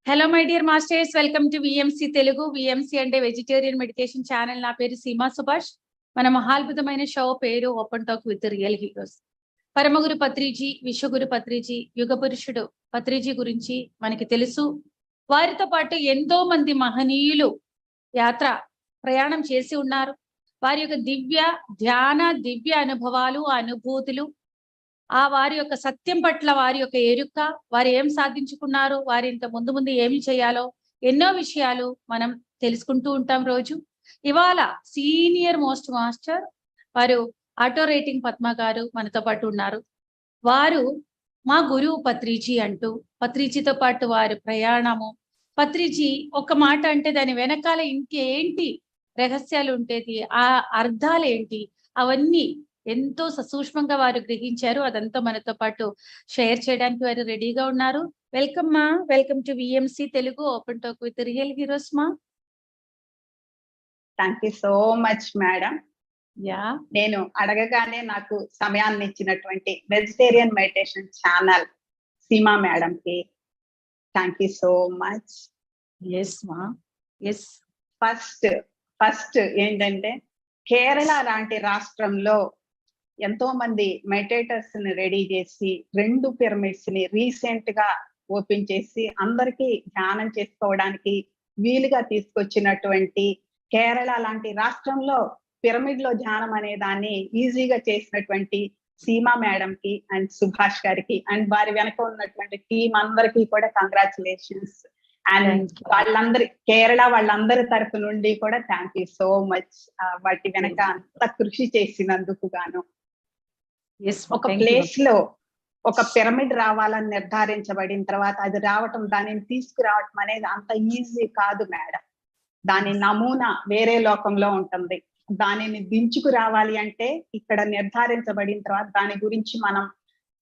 Hello my dear masters, welcome to VMC Telugu. VMC అంటే vegetarian meditation channel. నా పేరు సీమా సుభాష్. మన మహాద్భుతమైన షో పేరు open talk with real heroes. పరమగురు పత్రిజీ, విశ్వగురు పత్రిజీ, యుగ పురుషుడు పత్రిజీ గురించి మనకి తెలుసు. వారితో పాటు ఎంతో మంది మహనీయులు యాత్ర ప్రయాణం చేసి ఉన్నారు. వారి యొక్క దివ్య అనుభవాలు, అనుభూతులు, ఆ వారి యొక్క సత్యం పట్ల వారి యొక్క ఎరుక, వారు ఏం సాధించుకున్నారు, వారి ఇంత ముందు ముందు ఏమి చేయాలో ఎన్నో విషయాలు మనం తెలుసుకుంటూ ఉంటాం రోజు. ఇవాళ సీనియర్ మోస్ట్ మాస్టర్ వారు ఆటో రేటింగ్ పద్మ గారు మనతో పాటు ఉన్నారు. వారు మా గురువు పత్రిజీ అంటూ, పత్రిజీతో పాటు వారి ప్రయాణము, పత్రిజీ ఒక మాట అంటే దాని వెనకాల ఇంకేంటి రహస్యాలు ఉండేది, ఆ అర్థాలు ఏంటి, అవన్నీ ఎంతో ససూక్ష్మంగా వారు గ్రహించారు. అదంతా మనతో పాటు షేర్ చేయడానికి వారు రెడీగా ఉన్నారు. వెల్కమ్ మా, welcome to VMC Telugu open talk with real heroes మా. Thank you so much madam. Yeah, నేను అడగగానే నాకు సమయాన్ని ఇచ్చినటువంటి vegetarian meditation channel Seema madam కి thank you so much. Yes మా, ఎస్. ఫస్ట్ ఏంటంటే, కేరళ లాంటి రాష్ట్రంలో ఎంతో మంది మెడిటేటర్స్ ని రెడీ చేసి 2 పిరమిడ్స్ ని రీసెంట్ గా ఓపెన్ చేసి అందరికీ ధ్యానం చేసుకోవడానికి వీలుగా తీసుకొచ్చినటువంటి కేరళ లాంటి రాష్ట్రంలో పిరమిడ్ లో ధ్యానం అనే దాన్ని ఈజీగా చేసినటువంటి సీమా మేడం కి అండ్ సుభాష్ గారికి అండ్ వారి వెనక ఉన్నటువంటి టీం అందరికీ కూడా కంగ్రాచులేషన్స్. అండ్ కేరళ వాళ్ళందరి తరఫు నుండి కూడా థ్యాంక్ యూ సో మచ్. వాటి వెనక అంత కృషి చేసినందుకు గాను. ఒక ప్లేస్ లో ఒక పిరమిడ్ రావాలని నిర్ధారించబడిన తర్వాత అది రావటం, దానిని తీసుకురావటం అనేది అంత ఈజీ కాదు మేడం. దాని నమూనా వేరే లోకంలో ఉంటుంది. దానిని దించుకు రావాలి అంటే ఇక్కడ నిర్ధారించబడిన తర్వాత దాని గురించి మనం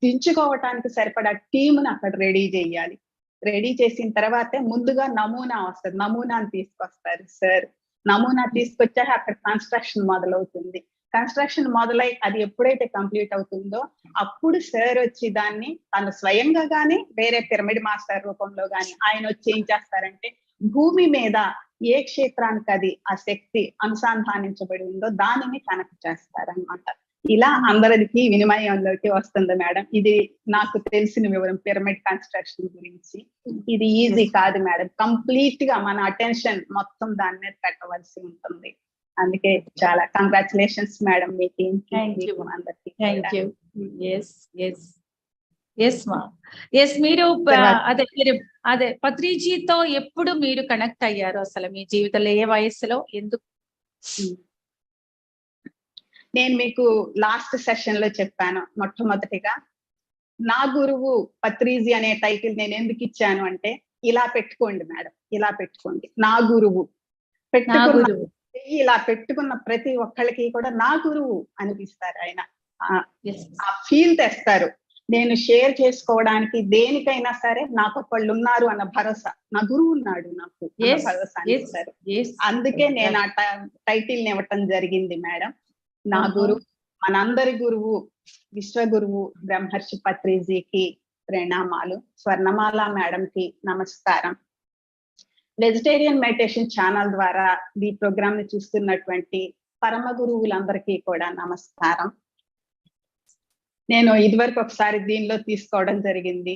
దించుకోవటానికి సరిపడా టీమును అక్కడ రెడీ చేయాలి. రెడీ చేసిన తర్వాతే ముందుగా నమూనా వస్తుంది. నమూనాను తీసుకొస్తారు సార్. నమూనా తీసుకొచ్చాక అక్కడ కన్స్ట్రక్షన్ మొదలవుతుంది. కన్స్ట్రక్షన్ మొదలై అది ఎప్పుడైతే కంప్లీట్ అవుతుందో అప్పుడు సార్ వచ్చి దాన్ని తను స్వయంగా గానీ వేరే పిరమిడ్ మాస్టర్ రూపంలో గానీ ఆయన వచ్చి ఏం చేస్తారంటే, భూమి మీద ఏ క్షేత్రానికి అది ఆ శక్తి అనుసంధానించబడి ఉందో దానిని కనెక్ట్ చేస్తారనమాట. ఇలా అందరికి వినిమయంలోకి వస్తుంది మేడం. ఇది నాకు తెలిసిన వివరం పిరమిడ్ కన్స్ట్రక్షన్ గురించి. ఇది ఈజీ కాదు మేడం. కంప్లీట్ గా మన అటెన్షన్ మొత్తం దాని మీద పెట్టవలసి ఉంటుంది. అందుకే చాలా కంగ్రాచులేషన్స్ మేడం మీ టీం కి, అందరికి. మీరు అదే పత్రిజీతో ఎప్పుడు మీరు కనెక్ట్ అయ్యారు అసలు మీ జీవితంలో, ఏ వయసులో, ఎందుకు? నేను మీకు లాస్ట్ సెషన్ లో చెప్పాను. మొట్టమొదటిగా నా గురువు పత్రిజీ అనే టైటిల్ నేను ఎందుకు ఇచ్చాను అంటే, ఇలా పెట్టుకోండి మేడం, ఇలా పెట్టుకోండి, నా గురువు ఇలా పెట్టుకున్న ప్రతి ఒక్కళ్ళకి కూడా నా గురువు అనిపిస్తారు. ఆయన ఆ ఫీల్ తెస్తారు. నేను షేర్ చేసుకోవడానికి దేనికైనా సరే నాకు ఒకళ్ళు ఉన్నారు అన్న భరోసా, నా గురువు ఉన్నాడు నాకు భరోసా అనిపిస్తారు. అందుకే నేను ఆ టైటిల్ ని ఇవ్వటం జరిగింది మేడం. నా గురువు, మనందరి గురువు విశ్వగురువు బ్రహ్మర్షి పత్రిజీకి ప్రణామాలు. స్వర్ణమాల మేడం కి నమస్కారం. వెజిటేరియన్ మెడిటేషన్ ఛానల్ ద్వారా ఈ ప్రోగ్రామ్ ని చూస్తున్నటువంటి పరమ గురువులందరికీ కూడా నమస్కారం. నేను ఇదివరకు ఒకసారి దీనిలో తీసుకోవడం జరిగింది.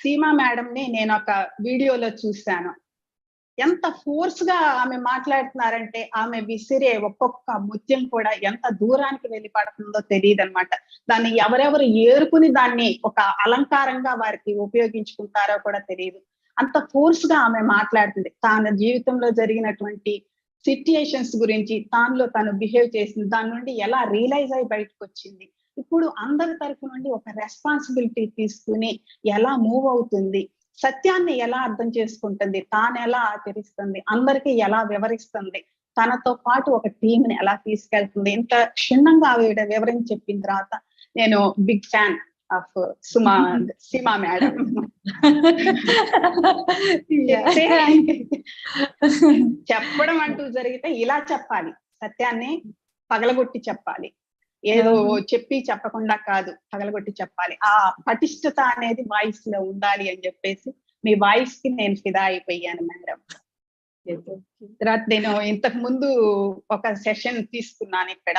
సీమా మేడం ని నేను ఒక వీడియోలో చూశాను. ఎంత ఫోర్స్ గా ఆమె మాట్లాడుతున్నారంటే, ఆమె విసిరే ఒక్కొక్క ముత్యం కూడా ఎంత దూరానికి వెళ్ళి పడుతుందో తెలియదు అనమాట. దాన్ని ఎవరెవరు ఏరుకుని దాన్ని ఒక అలంకారంగా వారికి ఉపయోగించుకుంటారో కూడా తెలియదు. అంత ఫోర్స్ గా ఆమె మాట్లాడుతుంది. తన జీవితంలో జరిగినటువంటి సిట్యుయేషన్స్ గురించి, తానులో తను బిహేవ్ చేసింది, దాని నుండి ఎలా రియలైజ్ అయి బయటకు వచ్చింది, ఇప్పుడు అందరి తరఫు నుండి ఒక రెస్పాన్సిబిలిటీ తీసుకుని ఎలా మూవ్ అవుతుంది, సత్యాన్ని ఎలా అర్థం చేసుకుంటుంది, తాను ఎలా ఆచరిస్తుంది, అందరికీ ఎలా వివరిస్తుంది, తనతో పాటు ఒక టీంని ఎలా తీసుకెళ్తుంది, ఇంత క్షుణ్ణంగా ఆవిడ వివరించి చెప్పిన తర్వాత నేను big fan of Seema madam. చెప్పడం అంటూ జరిగితే ఇలా చెప్పాలి, సత్యాన్ని పగలగొట్టి చెప్పాలి. ఏదో చెప్పి చెప్పకుండా కాదు, పగలగొట్టి చెప్పాలి. ఆ పటిష్టత అనేది వాయిస్ లో ఉండాలి అని చెప్పేసి మీ వాయిస్ కి నేను ఫిదా అయిపోయాను మేడం. తర్వాత నేను ఇంతకు ముందు ఒక సెషన్ తీసుకున్నాను ఇక్కడ.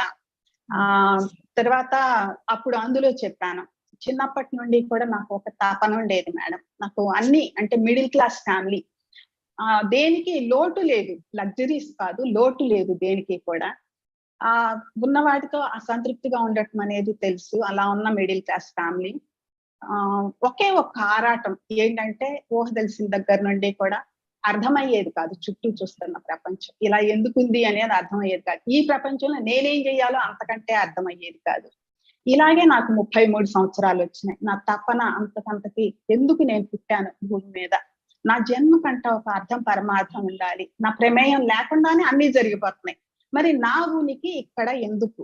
తర్వాత అప్పుడు అందులో చెప్పాను, చిన్నప్పటి నుండి కూడా నాకు ఒక తపన ఉండేది మేడం. నాకు అన్ని అంటే మిడిల్ క్లాస్ ఫ్యామిలీ, దేనికి లోటు లేదు, లగ్జరీస్ కాదు, లోటు లేదు దేనికి కూడా. ఉన్న వాటితో అసంతృప్తిగా ఉండటం అనేది తెలుసు. అలా ఉన్న మిడిల్ క్లాస్ ఫ్యామిలీ. ఒకే ఒక్క ఆరాటం ఏంటంటే, ఊహ తెలిసిన దగ్గర నుండి కూడా అర్థమయ్యేది కాదు చుట్టూ చూస్తున్న ప్రపంచం ఇలా ఎందుకుంది అనేది అర్థమయ్యేది కాదు. ఈ ప్రపంచంలో నేనేం చేయాలో అంతకంటే అర్థమయ్యేది కాదు. ఇలాగే నాకు 33 సంవత్సరాలు వచ్చినాయి. నా తపన అంతకంతకి ఎందుకు నేను పుట్టాను భూమి మీద, నా జన్మ కంట ఒక అర్థం పరమార్థం ఉండాలి, నా ప్రమేయం లేకుండానే అన్ని జరిగిపోతున్నాయి, మరి నా ఉనికి ఇక్కడ ఎందుకు?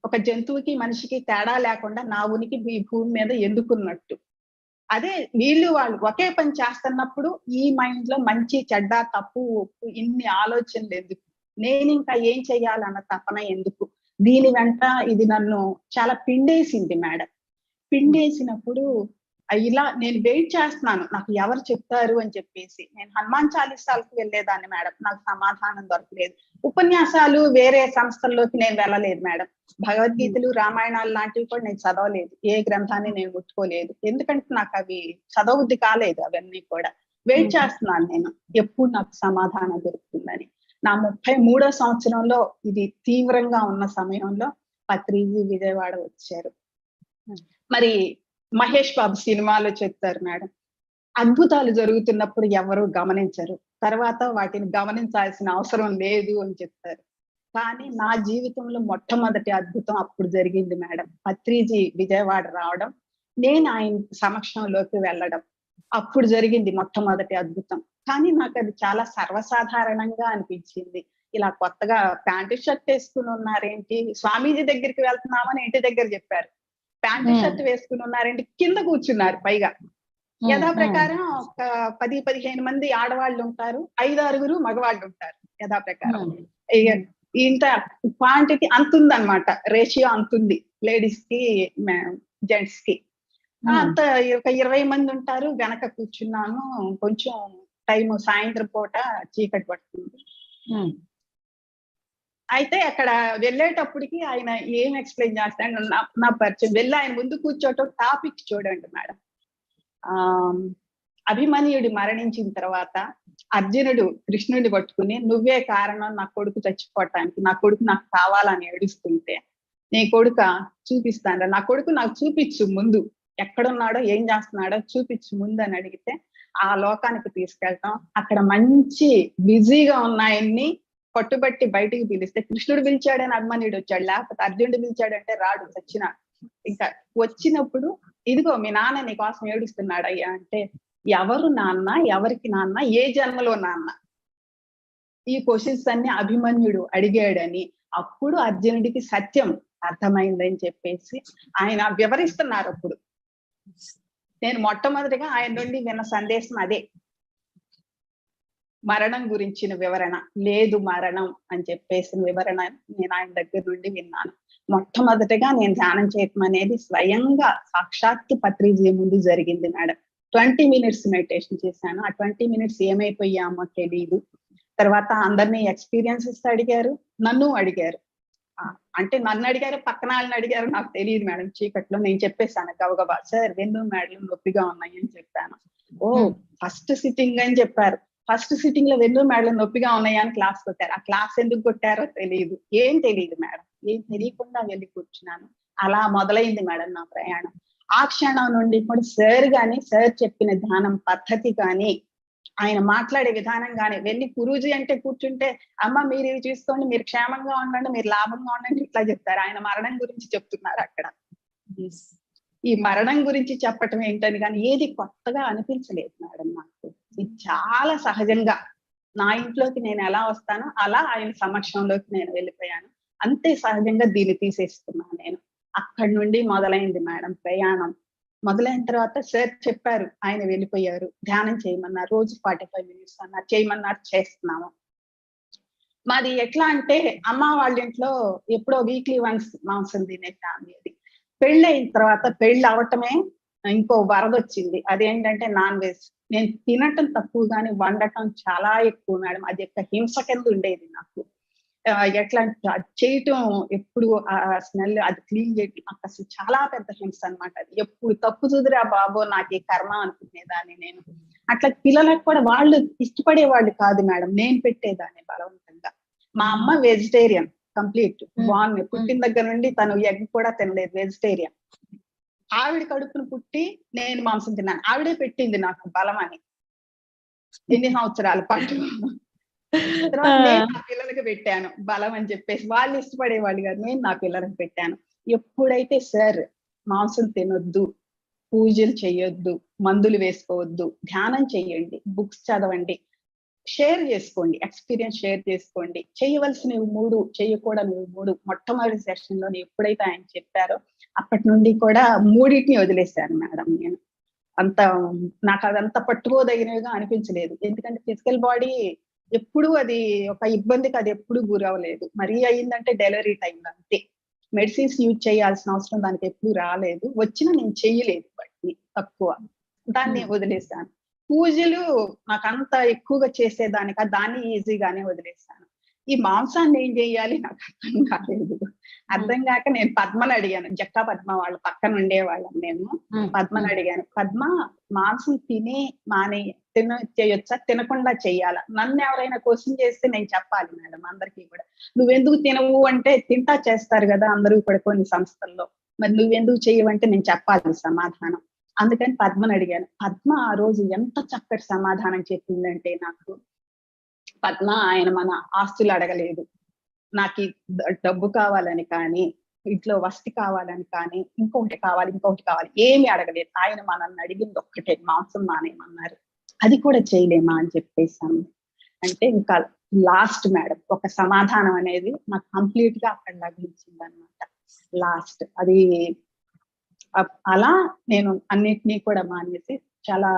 ఒక జంతువుకి మనిషికి తేడా లేకుండా నా ఉనికి ఈ భూమి మీద ఎందుకున్నట్టు? అదే వీళ్ళు వాళ్ళు ఒకే పని చేస్తున్నప్పుడు ఈ మైండ్ లో మంచి చెడ్డ తప్పు ఒప్పు ఇన్ని ఆలోచనలు ఎందుకు? నేను ఇంకా ఏం చెయ్యాలన్న తపన ఎందుకు? దీని వెంట ఇది నన్ను చాలా పిండేసింది మేడం. పిండేసినప్పుడు ఇలా నేను వెయిట్ చేస్తున్నాను, నాకు ఎవరు చెప్తారు అని చెప్పేసి. నేను హనుమాన్ చాలీసాలకు వెళ్ళేదాన్ని మేడం, నాకు సమాధానం దొరకలేదు. ఉపన్యాసాలు వేరే సంస్థల్లోకి నేను వెళ్ళలేదు మేడం. భగవద్గీతలు రామాయణాలు లాంటివి కూడా నేను చదవలేదు, ఏ గ్రంథాన్ని నేను ముట్టుకోలేదు. ఎందుకంటే నాకు అవి చదవబుద్ధి కాలేదు. అవన్నీ కూడా వెయిట్ చేస్తున్నాను నేను, ఎప్పుడు నాకు సమాధానం దొరుకుతుందని. నా 33వ సంవత్సరంలో ఇది తీవ్రంగా ఉన్న సమయంలో పత్రిజీ విజయవాడ వచ్చారు. మరి మహేష్ బాబు సినిమాలో చెప్తారు మేడం, అద్భుతాలు జరుగుతున్నప్పుడు ఎవరు గమనించరు, తర్వాత వాటిని గమనించాల్సిన అవసరం లేదు అని చెప్తారు. కానీ నా జీవితంలో మొట్టమొదటి అద్భుతం అప్పుడు జరిగింది మేడం. పత్రిజీ విజయవాడ రావడం, నేను ఆయన సమక్షంలోకి వెళ్ళడం, అప్పుడు జరిగింది మొట్టమొదటి అద్భుతం. కానీ నాకు అది చాలా సర్వసాధారణంగా అనిపించింది. ఇలా కొత్తగా ప్యాంటు షర్ట్ వేసుకుని ఉన్నారేంటి, స్వామీజీ దగ్గరికి వెళ్తున్నామని ఇంటి దగ్గర చెప్పారు. ప్యాంటు షర్ట్ వేసుకుని ఉన్నారేంటి, కింద కూర్చున్నారు పైగా. యథా ప్రకారం ఒక 10-15 మంది ఆడవాళ్ళు ఉంటారు, 5-6 మగవాళ్ళు ఉంటారు యథా ప్రకారం. ఇంత క్వాంటిటీ అంతుందన్నమాట, రేషియో అంతుంది లేడీస్ కి జెంట్స్ కి. అంత ఒక 20 మంది ఉంటారు. వెనక కూర్చున్నాను. కొంచెం టైం సాయంత్రం పూట చీకటి పడుతుంది. అయితే అక్కడ వెళ్ళేటప్పటికి ఆయన ఏం ఎక్స్ప్లెయిన్ చేస్తాడు, నా పరిచయం వెళ్ళి ఆయన ముందు కూర్చోటం. టాపిక్ చూడండి మేడం, అభిమన్యుడు మరణించిన తర్వాత అర్జునుడు కృష్ణుడిని పట్టుకుని, నువ్వే కారణం నా కొడుకు చచ్చిపోవటానికి, నా కొడుకు నాకు కావాలని ఏడుస్తుంటే, నీ కొడుక చూపిస్తాను, నా కొడుకు నాకు చూపించు ముందు, ఎక్కడున్నాడో ఏం చేస్తున్నాడో చూపించు ముందు అని అడిగితే, ఆ లోకానికి తీసుకెళ్తాం. అక్కడ మంచి బిజీగా ఉన్నాయన్ని పట్టుబట్టి బయటికి పిలిస్తే, కృష్ణుడు పిలిచాడని అభిమన్యుడు వచ్చాడు, లేకపోతే అర్జునుడు పిలిచాడంటే రాడు, చచ్చినాడు. ఇంకా వచ్చినప్పుడు, ఇదిగో మీ నాన్న నీ కోసం ఏడుస్తున్నాడు అయ్యా అంటే, ఎవరు నాన్న, ఎవరికి నాన్న, ఏ జన్మలో నాన్న, ఈ క్వశ్చన్స్ అన్ని అభిమన్యుడు అడిగాడని అప్పుడు అర్జునుడికి సత్యం అర్థమైందని చెప్పేసి ఆయన వివరిస్తున్నారు. అప్పుడు నేను మొట్టమొదటిగా ఆయన నుండి విన్న సందేశం అదే, మరణం గురించిన వివరణ. లేదు మరణం అని చెప్పేసిన వివరణ నేను ఆయన దగ్గర నుండి విన్నాను. మొట్టమొదటిగా నేను ధ్యానం చేయటం అనేది స్వయంగా సాక్షాత్తు పత్రిజీ ముందు జరిగింది మేడం. 20 minutes మెడిటేషన్ చేశాను. ఆ 20 minutes ఏమైపోయామో తెలియదు. తర్వాత అందరినీ ఎక్స్పీరియన్సెస్ అడిగారు, నన్ను అడిగారు. అంటే నన్ను అడిగారు, పక్కన వాళ్ళని అడిగారు, నాకు తెలియదు మేడం. చీకట్లో నేను చెప్పేశాను గబగబా, సార్ వెన్ను మేడలు నొప్పిగా ఉన్నాయి అని చెప్పాను. ఓ ఫస్ట్ సిట్టింగ్ అని చెప్పారు. ఫస్ట్ సిట్టింగ్ లో వెన్ను మేడలు నొప్పిగా ఉన్నాయా అని క్లాస్ కొట్టారు. ఆ క్లాస్ ఎందుకు కొట్టారో తెలియదు, ఏం తెలియదు మేడం. ఏం తెలియకుండా వెళ్ళి కూర్చున్నాను. అలా మొదలైంది మేడం నా ప్రయాణం. ఆ క్షణం నుండి కూడా సార్ గాని, సార్ చెప్పిన ధ్యానం పద్ధతి కానీ, ఆయన మాట్లాడే విధానం కానీ, వెళ్ళి గురూజీ అంటే కూర్చుంటే, అమ్మ మీరు ఇవి చూసుకోండి, మీరు క్షేమంగా ఉండండి, మీరు లాభంగా ఉండండి, ఇట్లా చెప్తారు. ఆయన మరణం గురించి చెప్తున్నారు అక్కడ. ఈ మరణం గురించి చెప్పటం ఏంటని కానీ ఏది కొత్తగా అనిపించలేదు మేడం నాకు. ఇది చాలా సహజంగా నా ఇంట్లోకి నేను ఎలా వస్తానో అలా ఆయన సమక్షంలోకి నేను వెళ్ళిపోయాను. అంతే సహజంగా దీన్ని తీసేసుకున్నాను నేను. అక్కడి నుండి మొదలైంది మేడం ప్రయాణం. మొదలైన తర్వాత సార్ చెప్పారు, ఆయన వెళ్ళిపోయారు, ధ్యానం చేయమన్నారు, రోజు 45 minutes అన్నారు, చేయమన్నారు, చేస్తున్నాము. మాది ఎట్లా అంటే, అమ్మ వాళ్ళ ఇంట్లో ఎప్పుడో వీక్లీ వన్స్ మాంసం తినే ఫ్యామిలీ అది. పెళ్ళి అయిన తర్వాత పెళ్ళి అవటమే ఇంకో వరద వచ్చింది. అదేంటంటే నాన్ వెజ్. నేను తినటం తక్కువ గాని వండటం చాలా ఎక్కువ మేడం. అది ఒక హింస కింద ఉండేది నాకు. ఎట్లా అంటే అది చేయటం ఎప్పుడు స్మెల్ అది క్లీన్ చేయటం నాకు అసలు చాలా పెద్ద హింస అన్నమాట. అది ఎప్పుడు తప్పుతుదిరా బాబో నాకు ఈ కర్మ అనుకునేదాన్ని నేను. అట్లా పిల్లలకు కూడా వాళ్ళు ఇష్టపడేవాళ్ళు కాదు మేడం. నేను పెట్టేదాన్ని బలవంతంగా. మా అమ్మ వెజిటేరియన్ కంప్లీట్. బాగుంది పుట్టిన దగ్గర నుండి తను ఎగ్ కూడా తినలేదు, వెజిటేరియన్. ఆవిడ కడుపును పుట్టి నేను మాంసం తిన్నాను. ఆవిడే పెట్టింది నాకు బలం అని. ఎన్ని సంవత్సరాల పాటు. తర్వాత నేను నా పిల్లలకి పెట్టాను బలం అని చెప్పేసి. వాళ్ళు ఇష్టపడేవాళ్ళు కాదు, నేను నా పిల్లలకి పెట్టాను. ఎప్పుడైతే సార్ మాంసం తినొద్దు, పూజలు చేయొద్దు, మందులు వేసుకోవద్దు, ధ్యానం చెయ్యండి, బుక్స్ చదవండి, షేర్ చేసుకోండి, ఎక్స్పీరియన్స్ షేర్ చేసుకోండి, చేయవలసినవి 3, చేయకూడనివి 3 మొట్టమొదటి సెషన్ లో ఎప్పుడైతే ఆయన చెప్పారో అప్పటి నుండి కూడా 3టిని వదిలేశాను మేడం నేను. అంత నాకు అదంతా పట్టుకోదగినవిగా అనిపించలేదు. ఎందుకంటే ఫిజికల్ బాడీ ఎప్పుడు అది ఒక ఇబ్బందికి అది ఎప్పుడు గురవలేదు. మరీ అయిందంటే డెలివరీ టైంలో అంతే. మెడిసిన్స్ యూజ్ చేయాల్సిన అవసరం దానికి ఎప్పుడు రాలేదు. వచ్చినా నేను చెయ్యలేదు వాటిని, తక్కువ. దాన్ని వదిలేశాను. పూజలు నాకంత ఎక్కువగా చేసేదానిక దాన్ని ఈజీగానే వదిలేశాను. ఈ మాంసాన్ని ఏం చేయాలి నాకు అర్థం కాలేదు. అర్థం కాక నేను పద్మని అడిగాను. జక్కా పద్మ వాళ్ళ పక్కన ఉండేవాళ్ళం మేము. పద్మని అడిగాను, పద్మ మాంసం చేయొచ్చా, తినకుండా చెయ్యాలా? నన్ను ఎవరైనా క్వశ్చన్ చేస్తే నేను చెప్పాలి మేడం అందరికీ కూడా. నువ్వెందుకు తినవు అంటే తింటా చేస్తారు కదా అందరూ కూడా కొన్ని సంస్థల్లో. మరి నువ్వెందుకు చెయ్యవంటే నేను చెప్పాలి సమాధానం. అందుకని పద్మని అడిగాను. పద్మ ఆ రోజు ఎంత చక్కటి సమాధానం చెప్పిందంటే నాకు, పద్మ ఆయన మన ఆస్తులు అడగలేదు, నాకు డబ్బు కావాలని కానీ, ఇంట్లో వసతి కావాలని కానీ, ఇంకొకటి కావాలి ఏమి అడగలేదు. ఆయన మనల్ని అడిగింది ఒక్కటే, మాంసం మానేయమన్నారు. అది కూడా చేయలేమా అని చెప్పేసాను. అంటే ఇంకా లాస్ట్ మేడం ఒక సమాధానం అనేది నాకు కంప్లీట్ గా అక్కడ లభించింది అనమాట. లాస్ట్ అది అలా నేను అన్నిటినీ కూడా మానేసి చాలా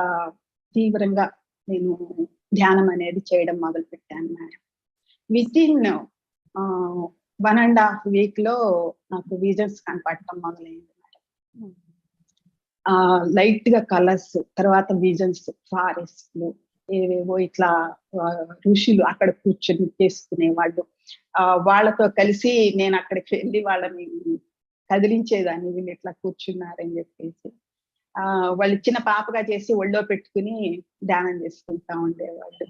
తీవ్రంగా నేను ధ్యానం అనేది చేయడం మొదలు పెట్టాను మేడం. వితిన్ 1.5 వీక్ లో నాకు విజన్స్ కనపడటం మొదలైంది మేడం. లైట్ గా కలర్స్, తర్వాత విజన్స్, ఫారెస్ట్లు, ఏవేవో ఇట్లా ఋషులు అక్కడ కూర్చొని చేసుకునేవాళ్ళు. వాళ్ళతో కలిసి నేను అక్కడికి వెళ్ళి వాళ్ళని కదిలించేదాన్ని, వీళ్ళు ఇట్లా కూర్చున్నారని చెప్పేసి. వాళ్ళు చిన్న పాపగా చేసి ఒళ్ళో పెట్టుకుని ధ్యానం చేసుకుంటా ఉండేవాళ్ళు.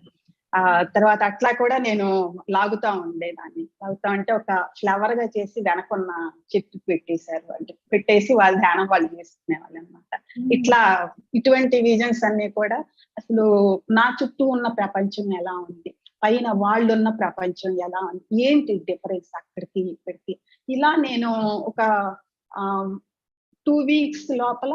తర్వాత అట్లా కూడా నేను లాగుతా ఉండేదాన్ని. లాగుతా అంటే ఒక ఫ్లవర్ గా చేసి వెనకున్న చెట్టు పెట్టేశారు వాళ్ళు. పెట్టేసి వాళ్ళ ధ్యానం వాళ్ళు చేసుకునేవాళ్ళు అనమాట. ఇట్లా ఇటువంటి విజన్స్ అన్ని కూడా అసలు నా చుట్టూ ఉన్న ప్రపంచం ఎలా ఉంది, పైన వాళ్ళు ఉన్న ప్రపంచం ఎలా ఉంది, ఏంటి డిఫరెన్స్ అక్కడికి ఇక్కడికి, ఇలా నేను ఒక 2 వీక్స్ లోపల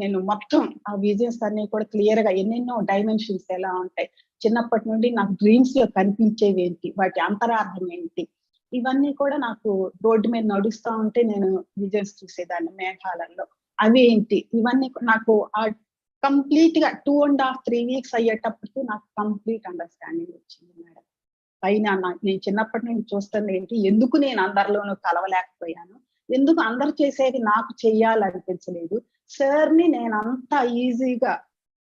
నేను మొత్తం ఆ విజన్స్ అన్ని కూడా క్లియర్ గా ఎన్నెన్నో డైమెన్షన్స్ ఎలా ఉంటాయి, చిన్నప్పటి నుండి నాకు డ్రీమ్స్ లో కనిపించేవి ఏంటి, వాటి అంతరార్థం ఏంటి, ఇవన్నీ కూడా నాకు రోడ్డు మీద నడుస్తా ఉంటే నేను విజన్స్ చూసేదాన్ని మేఘాలలో. అవి ఏంటి, ఇవన్నీ నాకు కంప్లీట్ గా 2.5-3 వీక్స్ అయ్యేటప్పటికి నాకు కంప్లీట్ అండర్స్టాండింగ్ వచ్చింది మేడం. పైన నేను చిన్నప్పటి నుంచి చూస్తుంది ఏంటి, ఎందుకు నేను అందరిలోనూ కలవలేకపోయాను, ఎందుకు అందరు చేసేది నాకు చెయ్యాలనిపించలేదు, సార్ని నేను అంత ఈజీగా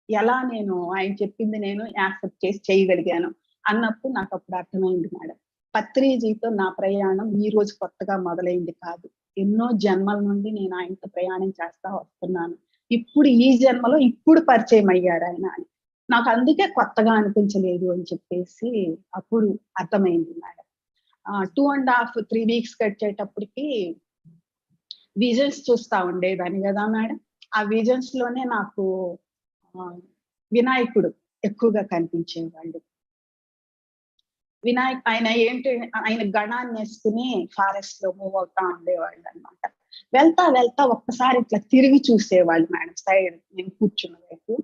ఎలా నేను ఆయన చెప్పింది నేను యాక్సెప్ట్ చేసి చేయగలిగాను అన్నప్పుడు నాకు అప్పుడు అర్థమైంది మేడం. పత్రిజీతో నా ప్రయాణం ఈ రోజు కొత్తగా మొదలైంది కాదు. ఎన్నో జన్మల నుండి నేను ఆయనతో ప్రయాణం చేస్తా వస్తున్నాను. ఇప్పుడు ఈ జన్మలో ఇప్పుడు పరిచయం అయ్యారు ఆయన అని నాకు అందుకే కొత్తగా అనిపించలేదు అని చెప్పేసి అప్పుడు అర్థమైంది మేడం. 2.5-3 వీక్స్ గడిచేటప్పటికి విజన్స్ చూస్తా ఉండేదాన్ని కదా మేడం. ఆ విజన్స్ లోనే నాకు వినాయకుడు ఎక్కువగా కనిపించేవాళ్ళు. ఆయన ఏంటి, ఆయన గణాన్ని వేసుకుని ఫారెస్ట్ లో మూవ్ అవుతా ఉండేవాళ్ళు అనమాట. వెళ్తా ఒక్కసారి ఇట్లా తిరిగి చూసేవాళ్ళు మేడం సైడ్ నేను కూర్చున్న వైపు.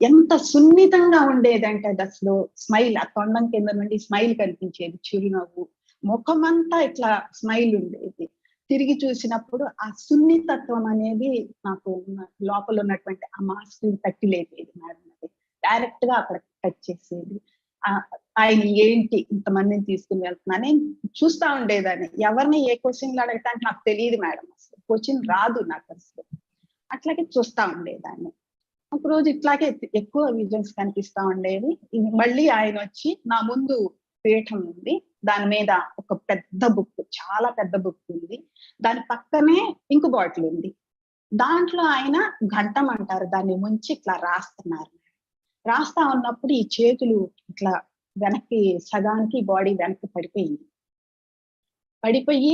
ఎంత సున్నితంగా ఉండేదంటే అది అసలు స్మైల్, ఆ తొండం కింద నుండి స్మైల్ కనిపించేది, చిరునవ్వు, ముఖమంతా ఇట్లా స్మైల్ ఉండేది. తిరిగి చూసినప్పుడు ఆ సున్నితత్వం అనేది నాకు లోపల ఉన్నటువంటి ఆ మాస్క్ తట్టి లేపేది మేడం. అది డైరెక్ట్ గా అక్కడ టచ్ చేసేది. ఆయన ఏంటి ఇంతమందిని తీసుకుని వెళ్తున్నానని చూస్తా ఉండేదాన్ని. ఎవరిని ఏ క్వశ్చన్లు అడగటానికి నాకు తెలియదు మేడం, అసలు క్వశ్చన్ రాదు నాకు అసలు. అట్లాగే చూస్తా ఉండేదాన్ని. ఒకరోజు ఇట్లాగే ఎక్కువ విజన్స్ కనిపిస్తా ఉండేవి. మళ్ళీ ఆయన వచ్చి నా ముందు పీఠం ఉంది. దాని మీద ఒక పెద్ద బుక్, చాలా పెద్ద బుక్ ఉంది. దాని పక్కనే ఇంకు బాటిల్ ఉంది. దాంట్లో ఆయన ఘంటం అంటారు, దాన్ని ముంచి ఇట్లా రాస్తున్నారు. రాస్తా ఉన్నప్పుడు ఈ చేతులు ఇట్లా వెనక్కి సగానికి బాడీ వెనక్కి పడిపోయింది. పడిపోయి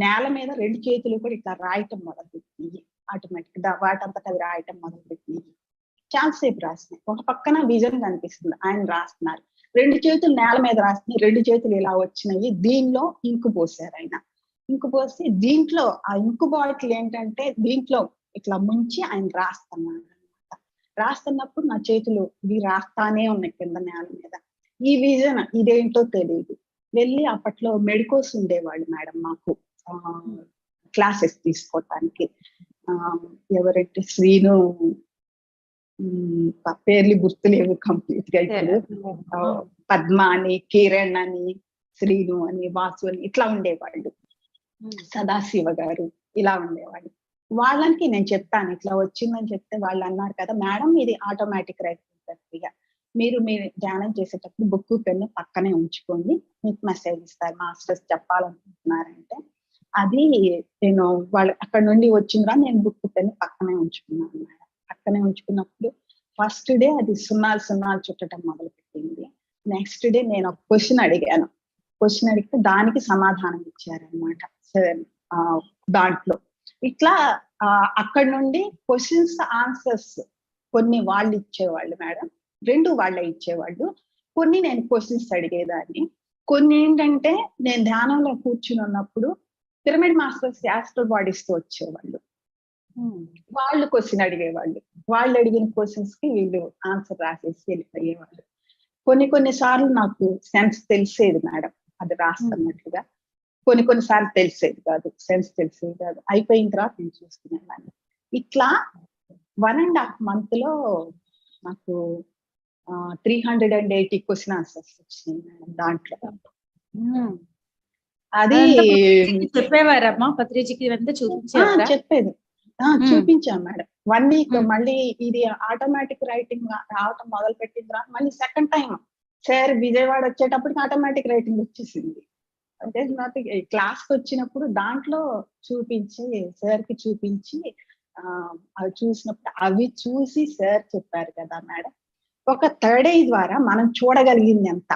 నేల మీద 2 చేతులు కూడా ఇట్లా రాయటం మొదలుపెట్టినాయి. ఆటోమేటిక్ వాటంతట అవి రాయటం మొదలుపెట్టినాయి. చాలాసేపు రాసినాయి. ఒక పక్కన విజన్ కనిపిస్తుంది, ఆయన రాస్తున్నారు. 2 చేతులు నేల మీద రాస్తున్నాయి, 2 చేతులు ఇలా వచ్చినాయి. దీనిలో ఇంకు పోసారు ఆయన. ఇంకు పోసి దీంట్లో ఆ ఇంకు బాటిల్ ఏంటంటే దీంట్లో ఇట్లా ముంచి ఆయన రాస్తున్నారు అనమాట. రాస్తున్నప్పుడు నా చేతులు ఇవి రాస్తానే ఉన్నాయి కింద నేల మీద. ఈ విజన్ ఇదేంటో తెలియదు. వెళ్ళి అప్పట్లో మెడికోస్ ఉండేవాళ్ళు మేడం మాకు క్లాసెస్ తీసుకోవటానికి. ఎవరంటే శ్రీను, పేర్లు గుర్తులేవు కంప్లీట్ గా ఇప్పుడు. పద్మ అని, కిరణ్ అని, శ్రీను అని, వాసు అని ఇట్లా ఉండేవాళ్ళు. సదాశివ గారు ఇలా ఉండేవాళ్ళు. వాళ్ళకి నేను చెప్తాను ఇట్లా వచ్చిందని చెప్తే వాళ్ళు అన్నారు కదా మేడం, ఇది ఆటోమేటిక్ రైటింగ్ ప్రక్రియ, మీరు ధ్యానం చేసేటప్పుడు బుక్ పెన్ను పక్కనే ఉంచుకోండి, మీకు మెసేజ్ ఇస్తారు మాస్టర్స్ చెప్పాలనుకుంటున్నారంటే. అది నేను వాళ్ళు అక్కడ నుండి వచ్చిందా నేను బుక్ పెన్ను పక్కనే ఉంచుకున్నాను మేడం. పక్కనే ఉంచుకున్నప్పుడు ఫస్ట్ డే అది సున్నాలు చుట్టడం మొదలు పెట్టింది. నెక్స్ట్ డే నేను ఒక క్వశ్చన్ అడిగాను. క్వశ్చన్ అడిగితే దానికి సమాధానం ఇచ్చారనమాట దాంట్లో. ఇట్లా అక్కడ నుండి క్వశ్చన్స్ ఆన్సర్స్ కొన్ని వాళ్ళు ఇచ్చేవాళ్ళు మేడం, 2 వాళ్ళే ఇచ్చేవాళ్ళు. కొన్ని నేను క్వశ్చన్స్ అడిగేదాన్ని. కొన్ని ఏంటంటే నేను ధ్యానంలో కూర్చుని ఉన్నప్పుడు పిరమిడ్ మాస్టర్స్ యాస్ట్రల్ బాడీస్ తో వచ్చేవాళ్ళు. వాళ్ళు క్వశ్చన్ అడిగేవాళ్ళు. వాళ్ళు అడిగిన క్వశ్చన్స్ కి వీళ్ళు ఆన్సర్ రాసేసి వెళ్ళిపోయేవాళ్ళు. కొన్ని సార్లు నాకు సెన్స్ తెలిసేది మేడం అది రాస్తున్నట్లుగా. కొన్ని సార్లు తెలిసేది కాదు, సెన్స్ తెలిసేది కాదు. అయిపోయిన తర్వాత నేను చూసుకునేదాన్ని. ఇట్లా 1.5 month లో నాకు 380 క్వశ్చన్ ఆన్సర్స్ వచ్చినాయి మేడం దాంట్లో. అది చెప్పేవారమ్మా పత్రిజీకి ఇదంతా చూపించారా? చెప్పేది చూపించాం మేడం. 1 week మళ్ళీ ఇది ఆటోమేటిక్ రైటింగ్ రావటం మొదలు పెట్టింది. మళ్ళీ సెకండ్ టైం సార్ విజయవాడ వచ్చేటప్పటికి ఆటోమేటిక్ రైటింగ్ వచ్చేసింది. అంటే నాకు క్లాస్ కి వచ్చినప్పుడు దాంట్లో చూపించి సార్ కి చూపించి అవి చూసినప్పుడు అవి చూసి సార్ చెప్పారు కదా మేడం, ఒక థర్డ్ ఐ ద్వారా మనం చూడగలిగింది ఎంత,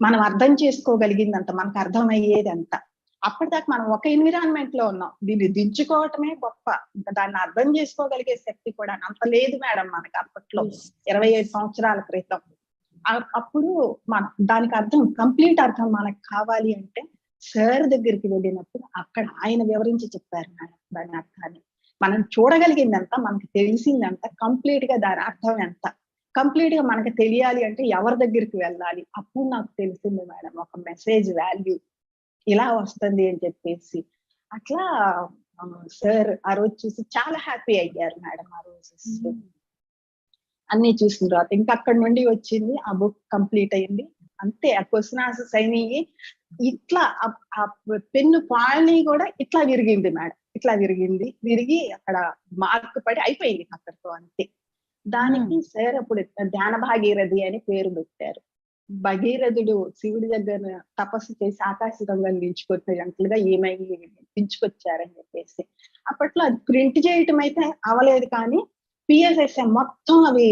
మనం అర్థం చేసుకోగలిగింది అంత, మనకు అర్థమయ్యేది ఎంత. అప్పటిదాకా మనం ఒక ఎన్విరాన్మెంట్ లో ఉన్నాం, దీన్ని దించుకోవటమే గొప్ప. ఇంకా దాన్ని అర్థం చేసుకోగలిగే శక్తి కూడా అంత లేదు మేడం మనకి అప్పట్లో, 25 సంవత్సరాల క్రితం. అప్పుడు మన దానికి అర్థం, కంప్లీట్ అర్థం మనకు కావాలి అంటే సార్ దగ్గరికి వెళ్ళినప్పుడు అక్కడ ఆయన వివరించి చెప్పారు మేడం దాని అర్థాన్ని. మనం చూడగలిగిందంతా, మనకి తెలిసిందంతా, కంప్లీట్ గా దాని అర్థం ఎంత, కంప్లీట్ గా మనకి తెలియాలి అంటే ఎవరి దగ్గరికి వెళ్ళాలి. అప్పుడు నాకు తెలిసింది మేడం ఒక మెసేజ్ వాల్యూ ఇలా వస్తుంది అని చెప్పేసి. అట్లా సార్ ఆ రోజు చూసి చాలా హ్యాపీ అయ్యారు మేడం. ఆ రోజు అన్ని చూసిన తర్వాత ఇంకా అక్కడ నుండి వచ్చింది, ఆ బుక్ కంప్లీట్ అయింది అంతే. ఆ క్వశ్చన్ ఆన్సర్స్ అయినాయి. ఇట్లా ఆ పెన్ను పాలని కూడా ఇట్లా విరిగింది మేడం, ఇట్లా విరిగి అక్కడ మార్క్ పడి అయిపోయింది అక్కడితో అంతే. దానికి సార్ అప్పుడు ధ్యాన భాగీరథి అని పేరు పెట్టారు. భగీరథుడు శివుడి దగ్గర తపస్సు చేసి ఆకాశ గంగను నిలుచుకొచ్చినట్లుగా ఏమై దించుకొచ్చారని చెప్పేసి. అప్పట్లో అది ప్రింట్ చేయటం అయితే అవలేదు, కానీ పిఎస్ఎస్ఎం మొత్తం అవి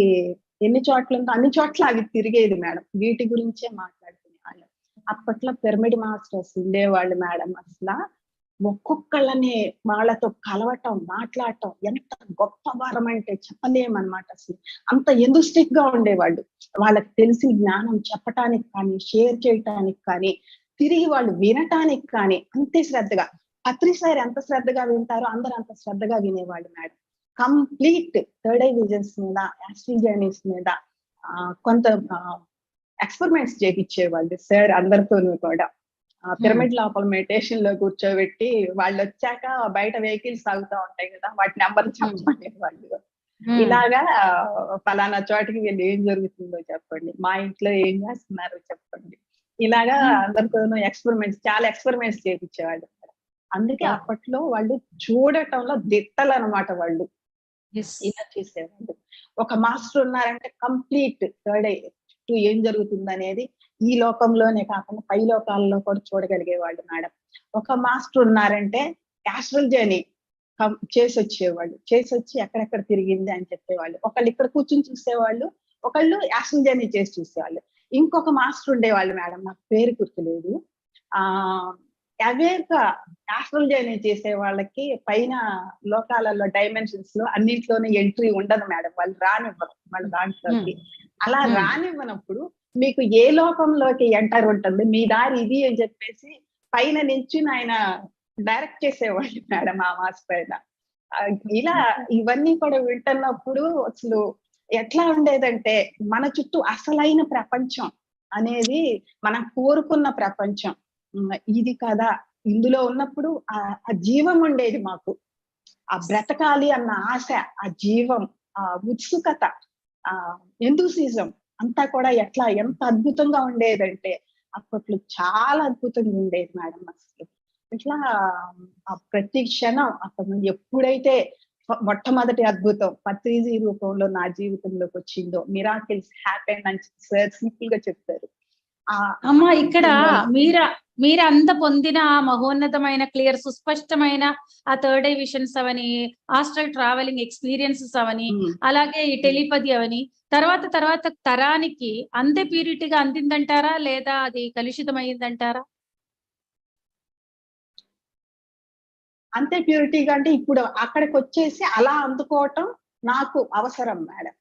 ఎన్ని చోట్ల ఉందో అన్ని చోట్ల అవి తిరిగేది మేడం. వీటి గురించే మాట్లాడుకునే వాళ్ళు. అప్పట్లో పిరమిడ్ మాస్టర్స్ ఉండేవాళ్ళు మేడం. అసలు ఒక్కొక్కళ్ళని వాళ్ళతో కలవటం, మాట్లాడటం ఎంత గొప్ప వారం అంటే చెప్పలేమన్నమాట. అసలు అంత ఎంతూస్టిక్ గా ఉండేవాళ్ళు. వాళ్ళకి తెలిసిన జ్ఞానం చెప్పటానికి కానీ, షేర్ చేయటానికి కానీ, తిరిగి వాళ్ళు వినటానికి కానీ అంతే శ్రద్ధగా. పత్రి సార్ ఎంత శ్రద్ధగా వింటారో అందరూ అంత శ్రద్ధగా వినేవాళ్ళు madam. Complete third I visions మీద, యాస్ట్రల్ జర్నీస్ మీద కొంత ఎక్స్పెరిమెంట్స్ చేయించేవాళ్ళు సార్ అందరితోనూ కూడా. పిరమిడ్ లోపల మెడిటేషన్ లో కూర్చోబెట్టి వాళ్ళు వచ్చాక బయట వెహికల్స్ సాగుతూ ఉంటాయి కదా, వాటి నెంబర్ చెప్పండి వాళ్ళు. ఇలాగా ఫలానా చోటికి వెళ్ళి ఏం జరుగుతుందో చెప్పండి, మా ఇంట్లో ఏం చేస్తున్నారో చెప్పండి. ఇలాగా అందరితోనూ చాలా ఎక్స్పెరిమెంట్స్ చేయించేవాళ్ళు. అందుకే Wow. అప్పట్లో వాళ్ళు చూడటంలో దిట్టలు అనమాట వాళ్ళు. Yes. ఇలా చూసేవాళ్ళు. ఒక మాస్టర్ ఉన్నారంటే కంప్లీట్ థర్డ్ ఐ చుట్టూ ఏం జరుగుతుంది అనేది ఈ లోకంలోనే కాకుండా పై లోకాల్లో కూడా చూడగలిగేవాళ్ళు మేడం. ఒక మాస్టర్ ఉన్నారంటే యాస్ట్రల్ జర్నీ చేసొచ్చేవాళ్ళు. చేసొచ్చి ఎక్కడెక్కడ తిరిగింది అని చెప్పేవాళ్ళు. ఒకళ్ళు ఇక్కడ కూర్చొని చూసేవాళ్ళు. ఒకళ్ళు యాస్ట్రల్ జర్నీ చేసి చూసేవాళ్ళు. ఇంకొక మాస్టర్ ఉండేవాళ్ళు మేడం. నాకు పేరు గుర్తులేదు. అవేర్ గా యాస్ట్రల్ జర్నీ చేసే వాళ్ళకి పైన లోకాలలో డైమెన్షన్స్ లో అన్నింటిలోనే ఎంట్రీ ఉండదు మేడం. వాళ్ళు రానివ్వరు వాళ్ళ దాంట్లోకి. అలా రానివ్వనప్పుడు మీకు ఏ లోకంలోకి ఎంటర్ ఉంటుంది, మీ దారి ఇది అని చెప్పేసి పైన నుంచి ఆయన డైరెక్ట్ చేసేవాళ్ళు మేడం ఆ మాస్టర్ పైన. ఇలా ఇవన్నీ కూడా వింటున్నప్పుడు అసలు ఎట్లా ఉండేదంటే మన చుట్టూ అసలైన ప్రపంచం అనేది మనం కోరుకున్న ప్రపంచం ఇది కదా. ఇందులో ఉన్నప్పుడు ఆ జీవం ఉండేది మాకు. ఆ బ్రతకాలి అన్న ఆశ, ఆ జీవం, ఆ ఉత్సుకత, ఆ ఎంతూసిజం అంతా కూడా ఎంత అద్భుతంగా ఉండేదంటే అప్పట్లో చాలా అద్భుతంగా ఉండేది మేడం. అసలు ఇట్లా ఆ ప్రతి క్షణం అక్కడ ఎప్పుడైతే మొట్టమొదటి అద్భుతం పత్రిజీ రూపంలో నా జీవితంలోకి వచ్చిందో, మిరాకిల్స్ హ్యాపెన్ అని సార్ సింపుల్ గా చెప్తారు. అమ్మా ఇక్కడ మీరు అంత పొందిన ఆ మహోన్నతమైన క్లియర్ సుస్పష్టమైన ఆ థర్డ్ ఐ విషన్స్ అవని, ఆస్ట్రల్ ట్రావెలింగ్ ఎక్స్పీరియన్సెస్ అవని, అలాగే ఈ టెలిపతి అవని తర్వాత తరానికి అంతే ప్యూరిటీగా అందిందంటారా లేదా అది కలుషితమైందంటారా? అంతే ప్యూరిటీగా అంటే ఇప్పుడు అక్కడికి వచ్చేసి అలా అందుకోవటం నాకు అవసరం మేడం.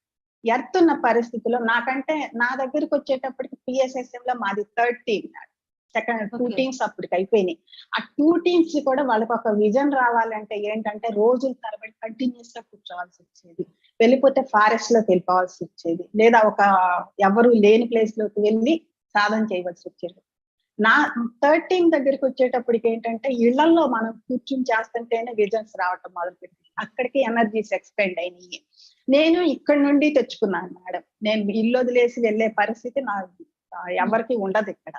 ఎర్త్ ఉన్న పరిస్థితిలో నాకంటే నా దగ్గరికి వచ్చేటప్పటికి పిఎస్ఎస్ఎం లో మాది third team madam. Second 2 teams అప్పటికి అయిపోయినాయి. ఆ 2 టీమ్స్ కూడా వాళ్ళకి ఒక విజన్ రావాలంటే ఏంటంటే రోజుల తరబడి కంటిన్యూస్ గా కూర్చోవాల్సి వచ్చేది. వెళ్ళిపోతే ఫారెస్ట్ లోకి వెళ్ళిపోవాల్సి వచ్చేది, లేదా ఒక ఎవరు లేని ప్లేస్ లోకి వెళ్ళి సాధన చేయవలసి వచ్చేది. నా థర్డ్ టీమ్ దగ్గరికి వచ్చేటప్పటికి ఏంటంటే ఇళ్లలో మనం కూర్చుని చేస్తుంటేనే విజన్స్ రావటం మొదలుపెట్టింది. అక్కడికి ఎనర్జీస్ ఎక్స్పెండ్ అయినాయి. నేను ఇక్కడ నుండి తెచ్చుకున్నాను మేడం. నేను ఇల్లు వదిలేసి వెళ్ళే పరిస్థితి ఎవరికి ఉండదు ఇక్కడ.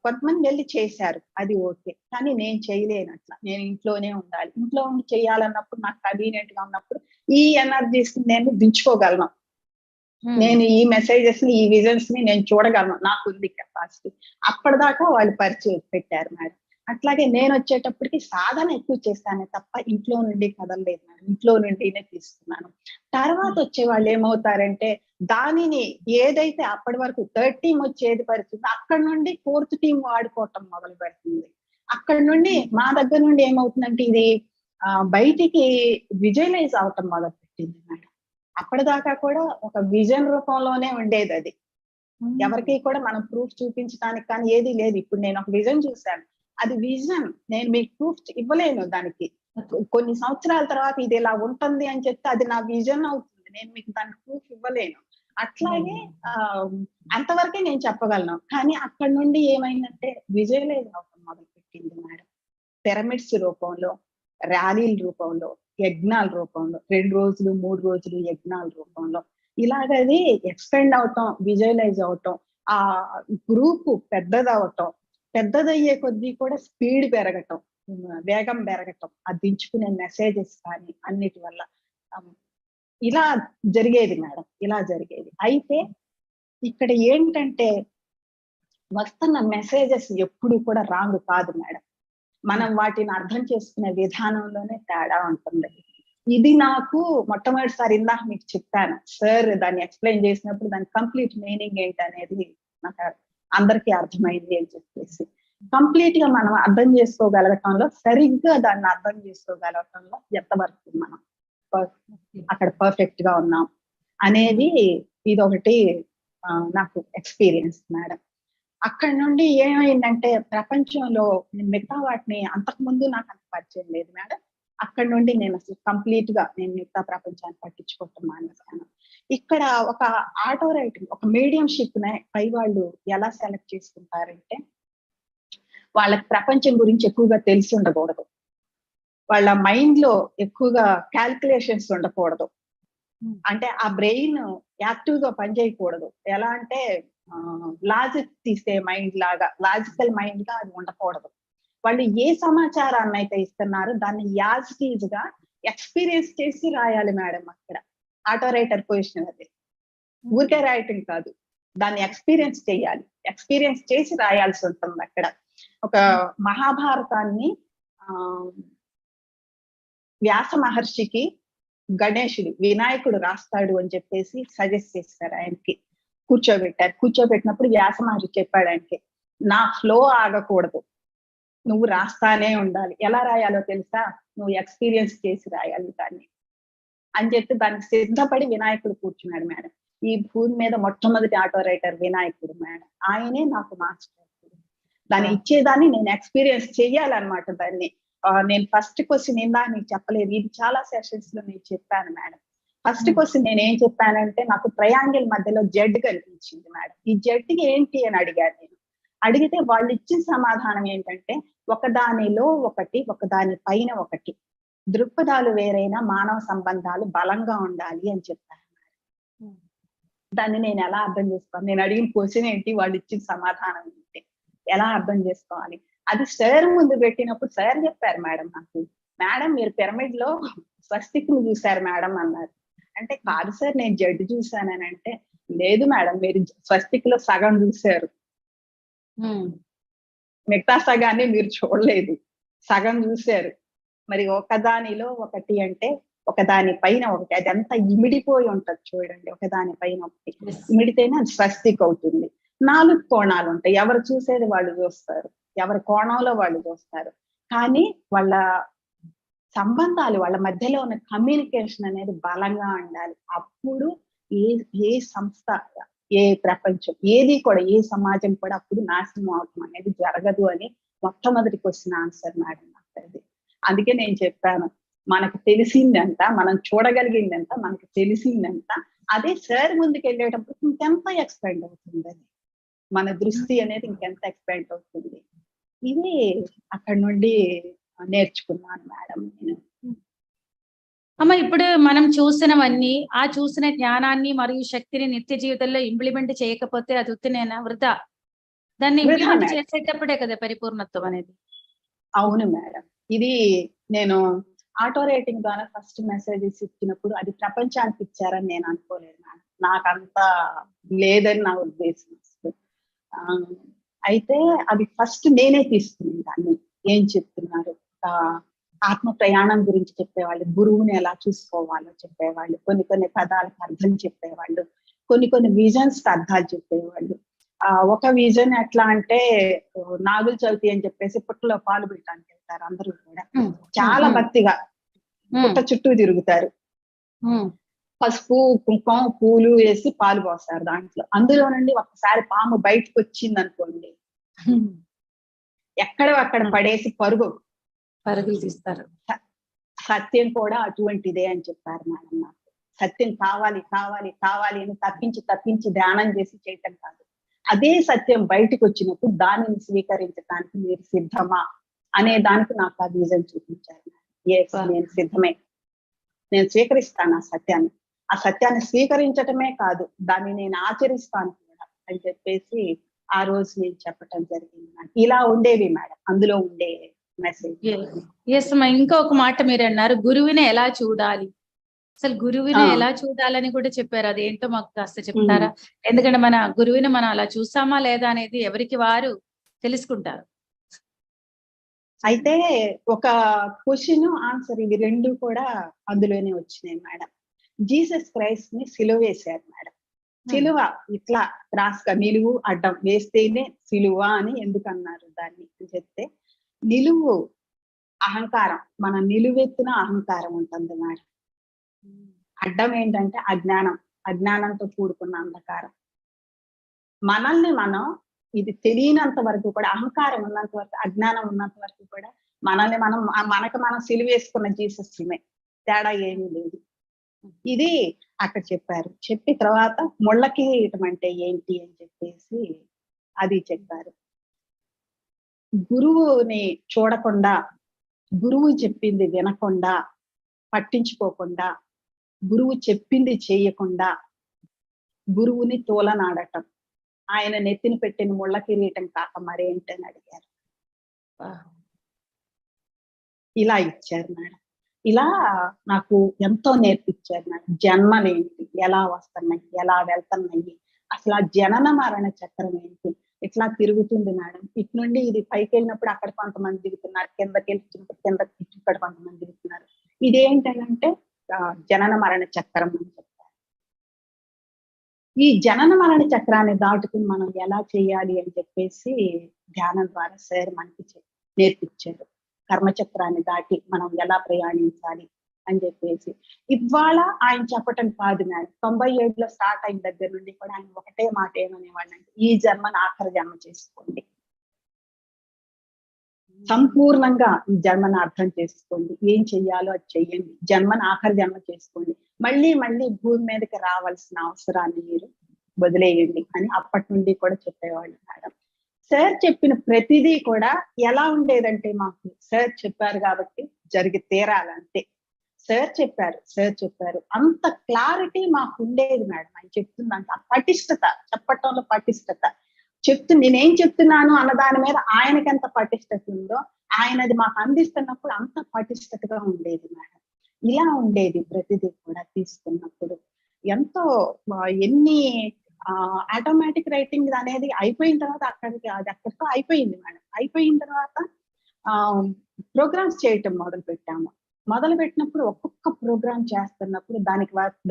కొంతమంది వెళ్ళి చేశారు, అది ఓకే. కానీ నేను చేయలేను అట్లా. నేను ఇంట్లోనే ఉండాలి. ఇంట్లో ఉండి చేయాలన్నప్పుడు నాకు కన్వీనియంట్ గా ఉన్నప్పుడు ఈ ఎనర్జీస్ నేను దించుకోగలను. నేను ఈ మెసేజెస్ ని, ఈ విజన్స్ ని నేను చూడగలను. నాకు ఉంది కెపాసిటీ. అప్పటిదాకా వాళ్ళు పరిచయం పెట్టారు మేడం. అట్లాగే నేను వచ్చేటప్పటికి సాధన ఎక్కువ చేస్తానే తప్ప ఇంట్లో నుండి కదలలేదు మేడం. ఇంట్లో నుండినే తీసుకున్నాను. తర్వాత వచ్చే వాళ్ళు ఏమవుతారంటే దానిని ఏదైతే అప్పటి వరకు థర్డ్ టీమ్ వచ్చేది పరిస్థితి అక్కడ నుండి ఫోర్త్ టీమ్ వాడుకోవటం మొదలు పెడుతుంది. అక్కడ నుండి మా దగ్గర నుండి ఏమవుతుందంటే ఇది బయటికి విజువలైజ్ అవటం మొదలు పెట్టింది మేడం. అప్పటిదాకా కూడా ఒక విజన్ రూపంలోనే ఉండేది అది. ఎవరికి కూడా మనం ప్రూఫ్ చూపించడానికి కానీ ఏది లేదు. ఇప్పుడు నేను ఒక విజన్ చూశాను, అది విజన్. నేను మీకు ప్రూఫ్ ఇవ్వలేను దానికి. కొన్ని సంవత్సరాల తర్వాత ఇది ఇలా ఉంటుంది అని చెప్తే అది నా విజన్ అవుతుంది. నేను మీకు దానికి ప్రూఫ్ ఇవ్వలేను. అట్లాగే అంతవరకే నేను చెప్పగలను. కానీ అక్కడ నుండి ఏమైందంటే విజువలైజ్ అవటం మొదలు పెట్టింది మేడం. పిరమిడ్స్ రూపంలో, ర్యాలీల రూపంలో, యజ్ఞాల రూపంలో, 2 రోజులు 3 రోజులు యజ్ఞాల రూపంలో ఇలాగది ఎక్స్పెండ్ అవటం, విజువలైజ్ అవటం, ఆ గ్రూప్ పెద్దదయ్యే కొద్దీ కూడా స్పీడ్ పెరగటం, వేగం పెరగటం, ఆ దించుకునే మెసేజెస్ కానీ అన్నిటి వల్ల ఇలా జరిగేది మేడం. ఇలా జరిగేది. అయితే ఇక్కడ ఏంటంటే వస్తున్న మెసేజెస్ ఎప్పుడు కూడా రాంగ్ కాదు మేడం. మనం వాటిని అర్థం చేసుకునే విధానంలోనే తేడా ఉంటుంది. ఇది నాకు మొట్టమొదటిసారి ఇందాక మీకు చెప్పాను సార్, దాన్ని ఎక్స్ప్లెయిన్ చేసినప్పుడు దాని కంప్లీట్ మీనింగ్ ఏంటి అనేది నాకు అందరికీ అర్థమైంది అని చెప్పేసి. కంప్లీట్ గా మనం అర్థం చేసుకోగలగటంలో, సరిగ్గా దాన్ని అర్థం చేసుకోగలగటంలో ఎంతవరకు మనం అక్కడ పర్ఫెక్ట్ గా ఉన్నాం అనేది ఇదొకటి నాకు ఎక్స్పీరియన్స్ మేడం. అక్కడ నుండి ఏమైందంటే ప్రపంచంలో మిగతా వాటిని అంతకు ముందు నాకు అంత పరిచయం లేదు మేడం. అక్కడ నుండి నేను అసలు కంప్లీట్ గా నేను మిగతా ప్రపంచాన్ని పట్టించుకోవటం మానేశాను. ఇక్కడ ఒక ఆటో రైటింగ్, ఒక మీడియంషిప్ ని పై వాళ్ళు ఎలా సెలెక్ట్ చేసుకుంటారంటే వాళ్ళకి ప్రపంచం గురించి ఎక్కువగా తెలిసి ఉండకూడదు. వాళ్ళ మైండ్ లో ఎక్కువగా క్యాల్కులేషన్స్ ఉండకూడదు. అంటే ఆ బ్రెయిన్ యాక్టివ్ గా పనిచేయకూడదు. ఎలా అంటే లాజిక్ తీసే మైండ్ లాగా, లాజికల్ మైండ్ గా అది ఉండకూడదు. వాళ్ళు ఏ సమాచారాన్ని అయితే ఇస్తున్నారో దాన్ని యాజ్ టీజ్ గా ఎక్స్పీరియన్స్ చేసి రాయాలి మేడం. అక్కడ ఆటో రైటర్ పొజిషన్ అది. ఊరికే రాయటం కాదు, దాన్ని ఎక్స్పీరియన్స్ చేయాలి, ఎక్స్పీరియన్స్ చేసి రాయాల్సి ఉంటుంది అక్కడ. ఒక మహాభారతాన్ని వ్యాస మహర్షికి గణేశుడు వినాయకుడు రాస్తాడు అని చెప్పేసి సజెస్ట్ చేశారు ఆయనకి. కూర్చోబెట్టినప్పుడు వ్యాస మహర్షి చెప్పాడు ఆయనకి, నా ఫ్లో ఆగకూడదు, నువ్వు రాస్తానే ఉండాలి. ఎలా రాయాలో తెలుసా, నువ్వు ఎక్స్పీరియన్స్ చేసి రాయాలి దాన్ని అని చెప్పి దానికి సిద్ధపడి వినాయకుడు కూర్చున్నాడు మేడం. ఈ భూమి మీద మొట్టమొదటి ఆటో రైటర్ వినాయకుడు మేడం. ఆయనే నాకు మాస్టర్. దాన్ని ఇచ్చేదాన్ని నేను ఎక్స్పీరియన్స్ చెయ్యాలన్నమాట. దాన్ని నేను ఫస్ట్ క్వశ్చన్ ఇందా నీకు చెప్పలేదు, ఇది చాలా సెషన్స్ లో నేను చెప్పాను మేడం. ఫస్ట్ క్వశ్చన్ నేను ఏం చెప్పానంటే, నాకు ట్రయాంగిల్ మధ్యలో జెడ్ కనిపించింది మేడం. ఈ జెడ్ ఏంటి అని అడిగాను నేను. అడిగితే వాళ్ళు ఇచ్చిన సమాధానం ఏంటంటే, ఒకదానిలో ఒకటి, ఒకదాని పైన ఒకటి, దృక్పథాలు వేరైనా మానవ సంబంధాలు బలంగా ఉండాలి అని చెప్పాను. దాన్ని నేను ఎలా అర్థం చేసుకోవాలి? నేను అడిగిన క్వశ్చన్ ఏంటి, వాళ్ళు ఇచ్చిన సమాధానం ఏంటి, ఎలా అర్థం చేసుకోవాలి? అది సార్ ముందు పెట్టినప్పుడు సార్ చెప్పారు మేడం నాకు, మేడం మీరు పిరమిడ్ లో స్వస్తిక్ ను చూశారు మేడం అన్నారు. అంటే కాదు సార్ నేను జడ్డు చూశానని అంటే, లేదు మేడం మీరు స్వస్తిక్ లో సగం చూశారు, మిగతా సగాన్ని మీరు చూడలేదు, సగం చూశారు. మరి ఒకదానిలో ఒకటి అంటే ఒకదాని పైన ఒకటి, అదంతా ఇమిడిపోయి ఉంటది చూడండి. ఒకదాని పైన ఒకటి ఇమిడితేనే అది స్వస్తిక్ అవుతుంది. 4 కోణాలు ఉంటాయి, ఎవరు చూసేది వాళ్ళు చూస్తారు, ఎవరి కోణంలో వాళ్ళు చూస్తారు. కానీ వాళ్ళ సంబంధాలు, వాళ్ళ మధ్యలో ఉన్న కమ్యూనికేషన్ అనేది బలంగా ఉండాలి. అప్పుడు ఏ సంస్థ, ఏ ప్రపంచం, ఏది కూడా, ఏ సమాజం కూడా అప్పుడు నాశనం అవటం అనేది జరగదు అని మొట్టమొదటి క్వశ్చన్ ఆన్సర్ మేడం అది. అందుకే నేను చెప్పాను, మనకు తెలిసిందంతా, మనం చూడగలిగిందంతా, మనకు తెలిసిందంతా అదే సార్ ముందుకు వెళ్ళేటప్పుడు ఇంకెంత ఎక్స్పెండ్ అవుతుంది, అది మన దృష్టి అనేది ఇంకెంత ఎక్స్పెండ్ అవుతుంది. ఇది అక్కడ నుండి నేర్చుకున్నాను మేడం నేను. అమ్మ, ఇప్పుడు మనం చూసినవన్నీ, ఆ చూసిన జ్ఞానాన్ని మరియు శక్తిని నిత్య జీవితంలో ఇంప్లిమెంట్ చేయకపోతే అది ఉత్తినేనా, వృధా? దాన్ని ఇంప్లిమెంట్ చేసేటప్పుడే కదా పరిపూర్ణత్వం అనేది. అవును మేడం. ఇది నేను ఆటో రేటింగ్ ద్వారా ఫస్ట్ మెసేజెస్ ఇచ్చినప్పుడు అది ప్రపంచానికి ఇచ్చారని నేను అనుకోలేదు మేడం. నాకంతా లేదని నా ఉద్దేశం. అయితే అది ఫస్ట్ నేనే తీసుకున్నాను దాన్ని. ఏం చెప్తున్నారు, ఆత్మ ప్రయాణం గురించి చెప్పేవాళ్ళు, గురువుని ఎలా చూసుకోవాలో చెప్పేవాళ్ళు, కొన్ని పదాలకు అర్థం చెప్పేవాళ్ళు, కొన్ని విజన్స్ కి అర్థాలు చెప్పేవాళ్ళు. ఒక విజన్ ఎట్లా అంటే, నాగుల చవితి అని చెప్పేసి పుట్టలో పాలు పెట్టడానికి వెళ్తారు అందరూ కూడా, చాలా భక్తిగా పుట్ట చుట్టూ తిరుగుతారు, పసుపు కుంకుమ పూలు వేసి పాలు పోస్తారు దాంట్లో. అందులో నుండి ఒకసారి పాము బయటకు వచ్చింది అనుకోండి, అక్కడ పడేసి పరుగులు తీస్తారు. సత్యం కూడా అటువంటిదే అని చెప్పారు మేడం నాకు. సత్యం కావాలి కావాలి కావాలి అని తప్పించి ధ్యానం చేసి చేయటం కాదు, అదే సత్యం బయటకు వచ్చినప్పుడు దానిని స్వీకరించడానికి మీరు సిద్ధమా అనే దానికి నాకు ఆ విజన్ చూపించారు. నేను సిద్ధమే, నేను స్వీకరిస్తాను ఆ సత్యాన్ని స్వీకరించటమే కాదు, దాన్ని నేను ఆచరిస్తాను కూడా అని చెప్పేసి ఆ రోజు నేను చెప్పటం జరిగింది. ఇలా ఉండేవి మేడం అందులో ఉండే మెసేజ్. ఎస్ అమ్మా, ఇంకొక మాట మీరు అన్నారు, గురువుని ఎలా చూడాలి. అసలు గురువుని ఎలా చూడాలని కూడా చెప్పారు, అదేంటో మాకు కాస్త చెప్తారా? ఎందుకంటే మన గురువుని మనం అలా చూసామా లేదా అనేది ఎవరికి వారు తెలుసుకుంటారు. అయితే ఒక క్వశ్చన్ ఆన్సర్ ఇవి రెండు కూడా అందులోనే వచ్చినాయి మేడం. జీసస్ క్రైస్ట్ ని సిలువ వేశారు మేడం. సిలువ ఇట్లా రాస్క నిలువు అడ్డం వేస్తేనే సిలువ అని ఎందుకు అన్నారు దాన్ని అని చెప్తే, నిలువు అహంకారం, మన నిలువెత్తున అహంకారం ఉంటుంది మేడం. అడ్డం ఏంటంటే అజ్ఞానంతో కూడుకున్న అంధకారం. మనల్ని మనం ఇది తెలియనంత వరకు కూడా, అహంకారం ఉన్నంత వరకు, అజ్ఞానం ఉన్నంత వరకు కూడా మనల్ని మనం సిలువేసుకున్న జీసస్మే, తేడా ఏమీ లేదు. ఇది అక్కడ చెప్పారు. చెప్పి తర్వాత ముళ్ళ కిరీటం అంటే ఏంటి అని చెప్పేసి అది చెప్పారు. గురువుని చూడకుండా, గురువు చెప్పింది వినకుండా, పట్టించుకోకుండా, గురువు చెప్పింది చేయకుండా గురువుని తోలనాడటం, ఆయన నెత్తిని పెట్టిన ముళ్ళ కిరీటం కాక మరేంటని అడిగారు. ఇలా ఇచ్చారు మేడం. ఇలా నాకు ఎంతో నేర్పించారు మేడం. జన్మలేంటి, ఎలా వస్తున్నాయి, ఎలా వెళ్తున్నాయి, అసలు ఆ జనన మరణ చక్రం ఏంటి, ఇట్లా తిరుగుతుంది మేడం. ఇటు నుండి ఇది పైకి వెళ్ళినప్పుడు అక్కడ కొంతమంది దిగుతున్నారు, కిందకి వెళ్ళినప్పుడు కిందకి ఇక్కడ కొంతమంది దిగుతున్నారు. ఇదేంటంటే జనన మరణ చక్రం అని చెప్తారు. ఈ జనన మరణ చక్రాన్ని దాటుకుని మనం ఎలా చేయాలి అని చెప్పేసి ధ్యానం ద్వారా సార్ మనకి నేర్పించారు. కర్మచక్రాన్ని దాటి మనం ఎలా ప్రయాణించాలి అని చెప్పేసి. ఇవాళ ఆయన చెప్పటం కాదు మేడం, 97లో స్టార్ట్ అయిన దగ్గర నుండి కూడా ఆయన ఒకటే మాట ఏమనేవాళ్ళంటే, ఈ జన్మను ఆఖరి జన్మ చేసుకోండి, సంపూర్ణంగా ఈ జన్మను అర్థం చేసుకోండి, ఏం చెయ్యాలో అది చెయ్యండి, జన్మను ఆఖరి జన్మ చేసుకోండి, మళ్ళీ మళ్ళీ భూమి మీదకి రావాల్సిన అవసరాన్ని మీరు వదిలేయండి అని అప్పటి నుండి కూడా చెప్పేవాళ్ళు మేడం. సార్ చెప్పిన ప్రతిదీ కూడా ఎలా ఉండేదంటే, మాకు సార్ చెప్పారు కాబట్టి జరిగి తీరాలంతే. సార్ చెప్పారు అంత క్లారిటీ మాకు ఉండేది మేడం. ఆయన చెప్తుందంట పటిష్టత, చెప్పటంలో పటిష్టత, నేనేం చెప్తున్నాను అన్న దాని మీద ఆయనకి ఎంత పటిష్టత ఉందో ఆయనది మాకు అందిస్తున్నప్పుడు అంత పటిష్టతగా ఉండేది మేడం. ఇలా ఉండేది ప్రతిదీ కూడా తీసుకున్నప్పుడు. ఎంతో ఎన్ని ఆటోమేటిక్ రైటింగ్ అనేది అయిపోయిన తర్వాత అక్కడితో అయిపోయింది మేడం. అయిపోయిన తర్వాత ప్రోగ్రామ్స్ చేయటం మొదలు పెట్టినప్పుడు ఒక్కొక్క ప్రోగ్రామ్ చేస్తున్నప్పుడు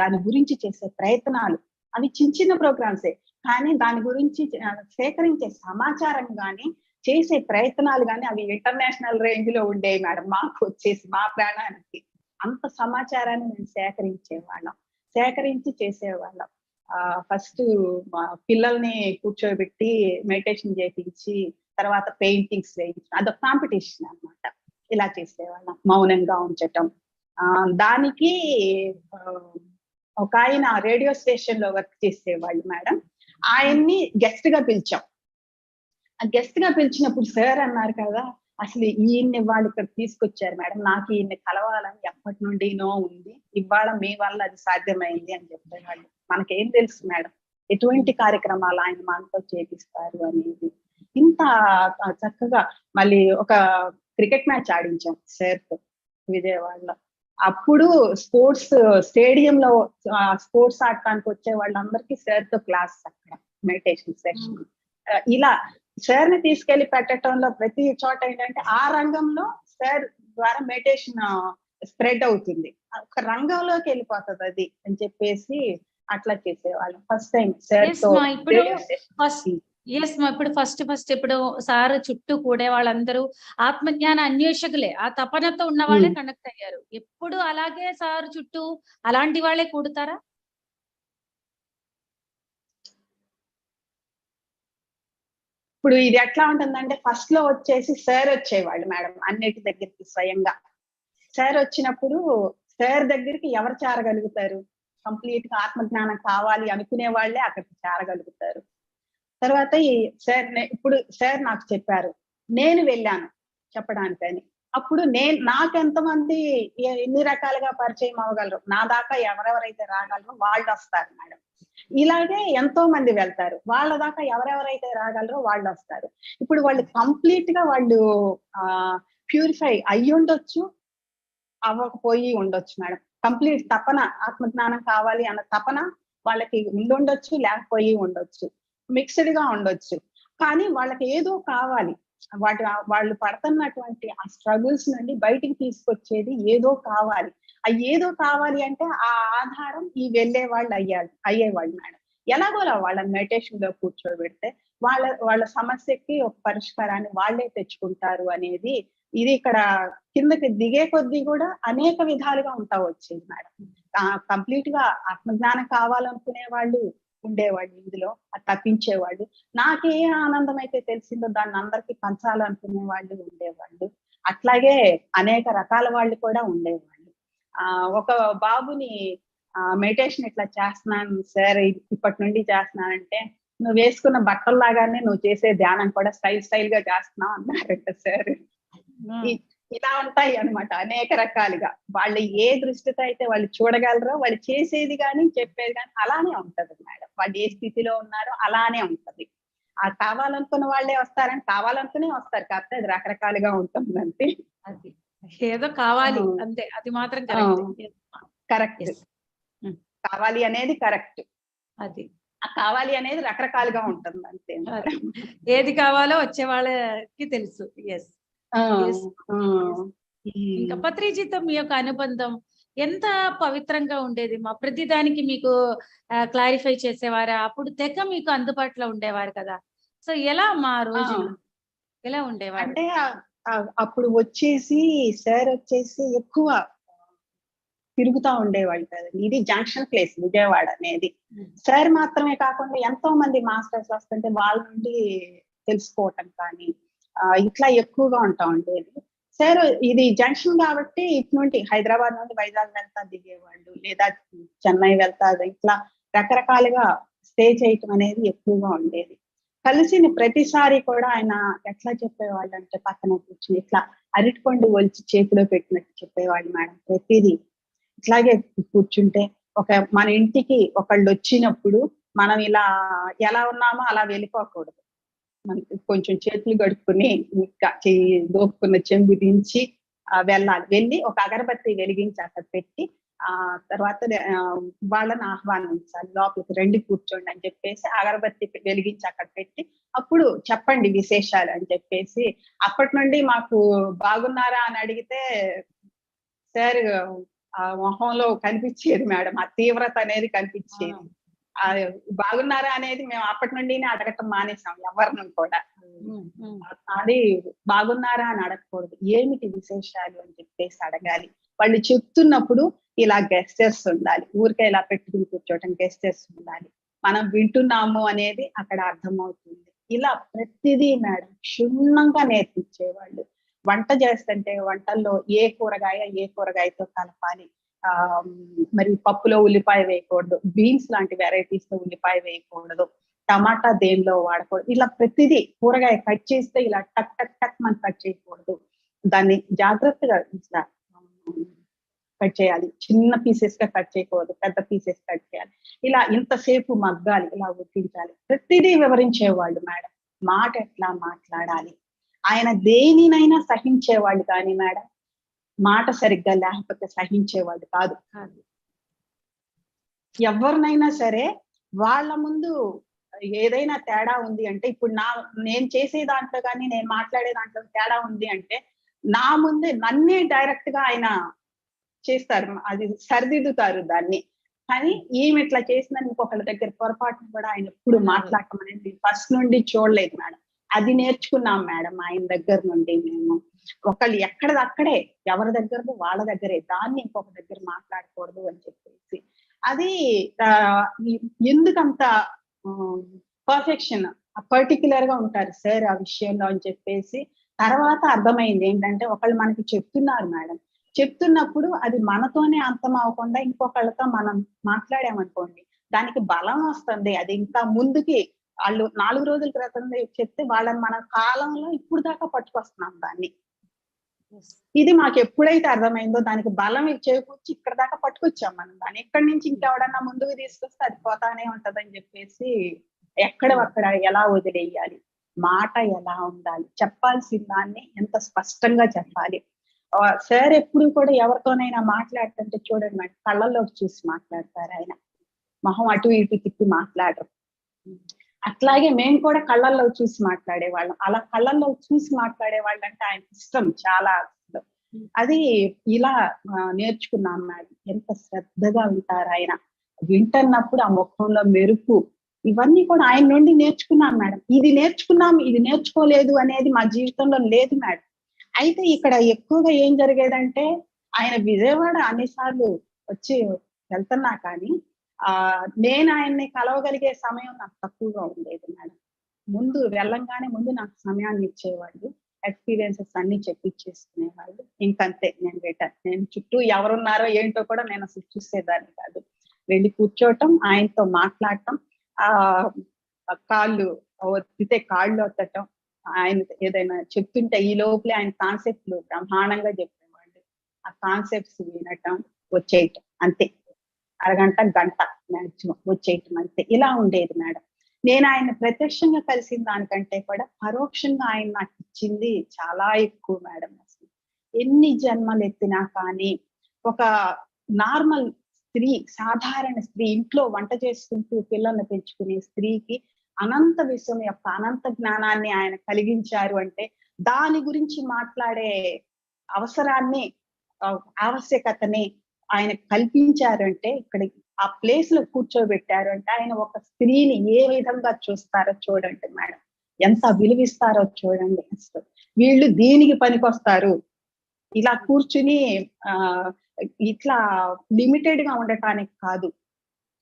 దాని గురించి చేసే ప్రయత్నాలు అవి చిన్న ప్రోగ్రామ్సే, కానీ దాని గురించి సేకరించే సమాచారం గాని చేసే ప్రయత్నాలు గాని అవి ఇంటర్నేషనల్ రేంజ్ లో ఉండేవి మేడం. మాకు వచ్చేసి మా ప్రాణానికి అంత సమాచారాన్ని మేము సేకరించి చేసేవాళ్ళం. ఫస్ట్ పిల్లల్ని కూర్చోబెట్టి మెడిటేషన్ చేయించి తర్వాత పెయింటింగ్స్ వేయించడం, అదొక కాంపిటీషన్ అన్నమాట. ఇలా చేసేవాళ్ళం, మౌనంగా ఉంచటం. దానికి ఒక ఆయన రేడియో స్టేషన్ లో వర్క్ చేసేవాళ్ళు మేడం. ఆయన్ని గెస్ట్ గా పిలిచాం. ఆ గెస్ట్ గా పిలిచినప్పుడు సార్ అన్నారు కదా, అసలు ఈయన్ని వాళ్ళు ఇక్కడ తీసుకొచ్చారు మేడం, నాకు ఈయన్ని కలవాలని ఎప్పటి నుండినో ఉంది, ఇవాళ మీ వల్ల అది సాధ్యమైంది అని చెప్పేవాళ్ళు. మనకేం తెలుసు మేడం ఎటువంటి కార్యక్రమాలు ఆయన మనతో చేపిస్తారు అనేది. ఇంత చక్కగా మళ్ళీ ఒక క్రికెట్ మ్యాచ్ ఆడించాం సార్తో విజయవాడలో. అప్పుడు స్పోర్ట్స్ స్టేడియంలో స్పోర్ట్స్ ఆడటానికి వచ్చే వాళ్ళందరికీ సార్తో క్లాస్, అక్కడ మెడిటేషన్ సెషన్. ఇలా సార్ ని తీసుకెళ్లి పెట్టడంలో ప్రతి చోట ఏంటంటే ఆ రంగంలో సార్ ద్వారా మెడిటేషన్ స్ప్రెడ్ అవుతుంది, ఒక రంగంలోకి వెళ్ళిపోతుంది అది అని చెప్పేసి అట్లా చేసేవాళ్ళం. ఫస్ట్ టైం సార్ తో ఇప్పుడు ఫస్ట్ ఇప్పుడు సార్ చుట్టూ కూడే వాళ్ళందరూ ఆత్మజ్ఞాన అన్వేషకులే, ఆ తపనతో ఉన్న వాళ్ళే కనెక్ట్ అయ్యారు. ఎప్పుడు అలాగే సార్ చుట్టూ అలాంటి వాళ్ళే కూడుతారా? ఇప్పుడు ఇది ఎట్లా ఉంటుందంటే, ఫస్ట్ లో వచ్చేసి సార్ వచ్చేవాళ్ళు మేడం అన్నిటి దగ్గరికి స్వయంగా. సార్ వచ్చినప్పుడు సార్ దగ్గరికి ఎవరు చేరగలుగుతారు? కంప్లీట్ గా ఆత్మజ్ఞానం కావాలి అనుకునే వాళ్ళే అక్కడికి చేరగలుగుతారు. తర్వాత ఈ ఇప్పుడు సార్ నాకు చెప్పారు, నేను వెళ్ళాను చెప్పడానికని. అప్పుడు నాకెంతమంది ఎన్ని రకాలుగా పరిచయం అవ్వగలరు, నా దాకా ఎవరెవరైతే రాగలరో వాళ్ళు వస్తారు మేడం. ఇలాగే ఎంతో మంది వెళ్తారు, వాళ్ళ దాకా ఎవరెవరైతే రాగలరో వాళ్ళు వస్తారు. ఇప్పుడు వాళ్ళు కంప్లీట్ గా వాళ్ళు ప్యూరిఫై అయ్యి ఉండొచ్చు, అవ్వకపోయి ఉండొచ్చు మేడం. కంప్లీట్ తపన, ఆత్మజ్ఞానం కావాలి అన్న తపన వాళ్ళకి ఉండుండొచ్చు, లేకపోయి ఉండొచ్చు, మిక్స్డ్ గా ఉండొచ్చు. కానీ వాళ్ళకి ఏదో కావాలి, వాళ్ళు పడుతున్నటువంటి ఆ స్ట్రగుల్స్ నుండి బయటికి తీసుకొచ్చేది ఏదో కావాలి. ఏదో కావాలి అంటే ఆ ఆధారం ఈ వెళ్ళే వాళ్ళు అయ్యేవాళ్ళు మేడం. ఎలాగోలా వాళ్ళని మెడిటేషన్ లో కూర్చోబెడితే వాళ్ళ సమస్యకి ఒక పరిష్కారాన్ని వాళ్ళే తెచ్చుకుంటారు అనేది ఇది ఇక్కడ కిందకి దిగే కొద్దీ కూడా అనేక విధాలుగా వచ్చేది మేడం. కంప్లీట్ గా ఆత్మజ్ఞానం కావాలనుకునే వాళ్ళు ఉండేవాళ్ళు, ఇందులో తప్పించేవాళ్ళు, నాకే ఆనందం అయితే తెలిసిందో దాన్ని అందరికీ పంచాలనుకునే వాళ్ళు ఉండేవాళ్ళు. అట్లాగే అనేక రకాల వాళ్ళు కూడా ఉండేవాళ్ళు. ఒక బాబుని మెడిటేషన్ ఇట్లా చేస్తున్నాను సార్, ఇప్పటి నుండి చేస్తున్నానంటే, నువ్వు వేసుకున్న బట్టల్లాగానే నువ్వు చేసే ధ్యానం కూడా స్టైల్ గా చేస్తున్నావు అన్నారంట సార్. ఇలా ఉంటాయి అన్నమాట అనేక రకాలుగా. వాళ్ళు ఏ దృష్టితో అయితే వాళ్ళు చూడగలరో, వాళ్ళు చేసేది కానీ చెప్పేది కానీ అలానే ఉంటది మేడం. వాళ్ళు ఏ స్థితిలో ఉన్నారో అలానే ఉంటది. కావాలనుకున్న వాళ్ళే వస్తారని కావాలనుకునే వస్తారు, కాకపోతే అది రకరకాలుగా ఉంటుందంటే. అది ఏదో కావాలి ఆ, అంతే, అది మాత్రం ఆ, కరెక్ట్. కరెక్ట్. కావాలి అనేది కరెక్ట్. అది ఆ కావాలి అనేది రకరకాలుగా ఉంటుంది అంతే అది. మేడం. ఏది కావాలో వచ్చే వాళ్ళకి తెలుసు. ఎస్ ఆ, ఎస్. ఆ, ఇంకా ఉమ్, పత్రిజితో మీ యొక్క అనుబంధం ఎంత పవిత్రంగా ఉండేది? మా ప్రతిదానికి మీకు క్లారిఫై చేసేవారా? అప్పుడు తెగ మీకు అందుబాటులో ఉండేవారు కదా. సో ఎలా మా ఆ, రోజులు ఎలా ఉండేవారు? అంటే అప్పుడు వచ్చేసి సార్ వచ్చేసి ఎక్కువ తిరుగుతా ఉండేవాళ్ళు కదండి. ఇది జంక్షన్ ప్లేస్ విజయవాడ అనేది. సార్ మాత్రమే కాకుండా ఎంతో మంది మాస్టర్స్ వస్తుంటే వాళ్ళ నుండి తెలుసుకోవటం కానీ ఇట్లా ఎక్కువగా ఉంటా ఉండేది. సార్ ఇది జంక్షన్ కాబట్టి ఇటు నుండి హైదరాబాద్ నుండి వైజాగ్ వెళ్తా దిగేవాళ్ళు, లేదా చెన్నై వెళ్తా ఇట్లా రకరకాలుగా స్టే చేయటం అనేది ఎక్కువగా ఉండేది. కలిసిన ప్రతిసారి కూడా ఆయన ఎట్లా చెప్పేవాళ్ళు అంటే పక్కన కూర్చుని ఇట్లా అరటిపండు ఒలిచి చేతిలో పెట్టినట్టు చెప్పేవాళ్ళు మేడం ప్రతిదీ. ఇట్లాగే కూర్చుంటే మన ఇంటికి ఒకళ్ళు వచ్చినప్పుడు మనం ఇలా ఎలా ఉన్నామో అలా వెళ్ళిపోకూడదు. మనకి కొంచెం చేతులు కడుక్కుని ఇంకా చెయ్యి దోపుకున్న చెంబు దించి వెళ్ళాలి. వెళ్ళి ఒక అగరబత్తి వెలిగించి అక్కడ పెట్టి తర్వాత వాళ్ళని ఆహ్వానించాలి. లోపలికి రండి కూర్చోండి అని చెప్పేసి అగరబత్తి వెలిగించి అక్కడ పెట్టి అప్పుడు చెప్పండి విశేషాలు అని చెప్పేసి, అప్పటి నుండి మాకు బాగున్నారా అని అడిగితే సార్ ఆ మొహంలో కనిపించేది మేడం. ఆ తీవ్రత అనేది కనిపించేది. బాగున్నారా అనేది మేము అప్పటి నుండినే అడగటం మానేసాం ఎవరిని కూడా. అది బాగున్నారా అని అడగకూడదు. ఏమిటి విశేషాలు అని చెప్పేసి అడగాలి. వాళ్ళు చెప్తున్నప్పుడు ఇలా గెస్టర్స్ ఉండాలి. ఊరికే ఇలా పెట్టుకుని కూర్చోవటం గెస్టర్స్ ఉండాలి. మనం వింటున్నాము అనేది అక్కడ అర్థమవుతుంది. ఇలా ప్రతిదీ మేడం క్షుణ్ణంగా నేర్పించేవాళ్ళు. వంట చేస్తుంటే వంటల్లో ఏ కూరగాయతో కలపాలి, మరి పప్పులో ఉల్లిపాయ వేయకూడదు, బీన్స్ లాంటి వెరైటీస్ లో ఉల్లిపాయ వేయకూడదు, టమాటా దేనిలో వాడకూడదు, ఇలా ప్రతిదీ కూరగాయ కట్ చేస్తే ఇలా టక్ టక్ టక్ మనం కట్ చేయకూడదు, దాన్ని జాగ్రత్తగా ఇట్లా కట్ చేయాలి, చిన్న పీసెస్ గా కట్ చేయకూడదు, పెద్ద పీసెస్ కట్ చేయాలి, ఇలా ఇంతసేపు మగ్గాలి, ఇలా ఉడికించాలి, ప్రతిదీ వివరించేవాళ్ళు మేడం. మాట ఎట్లా మాట్లాడాలి, ఆయన దేనినైనా సహించేవాళ్ళు కానీ మేడం మాట సరిగ్గా లేకపోతే సహించేవాళ్ళు కాదు. ఎవరినైనా సరే వాళ్ళ ముందు ఏదైనా తేడా ఉంది అంటే, ఇప్పుడు నేను చేసే దాంట్లో కానీ నేను మాట్లాడే దాంట్లో తేడా ఉంది అంటే నా ముందే నన్నే డైరెక్ట్ గా ఆయన చేస్తారు, అది సరిదిద్దుతారు దాన్ని. కానీ ఈమె ఇట్లా చేసిందని ఇంకొకళ్ళ దగ్గర పొరపాటును కూడా ఆయన ఎప్పుడు మాట్లాడటం అనేది ఫస్ట్ నుండి చూడలేదు మేడం. అది నేర్చుకున్నాం మేడం ఆయన దగ్గర నుండి మేము. ఒకళ్ళు ఎక్కడదక్కడే ఎవరి దగ్గర వాళ్ళ దగ్గరే, దాన్ని ఇంకొక దగ్గర మాట్లాడకూడదు అని చెప్పేసి. అది ఎందుకంత పర్ఫెక్షన్ పర్టిక్యులర్ గా ఉంటారు సార్ ఆ విషయంలో అని చెప్పేసి తర్వాత అర్థమైంది. ఏంటంటే ఒకళ్ళు మనకి చెప్తున్నారు మేడం, చెప్తున్నప్పుడు అది మనతోనే అంతం అవ్వకుండా ఇంకొకళ్ళతో మనం మాట్లాడామనుకోండి దానికి బలం వస్తుంది. అది ఇంకా ముందుకి వాళ్ళు 4 రోజుల క్రితం చెప్తే వాళ్ళని మన కాలంలో ఇప్పుడు దాకా పట్టుకొస్తున్నాం దాన్ని. ఇది మాకు ఎప్పుడైతే అర్థమైందో దానికి బలం చేకూర్చి ఇక్కడ దాకా పట్టుకొచ్చాం మనం దాన్ని. ఇక్కడి నుంచి ఇంకెవడన్నా ముందుకు తీసుకొస్తే అది పోతానే ఉంటదని చెప్పేసి అక్కడ ఎలా వదిలేయాలి, మాట ఎలా ఉండాలి, చెప్పాల్సిన దాన్ని ఎంత స్పష్టంగా చెప్పాలి. సార్ ఎప్పుడు కూడా ఎవరితోనైనా మాట్లాడుతుంటే చూడండి మేడం కళ్ళల్లోకి చూసి మాట్లాడతారు ఆయన, మొహం అటు ఇటు తిప్పి మాట్లాడరు. అట్లాగే మేము కూడా కళ్ళల్లో చూసి మాట్లాడేవాళ్ళం. అలా కళ్ళల్లో చూసి మాట్లాడేవాళ్ళు అంటే ఆయన ఇష్టం, చాలా ఇష్టం. అది ఇలా నేర్చుకున్నాం మేడం. ఎంత శ్రద్ధగా ఉంటారు ఆయన, వింటున్నప్పుడు ఆ ముఖంలో మెరుపు, ఇవన్నీ కూడా ఆయన నుండి నేర్చుకున్నాం మేడం. ఇది నేర్చుకున్నాం ఇది నేర్చుకోలేదు అనేది మా జీవితంలో లేదు మేడం. అయితే ఇక్కడ ఎక్కువగా ఏం జరిగేదంటే ఆయన విజయవాడ అన్నిసార్లు వచ్చి వెళ్తున్నా కానీ నేను ఆయన్ని కలవగలిగే సమయం నాకు తక్కువగా ఉండేది మేడం. ముందు వెళ్ళంగానే ముందు నాకు సమయాన్ని ఇచ్చేవాళ్ళు, ఎక్స్పీరియన్సెస్ అన్ని చెప్పించేసుకునేవాళ్ళు. ఇంకంతే నేను రిటర్న్. నేను చుట్టూ ఎవరున్నారో ఏంటో కూడా నేను అసలు చూసేదాన్ని కాదు. వెళ్ళి కూర్చోవటం, ఆయనతో మాట్లాడటం, కాళ్ళు ఒత్తితే కాళ్ళు ఒత్తటం, ఆయన ఏదైనా చెప్తుంటే ఈ లోపలే ఆయన కాన్సెప్ట్లు బ్రహ్మాండంగా చెప్పేవాళ్ళు. ఆ కాన్సెప్ట్స్ వినటం, వచ్చేయటం అంతే. అరగంట గంట మ్యాక్సిమం వచ్చేయటం అంతే. ఇలా ఉండేది మేడం. నేను ఆయన ప్రత్యక్షంగా కలిసిన దానికంటే కూడా పరోక్షంగా ఆయన నాకు ఇచ్చింది చాలా ఎక్కువ మేడం. అసలు ఎన్ని జన్మలు ఎత్తినా కానీ ఒక నార్మల్ స్త్రీ, సాధారణ స్త్రీ, ఇంట్లో వంట చేసుకుంటూ పిల్లల్ని పెంచుకునే స్త్రీకి అనంత విశ్వం యొక్క అనంత జ్ఞానాన్ని ఆయన కలిగించారు అంటే దాని గురించి మాట్లాడే అవసరాన్ని, ఆవశ్యకతని ఆయన కల్పించారంటే, ఇక్కడ ఆ ప్లేస్ లో కూర్చోబెట్టారు అంటే ఆయన ఒక స్త్రీని ఏ విధంగా చూస్తారో చూడండి మేడం, ఎంత విలువిస్తారో చూడండి. అసలు వీళ్ళు దీనికి పనికొస్తారు, ఇలా కూర్చుని ఆ ఇట్లా లిమిటెడ్ గా ఉండటానికి కాదు,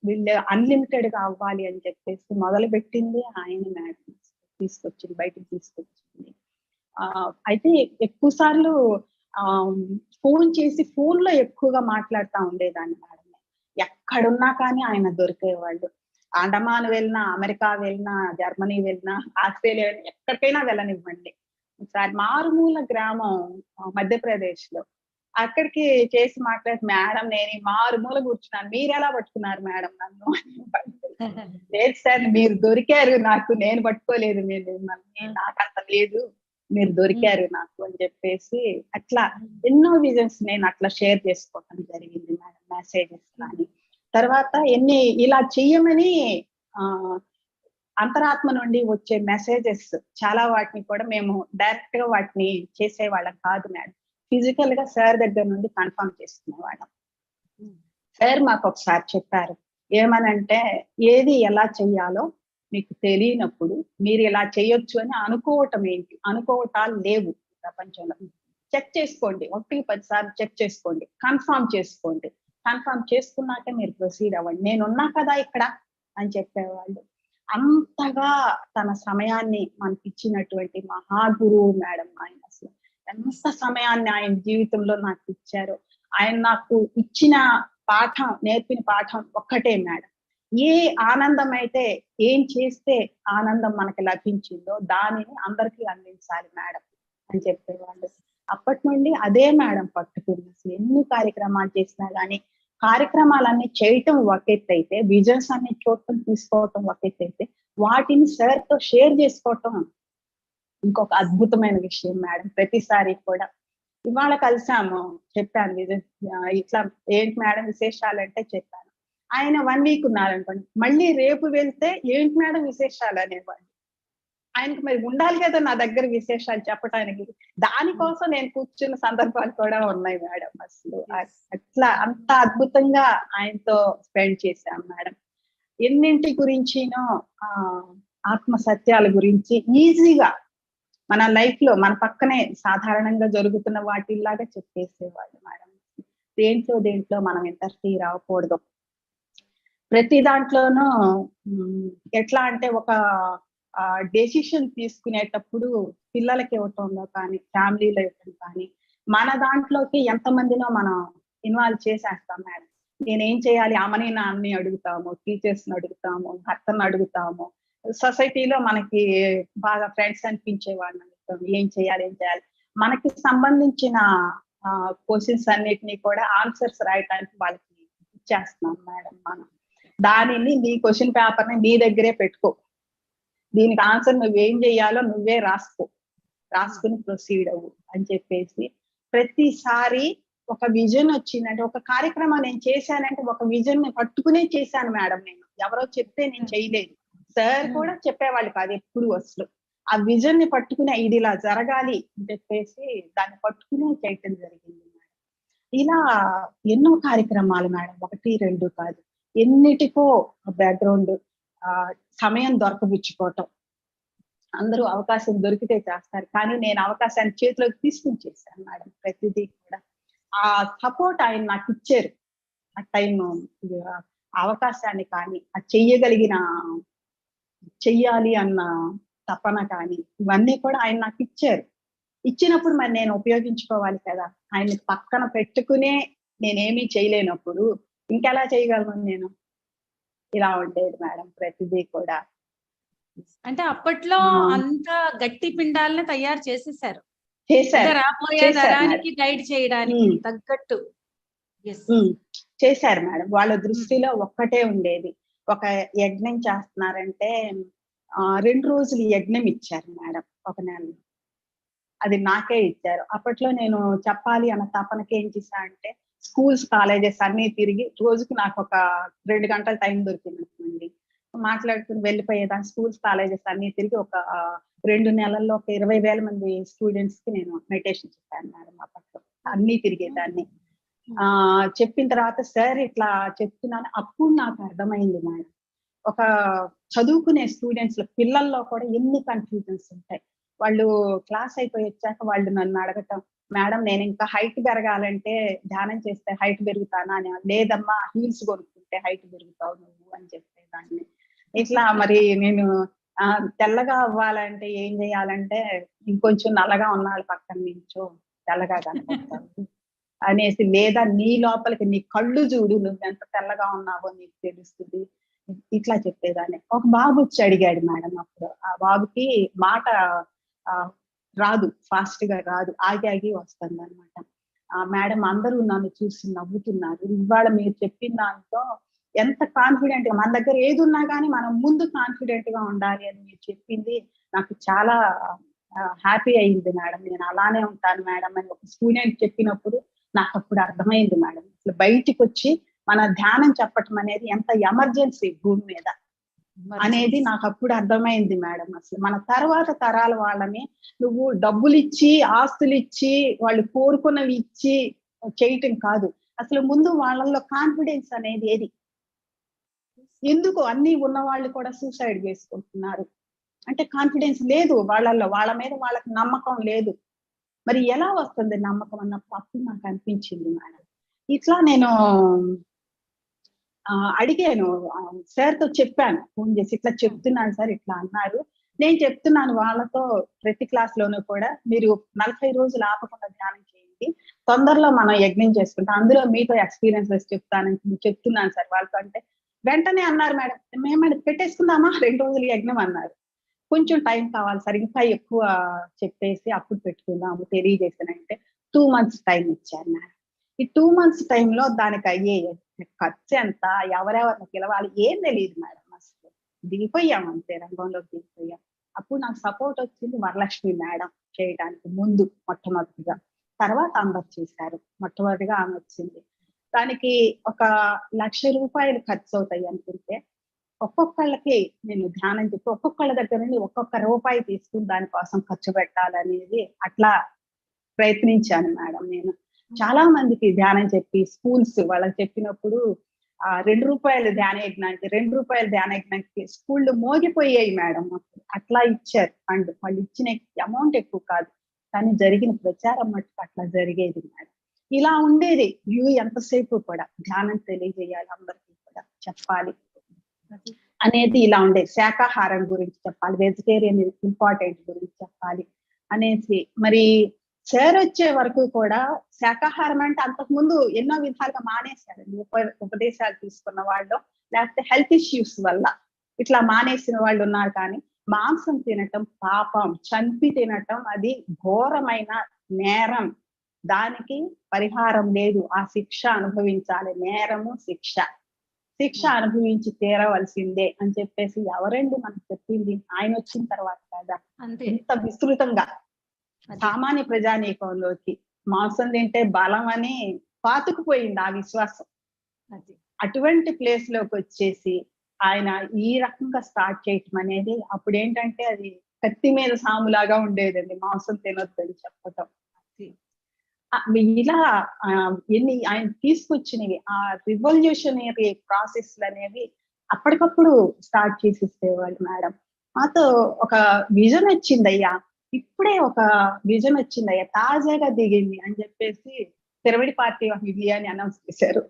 వీళ్ళు అన్లిమిటెడ్ గా అవ్వాలి అని చెప్పేసి మొదలు పెట్టింది ఆయన మేడం, తీసుకొచ్చింది, బయటకు తీసుకొచ్చింది. అయితే ఎక్కువ సార్లు ఫోన్ చేసి ఫోన్ లో ఎక్కువగా మాట్లాడుతూ ఉండేదాన్ని మేడం. ఎక్కడున్నా కానీ ఆయన దొరికేవాళ్ళు. అండమాన్ వెళ్ళినా, అమెరికా వెళ్ళినా, జర్మనీ వెళ్ళినా, ఆస్ట్రేలియా వెళ్ళినా, ఎక్కడికైనా వెళ్ళనివ్వండి. ఈసారి మారుమూల గ్రామం మధ్యప్రదేశ్ లో, అక్కడికి చేసి మాట్లాడి, మేడం నేను ఈ మారుమూల కూర్చున్నాను, మీరు ఎలా పట్టుకున్నారు మేడం నన్ను? లేదు సార్ మీరు దొరికారు నాకు, నేను పట్టుకోలేదు, మీరు నాకు అంత లేదు, మీరు దొరికారు నాకు అని చెప్పేసి అట్లా ఎన్నో విజన్స్ నేను అట్లా షేర్ చేసుకోవడం జరిగింది మేడం, మెసేజెస్ కానీ. తర్వాత ఇలా చెయ్యమని అంతరాత్మ నుండి వచ్చే మెసేజెస్ చాలా వాటిని కూడా మేము డైరెక్ట్ గా వాటిని చేసేవాళ్ళం కాదు మేడం, ఫిజికల్ గా సార్ దగ్గర నుండి కన్ఫర్మ్ చేసుకునేవాళ్ళం. సార్ మాకు ఒకసారి చెప్పారు ఏమనంటే, ఏది ఎలా చెయ్యాలో మీకు తెలియనప్పుడు మీరు ఇలా చేయొచ్చు అని అనుకోవటం ఏంటి, అనుకోవటాలు లేవు ప్రపంచంలో. చెక్ చేసుకోండి, 1-10 సార్లు చెక్ చేసుకోండి, కన్ఫర్మ్ చేసుకోండి, కన్ఫర్మ్ చేసుకున్నాక మీరు ప్రొసీడ్ అవ్వండి, నేనున్నా కదా ఇక్కడ అని చెప్పేవాళ్ళు. అంతగా తన సమయాన్ని మనకి ఇచ్చినటువంటి మహాగురువు మేడం ఆయన. అసలు ఎంత సమయాన్ని ఆయన జీవితంలో నాకు ఇచ్చారో. ఆయన నాకు ఇచ్చిన పాఠం, నేర్పిన పాఠం ఒక్కటే మేడం, ఏ ఆనందం అయితే, ఏం చేస్తే ఆనందం మనకి లభించిందో దానిని అందరికీ అందించాలి మేడం అని చెప్పేవాళ్ళు. అప్పటి నుండి అదే మేడం పట్టుకుంది. అసలు ఎన్ని కార్యక్రమాలు చేసినా గానీ, కార్యక్రమాలన్నీ చేయటం ఒక ఎత్తు అయితే, విజన్స్ అన్ని చూడటం, తీసుకోవటం ఒక ఎత్తు అయితే, వాటిని సార్ తో షేర్ చేసుకోవటం ఇంకొక అద్భుతమైన విషయం మేడం. ప్రతిసారి కూడా ఇవాళ కలిసాము, చెప్పాను ఇట్లా ఏంటి మేడం విశేషాలు అంటే చెప్పాను. ఆయన 1 వీక్ ఉన్నారనుకోండి, మళ్ళీ రేపు వెళ్తే ఏంటి మేడం విశేషాలు అనేవాళ్ళు. ఆయనకు మరి ఉండాలి కదా నా దగ్గర విశేషాలు చెప్పడానికి, దానికోసం నేను కూర్చున్న సందర్భాలు కూడా ఉన్నాయి మేడం. అసలు అట్లా అంత అద్భుతంగా ఆయనతో స్పెండ్ చేశాం మేడం. ఎన్నింటి గురించినో ఆత్మ సత్యాల గురించి ఈజీగా మన లైఫ్ లో మన పక్కనే సాధారణంగా జరుగుతున్న వాటిల్లాగా చెప్పేసేవాళ్ళు మేడం. దేంట్లో మనం ఇంటర్ఫీర్ అవ్వకూడదు. ప్రతి దాంట్లోనూ ఎట్లా అంటే ఒక డెసిషన్ తీసుకునేటప్పుడు పిల్లలకి ఇవ్వటంలో కానీ, ఫ్యామిలీలో ఇవ్వటం కానీ, మన దాంట్లోకి ఎంతమందినో మనం ఇన్వాల్వ్ చేసేస్తాం మేడం. నేనేం చేయాలి, అమ్మని నాన్నని అడుగుతాము, టీచర్స్ ని అడుగుతాము, భర్తను అడుగుతాము, సొసైటీలో మనకి బాగా ఫ్రెండ్స్ అనిపించే వాళ్ళని అడుగుతాము, ఏం చేయాలి. మనకి సంబంధించిన క్వశ్చన్స్ అన్నిటినీ కూడా ఆన్సర్స్ రాయటానికి వాళ్ళకి ఇచ్చేస్తున్నాం మేడం మనం. దానిని నీ క్వశ్చన్ పేపర్ ని నీ దగ్గరే పెట్టుకో, దీనికి ఆన్సర్ నువ్వేం చేయాలో నువ్వే రాసుకుని ప్రొసీడ్ అవ్వు అని చెప్పేసి ప్రతిసారి ఒక విజన్ వచ్చిందంటే, ఒక కార్యక్రమం నేను చేశానంటే ఒక విజన్ ని పట్టుకునే చేశాను మేడం. నేను ఎవరో చెప్తే నేను చేయలేదు, సార్ కూడా చెప్పేవాళ్ళు కాదు ఎప్పుడు. అసలు ఆ విజన్ ని పట్టుకునే, ఇది ఇలా జరగాలి అని చెప్పేసి దాన్ని పట్టుకునే చేయటం జరిగింది మేడం. ఇలా ఎన్నో కార్యక్రమాలు మేడం, 1-2 కాదు, ఎన్నిటికో బ్యాక్గ్రౌండ్ సమయం దొరకబుచ్చుకోవటం. అందరూ అవకాశం దొరికితే చేస్తారు, కానీ నేను అవకాశాన్ని చేతిలోకి తీసుకుని చేశాను మేడం. ప్రతిదీ కూడా ఆ సపోర్ట్ ఆయన నాకు ఇచ్చారు. ఆ టైం అవకాశాన్ని కానీ, ఆ చెయ్యాలి అన్న తపన కానీ, ఇవన్నీ కూడా ఆయన నాకు ఇచ్చారు. ఇచ్చినప్పుడు మరి నేను ఉపయోగించుకోవాలి కదా. ఆయన్ని పక్కన పెట్టుకునే నేనేమీ చేయలేనప్పుడు ఇంకెలా చేయగలను నేను? ఇలా ఉండేది మేడం ప్రతిదీ కూడా. అంటే అప్పట్లో అంత గట్టి పిండాలని తయారు చేసేసారు, చేశారు రాబోయే తరానికి గైడ్ చేయడానికి తగ్గట్టు చేశారు మేడం. వాళ్ళ దృష్టిలో ఒక్కటే ఉండేది, ఒక యజ్ఞం చేస్తున్నారంటే 2 రోజులు యజ్ఞం ఇచ్చారు మేడం, ఒక నెల. అది నాకే ఇచ్చారు. అప్పట్లో నేను చెప్పాలి అన్న తపనకి ఏం చేశా అంటే స్కూల్స్, కాలేజెస్ అన్నీ తిరిగి రోజుకి నాకొక 2 గంటల టైం దొరికిందనుకోండి. మాట్లాడుకుని వెళ్ళిపోయేదాన్ని. స్కూల్స్, కాలేజెస్ అన్నీ తిరిగి ఒక 2 నెలల్లో ఒక 20,000 మంది స్టూడెంట్స్‌కి నేను మెడిటేషన్ చెప్పాను మేడం అప్పట్లో. అన్నీ తిరిగేదాన్ని. చెప్పిన తర్వాత సార్ ఇట్లా చెప్తున్నాను. అప్పుడు నాకు అర్థమైంది మేడం. ఒక చదువుకునే స్టూడెంట్స్‌లో పిల్లల్లో కూడా ఎన్ని కన్‌ఫ్యూజన్స్ ఉంటాయి. వాళ్ళు క్లాస్ అయిపోయి వచ్చాక వాళ్ళు నన్ను అడగటం, "మేడం నేను ఇంకా హైట్ పెరగాలంటే ధ్యానం చేస్తే హైట్ పెరుగుతానా?" అని. "లేదమ్మా హీల్స్ కొనుక్కుంటే హైట్ పెరుగుతావు నువ్వు" అని చెప్పేదాన్ని. ఇట్లా మరి నేను తెల్లగా అవ్వాలంటే ఏం చేయాలంటే, ఇంకొంచెం నల్లగా ఉన్నవాళ్ళ పక్కన నించో తెల్లగా కనపడతావు అనేసి, లేదా నీ లోపలికి నీ కళ్ళు చూడు నువ్వెంత తెల్లగా ఉన్నావో నీకు తెలుస్తది. ఇట్లా చెప్పేదాన్ని. ఒక బాబు వచ్చి అడిగాడు మేడం అప్పుడు. ఆ బాబుకి మాట రాదు. ఫాస్ట్ గా రాదు. ఆగి ఆగి వస్తుందన్నమాట. మేడం అందరూ నన్ను చూసి నవ్వుతున్నారు. ఇవాళ మీరు చెప్పిన దాంతో ఎంత కాన్ఫిడెంట్ గా మన దగ్గర ఏది ఉన్నా గానీ మనం ముందు కాన్ఫిడెంట్ గా ఉండాలి అని మీరు చెప్పింది నాకు చాలా హ్యాపీ అయింది మేడం. నేను అలానే ఉంటాను మేడం అని ఒక స్టూడెంట్ చెప్పినప్పుడు నాకు అప్పుడు అర్థమైంది మేడం. అసలు బయటికి వచ్చి మన ధ్యానం చెప్పటం అనేది ఎంత ఎమర్జెన్సీ భూమి మీద అనేది నాకు అప్పుడు అర్థమైంది మేడం. అసలు మన తర్వాత తరాల వాళ్ళని నువ్వు డబ్బులిచ్చి, ఆస్తులిచ్చి, వాళ్ళు కోరుకున్నవి ఇచ్చి చేయటం కాదు. అసలు ముందు వాళ్ళల్లో కాన్ఫిడెన్స్ అనేది ఏది? ఎందుకు అన్ని ఉన్న వాళ్ళు కూడా సూసైడ్ చేసుకుంటున్నారు? అంటే కాన్ఫిడెన్స్ లేదు వాళ్ళల్లో. వాళ్ళ మీద వాళ్ళకి నమ్మకం లేదు. మరి ఎలా వస్తుంది నమ్మకం అన్నప్పుడు అప్పుడు నాకు అనిపించింది మేడం. ఇట్లా నేను అడిగాను. సార్‌తో చెప్పాను. ఫోను చేసి ఇట్లా చెప్తున్నాను సార్ ఇట్లా అన్నారు. నేను చెప్తున్నాను వాళ్ళతో ప్రతి క్లాస్‌లోనూ కూడా మీరు 40 రోజులు ఆపకుండా ధ్యానం చేయండి. తొందరలో మనం యజ్ఞం చేసుకుంటాం. అందులో మీతో ఎక్స్‌పీరియన్సెస్ చెప్తానని చెప్తున్నాను సార్ వాళ్ళతో అంటే, వెంటనే అన్నారు మేడం. మేమది పెట్టేసుకుందామా 2 రోజులు యజ్ఞం అన్నారు. కొంచెం టైం కావాలి సార్. ఇంకా ఎక్కువ చెప్పేసి అప్పుడు పెట్టుకుందాము తెలియజేసానంటే 2 మంత్స్ టైమ్ ఇచ్చారు మేడం. ఈ 2 మంత్స్ టైమ్‌లో దానికి అయ్యే ఖర్చెంత, ఎవరెవరిని పిలవాలి ఏం తెలీదు మేడం అసలు. దిగిపోయాం అంతే రంగంలోకి దిగిపోయాం. అప్పుడు నాకు సపోర్ట్ వచ్చింది వరలక్ష్మి మేడం చేయడానికి ముందు మొట్టమొదటిగా. తర్వాత అందరు చేశారు. మొట్టమొదటిగా ఆమె వచ్చింది. దానికి ఒక ₹1,00,000 ఖర్చవుతాయి అనుకుంటే, ఒక్కొక్కళ్ళకి నేను ధ్యానం చెప్పి ఒక్కొక్కళ్ళ దగ్గర నుండి ఒక్కొక్క రూపాయి తీసుకొని దానికోసం ఖర్చు పెట్టాలనేది అట్లా ప్రయత్నించాను మేడం నేను. చాలా మందికి ధ్యానం చెప్పి స్కూల్స్ వాళ్ళకి చెప్పినప్పుడు ₹2 ధ్యాన యజ్ఞానికి, ₹2 ధ్యాన యజ్ఞానికి స్కూల్‌లు మోగిపోయాయి మేడం అప్పుడు. అట్లా ఇచ్చారు ఫండ్. వాళ్ళు ఇచ్చిన అమౌంట్ ఎక్కువ కాదు. కానీ జరిగిన ప్రచారం మట్టుకు అట్లా జరిగేది మేడం. ఇలా ఉండేది వ్యూ ఎంతసేపు కూడా. ధ్యానం తెలియజేయాలి అందరికీ కూడా చెప్పాలి అనేది ఇలా ఉండేది. శాకాహారం గురించి చెప్పాలి. వెజిటేరియన్ ఇంపార్టెంట్ గురించి చెప్పాలి అనేసి. మరి సార్ వచ్చే వరకు కూడా శాకాహారం అంటే అంతకుముందు ఎన్నో విధాలుగా మానేశారండి. ఉపదేశాలు తీసుకున్న వాళ్ళు, లేకపోతే హెల్త్ ఇష్యూస్ వల్ల ఇట్లా మానేసిన వాళ్ళు ఉన్నారు. కానీ మాంసం తినటం పాపం, చంపి తినటం అది ఘోరమైన నేరం. దానికి పరిహారం లేదు. ఆ శిక్ష అనుభవించాలి. నేరము శిక్ష. శిక్ష అనుభవించి తీరవలసిందే అని చెప్పేసి ఎవరండి మనకు చెప్పింది? ఆయన వచ్చిన తర్వాత కదా. ఇంత విస్తృతంగా సామాన్య ప్రజానీకంలోకి మాంసం తింటే బలం అని పాతుకుపోయింది ఆ విశ్వాసం. అటువంటి ప్లేస్ లోకి వచ్చేసి ఆయన ఈ రకంగా స్టార్ట్ చేయటం అనేది అప్పుడేంటంటే అది కత్తి మీద సాములాగా ఉండేదండి. మాంసం తినొద్దని చెప్పటం. ఇలా ఎన్ని ఆయన తీసుకొచ్చినవి ఆ రివల్యూషనరీ ప్రాసెస్‌లు అనేవి అప్పటికప్పుడు స్టార్ట్ చేసేసేవాళ్ళు మేడం. మాతో ఒక విజన్ వచ్చిందయ్యా. ఇప్పుడే ఒక విజన్ వచ్చిందయ్యా. తాజాగా దిగింది అని చెప్పేసి తిరువడి పార్టీ ఆఫ్ ఇండియా అని అనౌన్స్ చేశారు.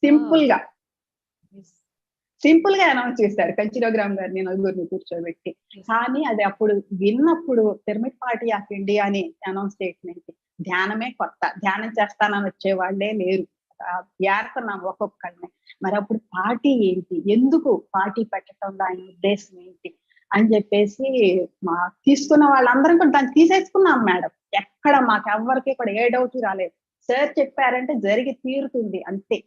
సింపుల్ గా అనౌన్స్ చేశారు. కంచిరోగ్రామ్ గారిని నలుగురిని కూర్చోబెట్టి. కానీ అది అప్పుడు విన్నప్పుడు పిరమిడ్ పార్టీ ఆఫ్ ఇండియా అని అనౌన్స్ చేయటం ధ్యానమే కొత్త. ధ్యానం చేస్తానని వచ్చే వాళ్ళే లేరు. ఏరుతున్నాం ఒక్కొక్కళ్ళని. మరి అప్పుడు పార్టీ ఏంటి? ఎందుకు పార్టీ పెట్టడం దాని ఉద్దేశం ఏంటి? అని చెప్పేసి తీసుకున్న వాళ్ళందరం కూడా దాన్ని తీసేసుకున్నాం మేడం. ఎక్కడ మాకెవ్వరికి కూడా ఏ డౌట్ రాలేదు. సార్ చెప్పారంటే జరిగి తీరుతుంది అంతే.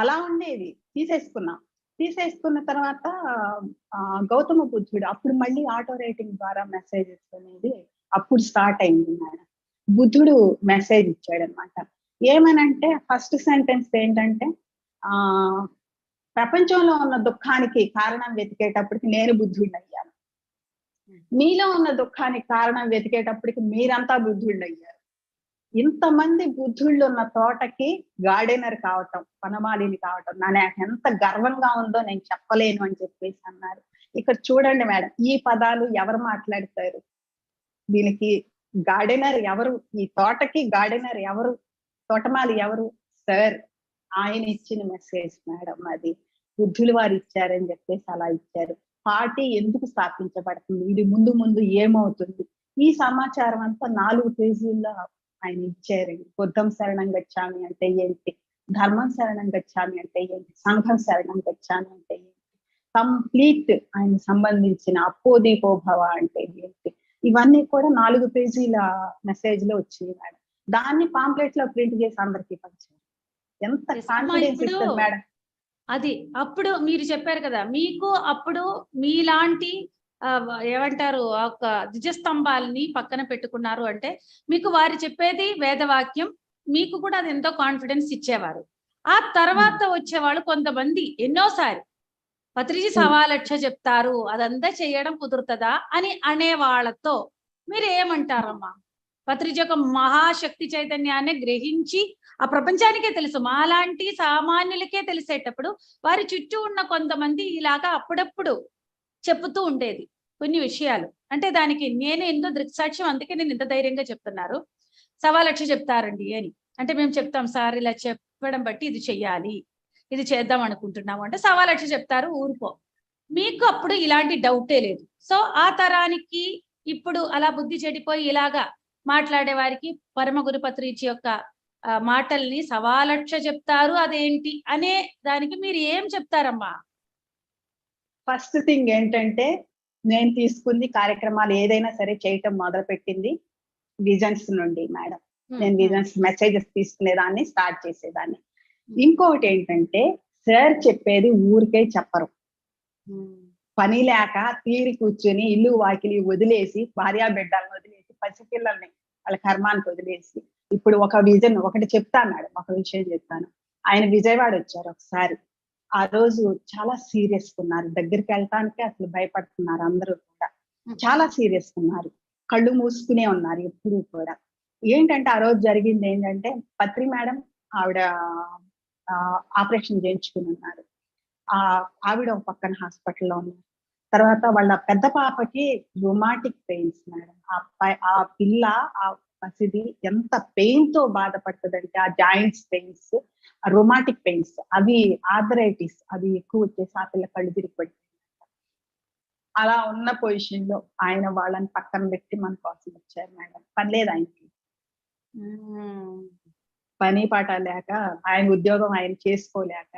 అలా ఉండేది. తీసేసుకున్న తర్వాత గౌతమ బుద్ధుడు అప్పుడు మళ్ళీ ఆటో రేటింగ్ ద్వారా మెసేజెస్ అనేది అప్పుడు స్టార్ట్ అయింది మేడం. బుద్ధుడు మెసేజ్ ఇచ్చాడు అనమాట. ఏమనంటే ఫస్ట్ సెంటెన్స్ ఏంటంటే ఆ ప్రపంచంలో ఉన్న దుఃఖానికి కారణం వెతికేటప్పటికి నేను బుద్ధుడినయ్యాను. మీలో ఉన్న దుఃఖానికి కారణం వెతికేటప్పటికి మీరంతా బుద్ధుళ్ళయ్యారు. ఇంతమంది బుద్ధుళ్ళు ఉన్న తోటకి గార్డెనర్ కావటం, వనమాలిని కావటం నాకు ఎంత గర్వంగా ఉందో నేను చెప్పలేను అని చెప్పేసి అన్నారు. ఇక్కడ చూడండి మేడం, ఈ పదాలు ఎవరు మాట్లాడతారు? దీనికి గార్డెనర్ ఎవరు? ఈ తోటకి గార్డెనర్ ఎవరు? తోటమాలి ఎవరు? సార్, ఆయన ఇచ్చిన మెసేజ్ మేడం అది. బుద్ధులు వారు ఇచ్చారని చెప్పేసి అలా ఇచ్చారు. పార్టీ ఎందుకు స్థాపించబడుతుంది, ఇది ముందు ముందు ఏమవుతుంది, ఈ సమాచారం అంతా 4 పేజీల్లో ఆయన ఇచ్చారండి. బుద్ధం శరణం గచ్చామి అంటే ఏంటి, ధర్మం శరణం గచ్చామి అంటే ఏంటి, సంఘం శరణం గచ్చామి అంటే ఏంటి, కంప్లీట్ ఆయన సంబంధించిన అపోదీపోభవ అంటే ఏంటి, ఇవన్నీ కూడా 4 పేజీల మెసేజ్ లో వచ్చింది మేడం. దాన్ని పాంప్లెట్ లో ప్రింట్ చేసి అందరికీ పంచారు. ఎంత కాన్ఫిడెన్స్ ఇస్తుంది మేడం. అది అప్పుడు మీరు చెప్పారు కదా, మీకు అప్పుడు మీలాంటి ఏమంటారు ఒక ద్విజస్తంభాలని పక్కన పెట్టుకున్నారు అంటే మీకు వారు చెప్పేది వేదవాక్యం, మీకు కూడా అది ఎంతో కాన్ఫిడెన్స్ ఇచ్చేవారు. ఆ తర్వాత వచ్చేవాళ్ళు కొంతమంది ఎన్నోసారి పత్రిజీ 1,00,000 చెప్తారు, అదంతా చేయడం కుదురుతుందా అని అనే వాళ్ళతో మీరు ఏమంటారమ్మా? పత్రిజీ ఒక మహాశక్తి చైతన్యాన్ని గ్రహించి ఆ ప్రపంచానికే తెలుసు, మాలాంటి సామాన్యులకే తెలిసేటప్పుడు వారి చుట్టూ ఉన్న కొంతమంది ఇలాగా అప్పుడప్పుడు చెప్పుతూ ఉండేది కొన్ని విషయాలు. అంటే దానికి నేను ఎంతో దృక్సాక్ష్యం, అందుకే నేను ఇంత ధైర్యంగా చెప్తున్నారు. 1,00,000 చెప్తారండి అని అంటే మేము చెప్తాం, సార్ ఇలా చెప్పడం బట్టి ఇది చెయ్యాలి, ఇది చేద్దాం అనుకుంటున్నాము అంటే 1,00,000 చెప్తారు, ఊరుకో. మీకు అప్పుడు ఇలాంటి డౌటే లేదు. సో ఆ తరానికి ఇప్పుడు అలా బుద్ధి చెడిపోయి ఇలాగా మాట్లాడే వారికి పరమ గురు పత్రిజీ యొక్క మాటల్ని 1,00,000 చెప్తారు అదేంటి అనే దానికి మీరు ఏం చెప్తారమ్మా? ఫస్ట్ థింగ్ ఏంటంటే, నేను తీసుకుంది కార్యక్రమాలు ఏదైనా సరే చేయటం మొదలు పెట్టింది విజన్స్ నుండి మేడం. నేను విజన్స్ మెసేజెస్ తీసుకునేదాన్ని, స్టార్ట్ చేసేదాన్ని. ఇంకొకటి ఏంటంటే, సార్ చెప్పేది ఊరికే చెప్పరు. పని లేక తీరి కూర్చొని ఇల్లు వాకిలి వదిలేసి, భార్యా బిడ్డలను వదిలేసి, పసిపిల్లల్ని వాళ్ళ కర్మానికి వదిలేసి, ఇప్పుడు ఒక విజన్ ఒకటి చెప్తాను మేడం, ఒక విషయం చెప్తాను. ఆయన విజయవాడ వచ్చారు ఒకసారి. ఆ రోజు చాలా సీరియస్ ఉన్నారు, దగ్గరికి వెళ్ళటానికి అసలు భయపడుతున్నారు అందరూ కూడా. చాలా సీరియస్ ఉన్నారు, కళ్ళు మూసుకునే ఉన్నారు ఎప్పుడు కూడా. ఏంటంటే ఆ రోజు జరిగింది ఏంటంటే, పత్రి మేడం ఆవిడ ఆపరేషన్ చేయించుకుని ఉన్నారు. ఆవిడ ఒక పక్కన హాస్పిటల్లో ఉన్నారు. తర్వాత వాళ్ళ పెద్ద పాపకి రొమాటిక్ పెయిన్స్ మేడం. ఆ పిల్ల ఆ పసిది ఎంత పెయిన్ తో బాధపడుతుందంటే, ఆ జాయింట్స్ పెయిన్స్, ఆ రొమాటిక్ పెయిన్స్, అవి ఆర్థరైటిస్ అవి ఎక్కువ వచ్చేసి ఆ పిల్ల కళ్ళు తిరిగి పడిపోయింది. అలా ఉన్న పొజిషన్ లో ఆయన వాళ్ళని పక్కన పెట్టి మన కోసం వచ్చారు మేడం. పర్లేదు ఆయనకి, పని పాట లేక, ఆయన ఉద్యోగం ఆయన చేసుకోలేక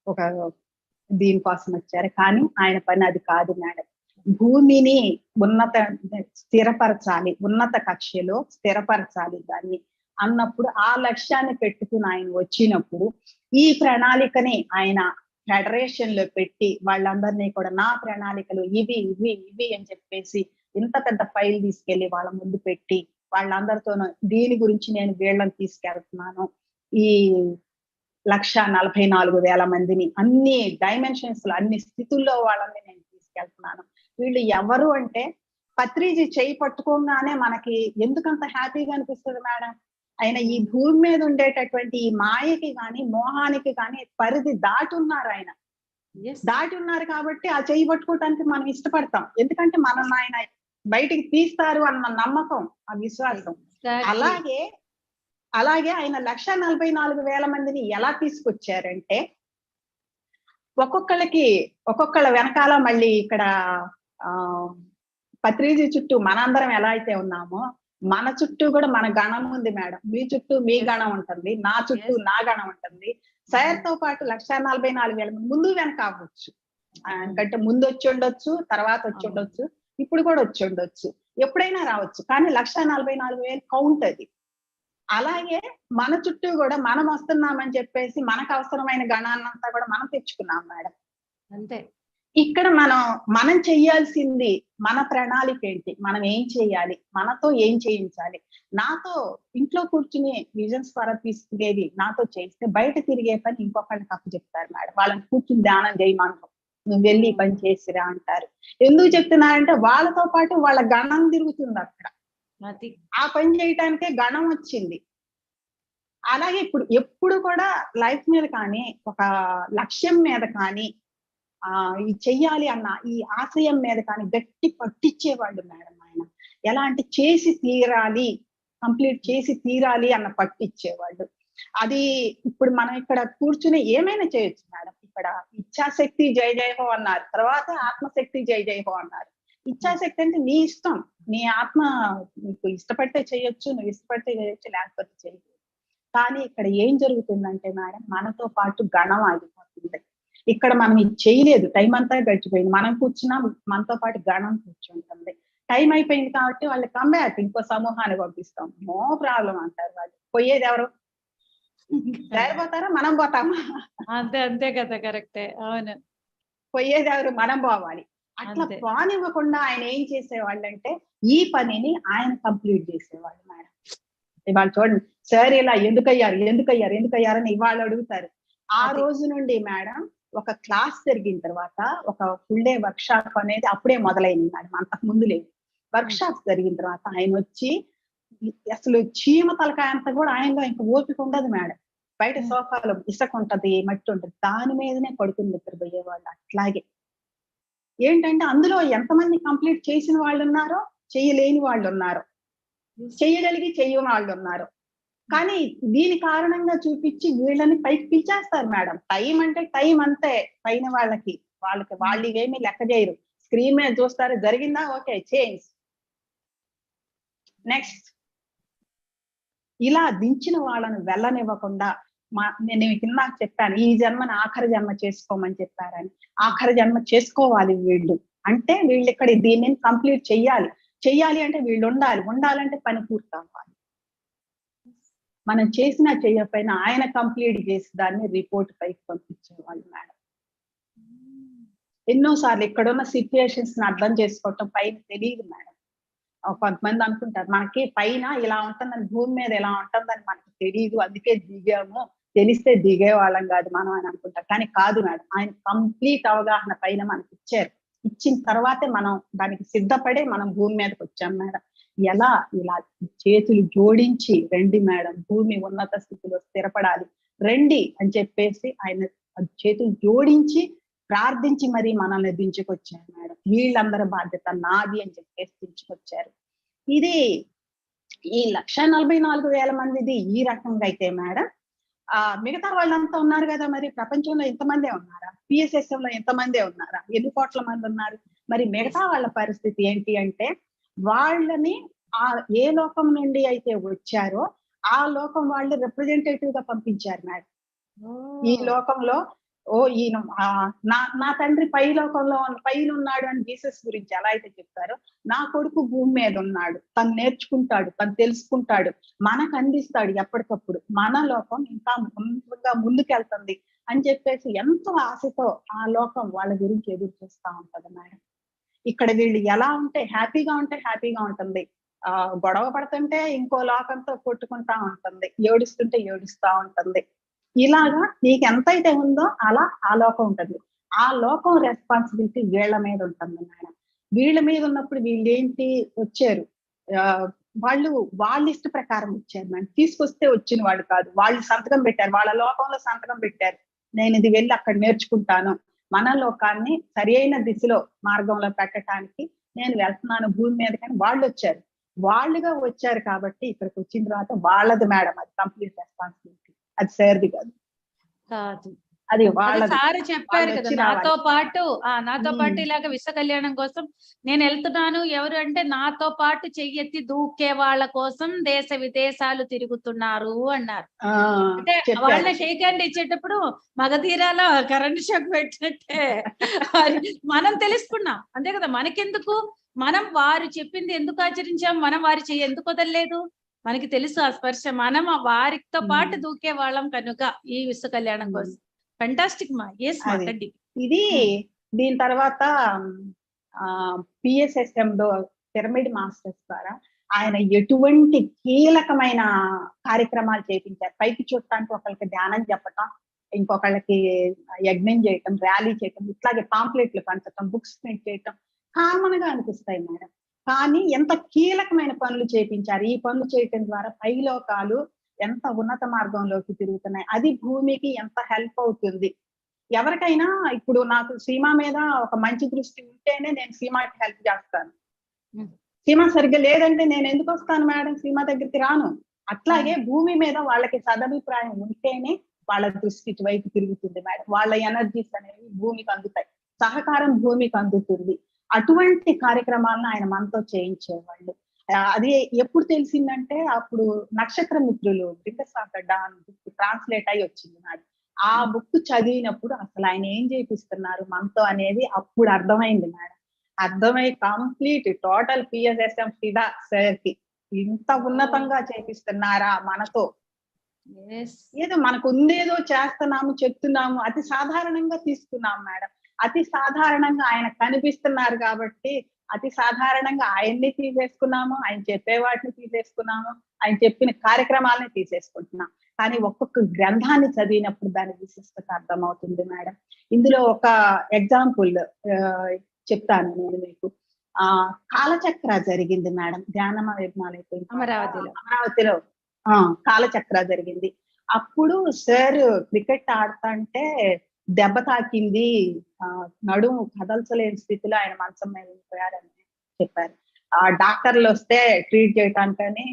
ఒక దీనికోసం వచ్చారు. కానీ ఆయన పని అది కాదు మేడం. భూమిని స్థిరపరచాలి, ఉన్నత కక్షలో స్థిరపరచాలి దాన్ని అన్నప్పుడు, ఆ లక్ష్యాన్ని పెట్టుకుని ఆయన వచ్చినప్పుడు ఈ ప్రణాళికని ఆయన ఫెడరేషన్ లో పెట్టి వాళ్ళందరినీ కూడా నా ప్రణాళికలు ఇవి ఇవి ఇవి అని చెప్పేసి ఇంత పెద్ద ఫైల్ తీసుకెళ్లి వాళ్ళ ముందు పెట్టి వాళ్ళందరితోనూ దీని గురించి నేను వీళ్ళని తీసుకెళ్తున్నాను, ఈ 1,44,000 మందిని అన్ని డైమెన్షన్స్ లో అన్ని స్థితుల్లో వాళ్ళని నేను తీసుకెళ్తున్నాను. వీళ్ళు ఎవరు అంటే, పత్రిజీ చేయి పట్టుకోగానే మనకి ఎందుకంత హ్యాపీగా అనిపిస్తుంది మేడం? ఆయన ఈ భూమి మీద ఉండేటటువంటి ఈ మాయకి కానీ మోహానికి కానీ పరిధి దాటి ఉన్నారు ఆయన. దాటి ఉన్నారు కాబట్టి ఆ చేయి పట్టుకోవటానికి మనం ఇష్టపడతాం. ఎందుకంటే మనం ఆయన బయటికి తీస్తారు అన్న నమ్మకం, ఆ విశ్వాసం. అలాగే ఆయన 1,44,000 మందిని ఎలా తీసుకొచ్చారంటే, ఒక్కొక్కళ్ళ వెనకాల మళ్ళీ ఇక్కడ పత్రిజీ చుట్టూ మనందరం ఎలా అయితే ఉన్నామో, మన చుట్టూ కూడా మన గణం ఉంది మేడం. మీ చుట్టూ మీ గణం ఉంటుంది, నా చుట్టూ నా గణం ఉంటుంది. సార్తో పాటు 1,44,000 మంది ముందు వెనక అవ్వచ్చు, ఎందుకంటే ముందు వచ్చి ఉండొచ్చు, తర్వాత వచ్చి ఉండొచ్చు, ఇప్పుడు కూడా వచ్చి ఉండొచ్చు, ఎప్పుడైనా రావచ్చు. కానీ 1,44,000 కౌంట్ అది. అలాగే మన చుట్టూ కూడా మనం వస్తున్నామని చెప్పేసి మనకు అవసరమైన గణాన్నంతా కూడా మనం తెచ్చుకున్నాం మేడం. అంతే. ఇక్కడ మనం చెయ్యాల్సింది మన ప్రణాళిక ఏంటి, మనం ఏం చేయాలి, మనతో ఏం చేయించాలి. నాతో ఇంట్లో కూర్చుని విజన్స్ ద్వారా తీసుకునేది నాతో చేస్తే బయట తిరిగే పని ఇంకొకళ్ళకి అప్పచెప్తారు మేడం. వాళ్ళని కూర్చుని ధ్యానం చేయమంటారు, నువ్వు వెళ్ళి ఈ పని చేసిరా అంటారు. ఎందుకు చెప్తున్నారంటే వాళ్ళతో పాటు వాళ్ళ గణం తిరుగుతుంది అక్కడ, అది ఆ పని చేయటానికే గణం వచ్చింది. అలాగే ఇప్పుడు ఎప్పుడు కూడా లైఫ్ మీద కానీ ఒక లక్ష్యం మీద కానీ ఇది చెయ్యాలి అన్న ఈ ఆశయం మీద కానీ గట్టి పట్టించేవాళ్ళు మేడం ఆయన. ఎలా అంటే చేసి తీరాలి, కంప్లీట్ చేసి తీరాలి అన్న పట్టిచ్చేవాళ్ళు. అది ఇప్పుడు మనం ఇక్కడ కూర్చుని ఏమైనా చేయొచ్చు మేడం. ఇక్కడ ఇచ్ఛాశక్తి జయ జయ హో అన్నారు, తర్వాత ఆత్మశక్తి జయ జయ హో అన్నారు. ఇచ్ఛాశక్తి అంటే నీ ఇష్టం, నీ ఆత్మ నీకు ఇష్టపడితే చేయొచ్చు, నువ్వు ఇష్టపడితే చేయొచ్చు, లేకపోతే చేయొచ్చు. కానీ ఇక్కడ ఏం జరుగుతుందంటే మేడం, మనతో పాటు గణం ఆగిపోతుంది. ఇక్కడ మనం ఇది చేయలేదు, టైం అంతా గడిచిపోయింది, మనం కూర్చున్నా మనతో పాటు గణం కూర్చుంటుంది. టైం అయిపోయింది కాబట్టి వాళ్ళు కంబ్యాక్ ఇంకో సమూహాన్ని పంపిస్తాం, నో ప్రాబ్లం అంటారు వాళ్ళు. పోయేది ఎవరు? పోతారా మనం పోతామా? అంతే అంతే కదా, కరెక్టే. అవును, పోయేది ఎవరు? మనం పోవాలి. అట్లా పోనివ్వకుండా ఆయన ఏం చేసేవాళ్ళంటే ఈ పనిని ఆయన కంప్లీట్ చేసేవాళ్ళు మేడం. ఇవాళ చూడండి సార్ ఇలా ఎందుకయ్యారని ఇవాళ అడుగుతారు. ఆ రోజు నుండి మేడం ఒక క్లాస్ జరిగిన తర్వాత ఒక ఫుల్ డే వర్క్ షాప్ అనేది అప్పుడే మొదలైంది మేడం, అంతకు ముందు లేదు. వర్క్ షాప్ జరిగిన తర్వాత ఆయన వచ్చి అసలు చీమ తలకాయ అంతా కూడా ఆయనలో ఇంకా ఓపిక ఉండదు మేడం. బయట సోఫాలో ఇసుక ఉంటది, మట్టి ఉంటది, దాని మీదనే పడుకుని నిద్రపోయేవాళ్ళు. అట్లాగే ఏంటంటే అందులో ఎంతమంది కంప్లీట్ చేసిన వాళ్ళు ఉన్నారో, చేయలేని వాళ్ళు ఉన్నారు, చెయ్యగలిగి చెయ్యని వాళ్ళు ఉన్నారు. కానీ దీని కారణంగా చూపించి వీళ్ళని పైకి పిలిచేస్తారు మేడం. టైం అంటే టైం అంతే, పైన వాళ్ళు ఇవేమీ లెక్క చేయరు. స్క్రీన్ మీద చూస్తారు, జరిగిందా ఓకే చేంజ్ నెక్స్ట్. ఇలా దించిన వాళ్ళను వెళ్ళనివ్వకుండా నేను ఇందాక చెప్పాను, ఈ జన్మని ఆఖరి జన్మ చేసుకోమని చెప్పారని. ఆఖరి జన్మ చేసుకోవాలి వీళ్ళు అంటే, వీళ్ళు ఇక్కడ దీన్ని కంప్లీట్ చెయ్యాలి అంటే వీళ్ళు ఉండాలంటే పని పూర్తి అవ్వాలి. మనం చేసినా చేయకపోయినా ఆయన కంప్లీట్ చేసి దాన్ని రిపోర్ట్ పైకి పంపించేవాళ్ళు మేడం. ఎన్నోసార్లు ఇక్కడున్న సిచ్యుయేషన్స్ ని అర్థం చేసుకోవటం పైన తెలియదు మేడం. కొంతమంది అనుకుంటారు మనకి పైన ఇలా ఉంటుందని, భూమి మీద ఇలా ఉంటుందని మనకి తెలియదు, అందుకే దిగాము, తెలిస్తే దిగే వాళ్ళం కాదు మనం అని అనుకుంటారు. కానీ కాదు మేడం, ఆయన కంప్లీట్ అవగాహన పైన మనకి ఇచ్చారు. ఇచ్చిన తర్వాతే మనం దానికి సిద్ధపడే మనం భూమి మీదకి వచ్చాం మేడం. ఎలా? ఇలా చేతులు జోడించి రండి మేడం, భూమి ఉన్నత స్థితిలో స్థిరపడాలి రండి అని చెప్పేసి ఆయన చేతులు జోడించి ప్రార్థించి మరీ మనల్ని దించుకొచ్చారు మేడం. వీళ్ళందరి బాధ్యత నాది అని చెప్పేసి దించుకొచ్చారు. ఇది ఈ 1,44,000 మందిది ఈ రకంగా అయితే మేడం, మిగతా వాళ్ళంతా ఉన్నారు కదా, మరి ప్రపంచంలో ఎంతమందే ఉన్నారా? PSSM లో ఎంతమందే ఉన్నారా? ఎన్ని కోట్ల మంది ఉన్నారు? మరి మిగతా వాళ్ళ పరిస్థితి ఏంటి అంటే, వాళ్ళని ఏ లోకం నుండి అయితే వచ్చారో ఆ లోకం వాళ్ళు రిప్రజెంటేటివ్ గా పంపించారు మేడం. ఈ లోకంలో ఈయన నా తండ్రి పైన ఉన్నాడు అని జీసస్ గురించి ఎలా అయితే చెప్తారో, నా కొడుకు భూమి మీద ఉన్నాడు, తను నేర్చుకుంటాడు, తను తెలుసుకుంటాడు, మనకు అందిస్తాడు ఎప్పటికప్పుడు, మన లోకం ఇంకా ముందుకెళ్తుంది అని చెప్పేసి ఎంతో ఆశతో ఆ లోకం వాళ్ళ గురించి ఎదురు చూస్తా ఉంటది మేడం. ఇక్కడ వీళ్ళు ఎలా ఉంటే హ్యాపీగా ఉంటుంది, గొడవ పడుతుంటే ఇంకో లోకంతో కొట్టుకుంటా ఉంటుంది, ఏడుస్తుంటే ఏడుస్తా ఉంటుంది. ఇలాగా నీకు ఎంతైతే ఉందో అలా ఆ లోకం ఉంటుంది. ఆ లోకం రెస్పాన్సిబిలిటీ వీళ్ళ మీద ఉంటుంది మేడం. వీళ్ళ మీద ఉన్నప్పుడు వీళ్ళు ఏంటి వచ్చారు, వాళ్ళ ఇష్ట ప్రకారం వచ్చారు మేడం. తీసుకొస్తే వచ్చిన వాడు కాదు, వాళ్ళు సంతకం పెట్టారు, వాళ్ళ లోకంలో సంతకం పెట్టారు, నేను ఇది వెళ్ళి అక్కడ నేర్చుకుంటాను, మన లోకాన్ని సరి అయిన దిశలో మార్గంలో పెట్టడానికి నేను వెళ్తున్నాను భూమి మీద. కానీ వాళ్ళుగా వచ్చారు కాబట్టి ఇక్కడికి వచ్చిన తర్వాత వాళ్ళది మేడం, అది కంప్లీట్ రెస్పాన్సిబిలిటీ, అది సార్ది కాదు. అది వాళ్ళది. సార్ చెప్పారు కదా, నాతో పాటు ఇలాగ విశ్వ కళ్యాణం కోసం నేను వెళ్తున్నాను. ఎవరు అంటే నాతో పాటు చెయ్యెత్తి దూకే వాళ్ళ కోసం దేశ విదేశాలు తిరుగుతున్నారు అన్నారు. అంటే వాళ్ళ షేక్ హ్యాండ్ ఇచ్చేటప్పుడు మగధీరాల కరెంట్ షాక్ పెట్టినట్టే మనం తెలుసుకున్నాం అంతే కదా. మనకెందుకు, మనం వారు చెప్పింది ఎందుకు ఆచరించాం, మనం వారి చెయ్యి ఎందుకు వదలలేదు, మనకి తెలుసు ఆ స్పర్శ. మనం వారితో పాటు దూకే వాళ్ళం కనుక ఈ విశ్వ కళ్యాణం కోసం. ఫెంటాస్టిక్ మా. ఎస్ మాట్లాడి. ఇది దీని తర్వాత PSSM లో పిరమిడ్ మాస్టర్స్ ద్వారా ఆయన ఎటువంటి కీలకమైన కార్యక్రమాలు చేపించారు. పైకి చూడటానికి ఒకళ్ళకి ధ్యానం చెప్పటం, ఇంకొకళ్ళకి యజ్ఞం చేయటం, ర్యాలీ చేయటం, ఇట్లాగే పాంప్లెట్లు పంచటం, బుక్స్ ప్రింట్ చేయటం కామన్ గా అనిపిస్తాయి మేడం. కానీ ఎంత కీలకమైన పనులు చేపించారు. ఈ పనులు చేయటం ద్వారా పైలోకాలు ఎంత ఉన్నత మార్గంలోకి తిరుగుతున్నాయి. అది భూమికి ఎంత హెల్ప్ అవుతుంది. ఎవరికైనా ఇప్పుడు నాకు సీమా మీద ఒక మంచి దృష్టి ఉంటేనే నేను సీమాకి హెల్ప్ చేస్తాను. సీమ సరిగ్గా లేదంటే నేను ఎందుకు వస్తాను మేడం, సీమ దగ్గరికి రాను. అట్లాగే భూమి మీద వాళ్ళకి సదభిప్రాయం ఉంటేనే వాళ్ళ దృష్టి ఇటువైపు తిరుగుతుంది మేడం. వాళ్ళ ఎనర్జీస్ అనేవి భూమికి అందుతాయి, సహకారం భూమికి అందుతుంది. అటువంటి కార్యక్రమాలను ఆయన మనతో చేయించేవాళ్ళు. అది ఎప్పుడు తెలిసిందంటే అప్పుడు నక్షత్ర మిత్రులు డాన్ బుక్ ట్రాన్స్లేట్ అయి వచ్చింది నాది. ఆ బుక్ చదివినప్పుడు అసలు ఆయన ఏం చేపిస్తున్నారు మనతో అనేది అప్పుడు అర్థమైంది మేడం. అర్థమై కంప్లీట్ టోటల్ PSSM ఫిదా సార్ కి. ఇంత ఉన్నతంగా చేపిస్తున్నారా మనతో, ఏదో మనకు ఉందేదో చేస్తున్నాము చెప్తున్నాము, అతి సాధారణంగా తీసుకున్నాం మేడం. అతి సాధారణంగా ఆయన కనిపిస్తున్నారు కాబట్టి అతి సాధారణంగా ఆయన్ని తీసేసుకున్నాము, ఆయన చెప్పే వాటిని తీసేసుకున్నాము, ఆయన చెప్పిన కార్యక్రమాలని తీసేసుకుంటున్నాం. కానీ ఒక్కొక్క గ్రంథాన్ని చదివినప్పుడు దాని విశిష్టత అర్థమవుతుంది మేడం. ఇందులో ఒక ఎగ్జాంపుల్ చెప్తాను నేను మీకు. కాలచక్ర జరిగింది మేడం, ధ్యానమ యజ్ఞాలు అయిపోయింది అమరావతిలో కాలచక్ర జరిగింది. అప్పుడు సార్ క్రికెట్ ఆడుతుంటే దెబ్బ తాకింది, నడుము కదల్చలేని స్థితిలో ఆయన మంచం మీద ఉండిపోయారని చెప్పారు. ఆ డాక్టర్లు వస్తే ట్రీట్ చేయటానికని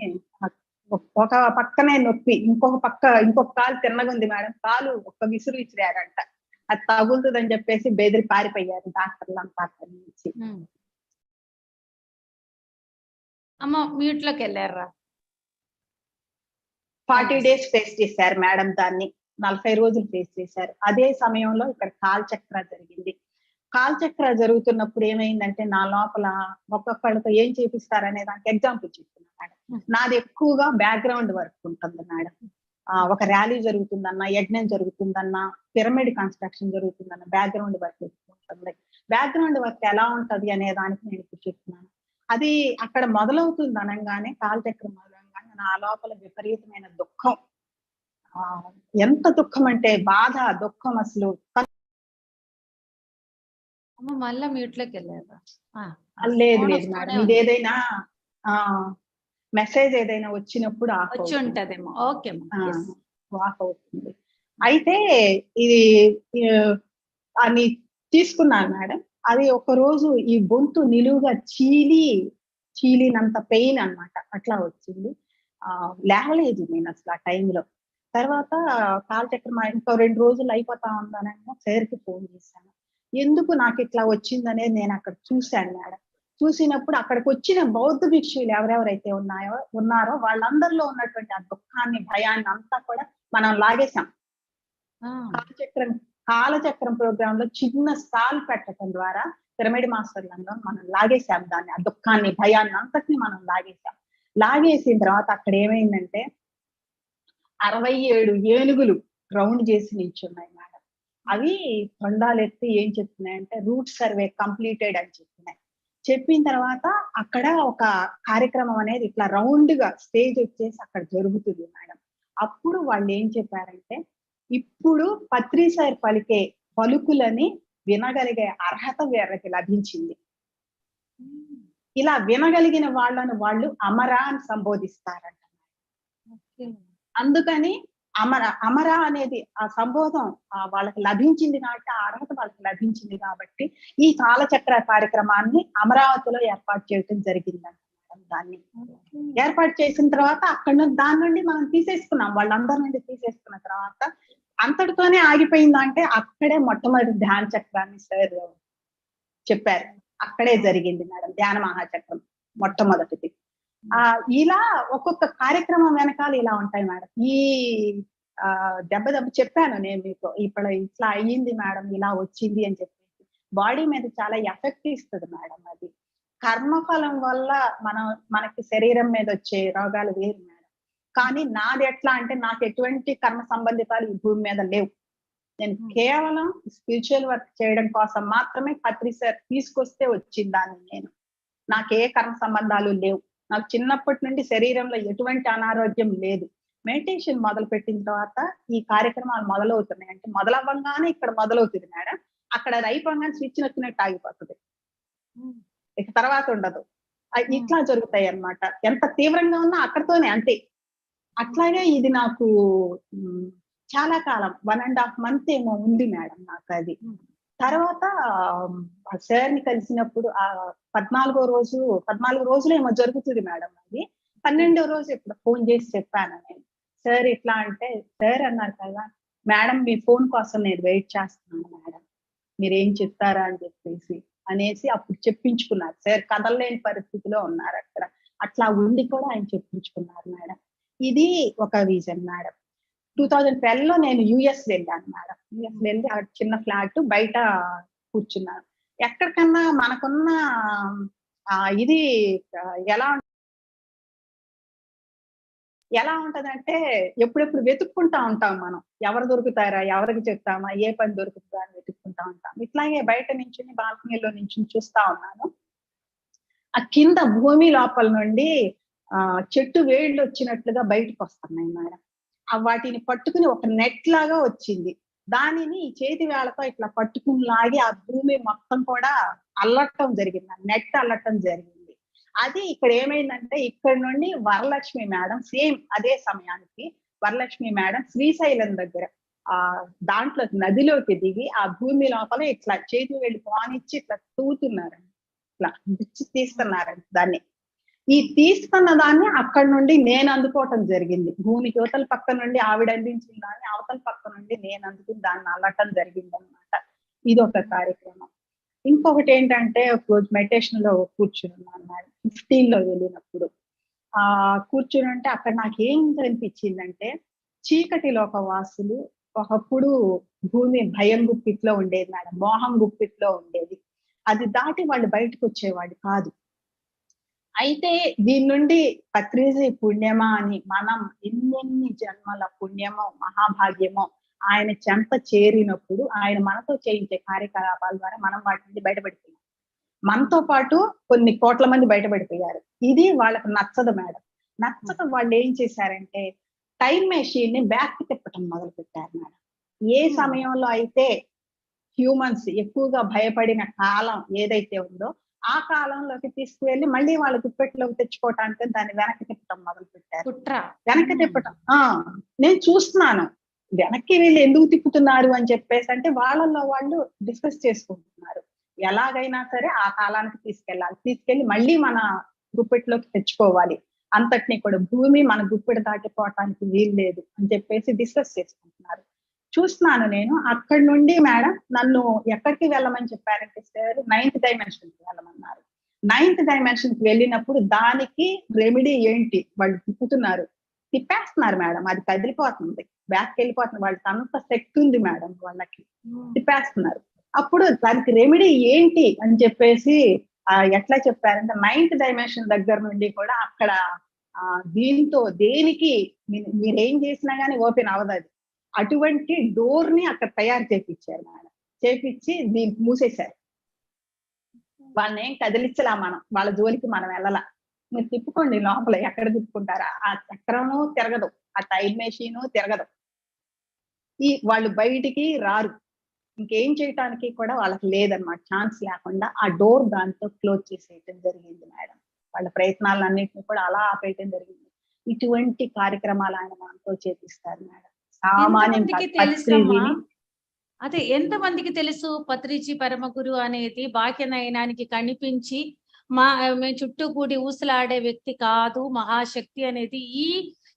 ఒక పక్కనే నొప్పి, ఇంకొక కాలు తిన్నగుంది మేడం, కాలు ఒక్క విసురు ఇచ్చిరారంట. అది తగులుతుందని చెప్పేసి బెదిరి పారిపోయారు డాక్టర్లు అంతా అక్కడి నుంచి. అమ్మ మ్యూట్ లోకి వెళ్ళారా? 40 days ఫేస్ చేశారు మేడం దాన్ని, 40 రోజులు ఫేస్ చేశారు. అదే సమయంలో ఇక్కడ కాలచక్ర జరిగింది. కాలచక్ర జరుగుతున్నప్పుడు ఏమైందంటే నా లోపల ఒక్కొక్కళ్ళతో ఏం చేపిస్తారనే దానికి ఎగ్జాంపుల్ చెప్తున్నా మేడం. నాది ఎక్కువగా బ్యాక్గ్రౌండ్ వర్క్ ఉంటుంది మేడం. ఒక ర్యాలీ జరుగుతుందన్నా, యజ్ఞం జరుగుతుందన్నా, పిరమిడ్ కన్స్ట్రక్షన్ జరుగుతుందన్నా బ్యాక్గ్రౌండ్ వర్క్ ఉంటుంది. బ్యాక్గ్రౌండ్ వర్క్ ఎలా ఉంటది అనే దానికి నేను ఇప్పుడు చెప్తున్నాను. అది అక్కడ మొదలవుతుంది అనగానే, కాలచక్రం మొదలవగానే నా లోపల విపరీతమైన దుఃఖం, ఎంత దుఃఖం అంటే బాధ, దుఃఖం అసలు. మళ్ళా మ్యూట్ లోకి వెళ్ళారా? లేదు లేదు మేడం, ఇది ఏదైనా మెసేజ్ ఏదైనా వచ్చినప్పుడు వచ్చి ఉంటదేమో. ఓకే ఆఫ్ అవుతుంది. అయితే ఇది అని తీసుకున్నాను మేడం. అది ఒక రోజు ఈ గొంతు నిలువుగా చీలినంత పెయిన్ అన్నమాట, అట్లా వచ్చింది. లేవలేదు నేను అసలు ఆ టైంలో. తర్వాత కాలచక్రం ఇంకో 2 రోజులు అయిపోతా ఉందనగా సార్కి ఫోన్ చేశాను. ఎందుకు నాకు ఇట్లా వచ్చిందనేది నేను అక్కడ చూశాను మేడం. చూసినప్పుడు అక్కడికి వచ్చిన బౌద్ధ భిక్షువులు ఎవరెవరైతే ఉన్నారో వాళ్ళందరిలో ఉన్నటువంటి ఆ దుఃఖాన్ని, భయాన్ని అంతా కూడా మనం లాగేశాం. కాలచక్రం ప్రోగ్రామ్ లో చిన్న స్టాల్ పెట్టడం ద్వారా పిరమిడ్ మాస్టర్లందరూ మనం లాగేశాం దాన్ని, ఆ దుఃఖాన్ని, భయాన్ని అంతటిని మనం లాగేశాం. లాగేసిన తర్వాత అక్కడ ఏమైందంటే 67 ఏనుగులు రౌండ్ చేసి నిల్చున్నాయి మేడం. అవి తొండాలెత్తి ఏం చెప్తున్నాయంటే రూట్ సర్వే కంప్లీటెడ్ అని చెప్పినాయి. చెప్పిన తర్వాత అక్కడ ఒక కార్యక్రమం అనేది ఇట్లా రౌండ్ గా స్టేజ్ వచ్చేసి అక్కడ జరుగుతుంది మేడం. అప్పుడు వాళ్ళు ఏం చెప్పారంటే, ఇప్పుడు పత్రి సార్ పలికే పలుకులని వినగలిగే అర్హత వీళ్ళకి లభించింది. ఇలా వినగలిగిన వాళ్ళను వాళ్ళు అమర అని సంబోధిస్తారంట. అందుకని అమర అనేది ఆ సంబోధం వాళ్ళకి లభించింది కాబట్టి, ఆ అర్హత వాళ్ళకి లభించింది కాబట్టి ఈ కాలచక్ర కార్యక్రమాన్ని అమరావతిలో ఏర్పాటు చేయడం జరిగిందంట. దాన్ని ఏర్పాటు చేసిన తర్వాత అక్కడ దాని నుండి మనం తీసేసుకున్నాం, వాళ్ళందరి నుండి తీసేసుకున్న తర్వాత అంతటితోనే ఆగిపోయిందంటే అక్కడే మొట్టమొదటి ధ్యాన చక్రాన్ని సార్ చెప్పారు. అక్కడే జరిగింది మేడం ధ్యాన మహాచక్రం మొట్టమొదటిది. ఇలా ఒక్కొక్క కార్యక్రమం వెనకాల ఇలా ఉంటాయి మేడం. ఈ దెబ్బ చెప్పాను నేను మీకు, ఇప్పుడు ఇట్లా అయ్యింది మేడం, ఇలా వచ్చింది అని చెప్పేసి బాడీ మీద చాలా ఎఫెక్ట్ ఇస్తుంది మేడం. అది కర్మఫలం వల్ల మనకి శరీరం మీద వచ్చే రోగాలు వేరు మేడం. కానీ నాది ఎట్లా అంటే, నాకు ఎటువంటి కర్మ సంబంధితాలు ఈ భూమి మీద లేవు. నేను కేవలం స్పిరిచువల్ వర్క్ చేయడం కోసం మాత్రమే పత్రి సార్ తీసుకొస్తే వచ్చింది దాన్ని. నేను నాకు ఏ కర్మ సంబంధాలు లేవు. నాకు చిన్నప్పటి నుండి శరీరంలో ఎటువంటి అనారోగ్యం లేదు. మెడిటేషన్ మొదలు పెట్టిన తర్వాత ఈ కార్యక్రమాలు మొదలవుతున్నాయి. అంటే మొదలవ్వగానే ఇక్కడ మొదలవుతుంది మేడం, అక్కడ అది అయిపోగానే స్విచ్ నొక్కినట్టు ఆగిపోతుంది, ఇక తర్వాత ఉండదు. ఇట్లా జరుగుతాయి అన్నమాట. ఎంత తీవ్రంగా ఉన్నా అక్కడతోనే అంతే. అట్లాగే ఇది నాకు చాలా కాలం 1.5 month ఏమో ఉంది మేడం నాకు అది. తర్వాత సార్ ని కలిసినప్పుడు 14 రోజులు ఏమో జరుగుతుంది మేడం అది. 12వ రోజు ఇప్పుడు ఫోన్ చేసి చెప్పాను నేను, సార్ ఇట్లా అంటే సార్ అన్నారు కదా, మేడం మీ ఫోన్ కోసం నేను వెయిట్ చేస్తున్నాను మేడం, మీరేం చెప్తారా అని చెప్పేసి అనేసి అప్పుడు చెప్పించుకున్నారు. సార్ కదలలేని పరిస్థితిలో ఉన్నారు అక్కడ. అట్లా ఉండి కూడా ఆయన చెప్పించుకున్నారు మేడం. ఇది ఒక విజన్ మేడం. 2012 లో నేను యుఎస్ వెళ్ళాను మేడం. యుఎస్ వెళ్ళి ఆ చిన్న ఫ్లాట్ బయట కూర్చున్నాను. ఎక్కడికన్నా మనకున్న ఇది ఎలా ఉంటదంటే ఎప్పుడెప్పుడు వెతుక్కుంటా ఉంటాం మనం, ఎవరు దొరుకుతారా, ఎవరికి చెప్తామా, ఏ పని దొరుకుతుందా అని వెతుక్కుంటా ఉంటాం. ఇట్లాగే బయట నుంచి బాల్కనీలో నుంచి చూస్తా ఉన్నాను. ఆ కింద భూమి లోపల నుండి చెట్టు వేళ్ళు వచ్చినట్లుగా బయటకు వస్తున్నాయి మేడం. వాటిని పట్టుకుని ఒక నెట్ లాగా వచ్చింది. దానిని చేతి వేళతో ఇట్లా పట్టుకుని లాగి ఆ భూమి మొత్తం కూడా అల్లటం జరిగింది, నెట్ అల్లటం జరిగింది. అది ఇక్కడ ఏమైందంటే ఇక్కడ నుండి వరలక్ష్మి మేడం సేమ్ అదే సమయానికి వరలక్ష్మి మేడం శ్రీశైలం దగ్గర దాంట్లో నదిలోకి దిగి ఆ భూమి లోపల ఇట్లా చేతి వేళ్ళు పానిచ్చి ఇట్లా తూతున్నారండి, ఇట్లా తీస్తున్నారండి దాన్ని. ఈ తీసుకున్న దాన్ని అక్కడి నుండి నేను అందుకోవటం జరిగింది. భూమికి అవతల పక్క నుండి ఆవిడ అందించిన దాన్ని అవతల పక్క నుండి నేను అందుకుని దాన్ని అల్లటం జరిగింది అనమాట. ఇది ఒక కార్యక్రమం. ఇంకొకటి ఏంటంటే ఒక రోజు మెడిటేషన్ లో కూర్చున్నాను మేడం 15 లో వెళ్ళినప్పుడు. కూర్చుని అంటే అక్కడ నాకు ఏం అనిపించిందంటే, చీకటి లోక వాసులు ఒకప్పుడు భూమి భయం గుప్పిట్లో ఉండేది మేడం, మోహం గుప్పిట్లో ఉండేది. అది దాటి వాళ్ళు బయటకు వచ్చేవాడు కాదు. అయితే దీని నుండి పత్రిజీ పుణ్యమా అని మనం ఎన్నెన్ని జన్మల పుణ్యమో మహాభాగ్యమో ఆయన చెంత చేరినప్పుడు ఆయన మనతో చేయించే కార్యకలాపాల ద్వారా మనం వాటి నుండి బయటపడిపోయాం. మనతో పాటు కొన్ని కోట్ల మంది బయటపడిపోయారు. ఇది వాళ్ళకి నచ్చదు మేడం. నచ్చక వాళ్ళు ఏం చేశారంటే టైం మెషిన్ ని బ్యాక్ తిప్పటం మొదలు పెట్టారు మేడం. ఏ సమయంలో అయితే హ్యూమన్స్ ఎక్కువగా భయపడిన కాలం ఏదైతే ఉందో ఆ కాలంలోకి తీసుకువెళ్ళి మళ్ళీ వాళ్ళ గుప్పెట్లోకి తెచ్చుకోవటానికి దాన్ని వెనక్కి తిప్పటం మొదలు పెట్టారు. వెనక్కి తిప్పటం నేను చూస్తున్నాను. వెనక్కి వీళ్ళు ఎందుకు తిప్పుతున్నారు అని చెప్పేసి అంటే వాళ్ళల్లో వాళ్ళు డిస్కస్ చేసుకుంటున్నారు. ఎలాగైనా సరే ఆ కాలానికి తీసుకెళ్ళి మళ్ళీ మన గుప్పెట్లోకి తెచ్చుకోవాలి, అంతటినీ కూడా భూమి మన గుప్పెడు దాటిపోవటానికి వీలు లేదు అని చెప్పేసి డిస్కస్ చేసుకుంటున్నారు. చూస్తున్నాను నేను. అక్కడి నుండి మేడం నన్ను ఎక్కడికి వెళ్ళమని చెప్పారంటే సార్ 9th dimension కి వెళ్ళమన్నారు. 9th dimension కి వెళ్ళినప్పుడు దానికి రెమెడీ ఏంటి, వాళ్ళు తిప్పేస్తున్నారు మేడం, అది కదిలిపోతుంది, బ్యాక్ వెళ్ళిపోతుంది, వాళ్ళకి అంత శక్తి ఉంది మేడం, వాళ్ళకి తిప్పేస్తున్నారు. అప్పుడు దానికి రెమెడీ ఏంటి అని చెప్పేసి ఎట్లా చెప్పారంటే 9th dimension దగ్గర నుండి కూడా అక్కడ దీంతో దేనికి మీరేం చేసినా గానీ ఓపెన్ అవ్వదు, అది అటువంటి డోర్ ని అక్కడ తయారు చేపించారు మేడం. చేపించి దీనికి మూసేశారు. వాళ్ళని ఏం కదిలించలా, మనం వాళ్ళ జోలికి మనం వెళ్ళాల. మీరు తిప్పుకోండి లోపల, ఎక్కడ తిప్పుకుంటారా, ఆ చక్రము తిరగదు, ఆ టైం మెషిన్ తిరగదు, వాళ్ళు బయటికి రారు, ఇంకేం చేయటానికి కూడా వాళ్ళకి లేదన్నమాట, ఛాన్స్ లేకుండా ఆ డోర్ దాంతో క్లోజ్ చేసేయటం జరిగింది మేడం. వాళ్ళ ప్రయత్నాలన్నింటినీ కూడా అలా ఆపేయటం జరిగింది. ఇటువంటి కార్యక్రమాలు ఆయన మనతో చేపిస్తారు మేడం. అదే ఎంత మందికి తెలుసు పత్రిజీ పరమగురు అనేది బాహ్య నయనానికి కనిపించి మేము చుట్టూ కూడి ఊసలాడే వ్యక్తి కాదు, మహాశక్తి అనేది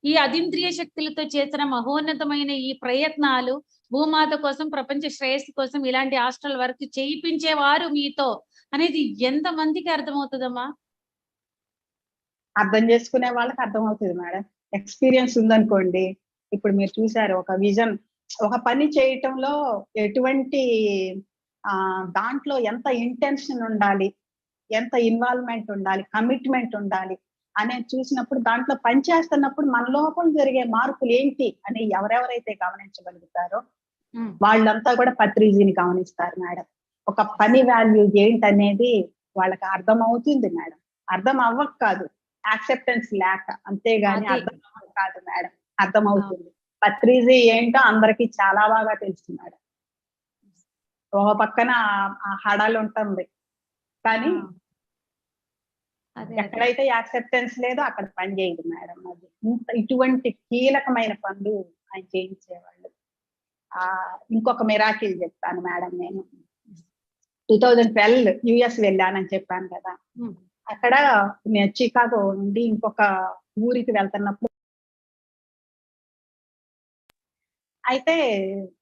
ఈ అతీంద్రియ శక్తులతో చేసిన మహోన్నతమైన ఈ ప్రయత్నాలు భూమాత కోసం, ప్రపంచ శ్రేయస్సు కోసం ఇలాంటి హాస్టల్ వర్క్ చేయించేవారు మీతో అనేది ఎంత మందికి అర్థమవుతుందమ్మా? అర్థం చేసుకునే వాళ్ళకి అర్థమవుతుంది మేడం. ఎక్స్పీరియన్స్ ఉందనుకోండి, ఇప్పుడు మీరు చూసారు ఒక విజన్, ఒక పని చేయటంలో ఎటువంటి దాంట్లో ఎంత ఇంటెన్షన్ ఉండాలి, ఎంత ఇన్వాల్వ్మెంట్ ఉండాలి, కమిట్మెంట్ ఉండాలి అనేది చూసినప్పుడు దాంట్లో పనిచేస్తున్నప్పుడు మన లోపల జరిగే మార్పులు ఏంటి అని ఎవరెవరైతే గమనించగలుగుతారో వాళ్ళంతా కూడా పత్రిజీని గమనిస్తారు మేడం. ఒక పని వాల్యూ ఏంటనేది వాళ్ళకి అర్థం అవుతుంది మేడం. అర్థం అవ్వక కాదు, యాక్సెప్టెన్స్ లేక, అంతేగాని అది. అర్థం అవ్వక కాదు మేడం, అర్థం అవుతుంది. పత్రిజీ ఏంటో అందరికి చాలా బాగా తెలుసు మేడం. ఒక పక్కన ఆ హడాలు ఉంటుంది, కానీ అదే ఎక్కడైతే యాక్సెప్టెన్స్ లేదో అక్కడ పని చేయదు మేడం. అది ఇటువంటి కీలకమైన పనులు ఆయన చేయించేవాళ్ళు. ఇంకొక మిరాకిల్ చెప్తాను మేడం. నేను 2012 యుఎస్ వెళ్ళానని చెప్పాను కదా. అక్కడ నేను చికాగో నుండి ఇంకొక ఊరికి వెళ్తున్నప్పుడు అయితే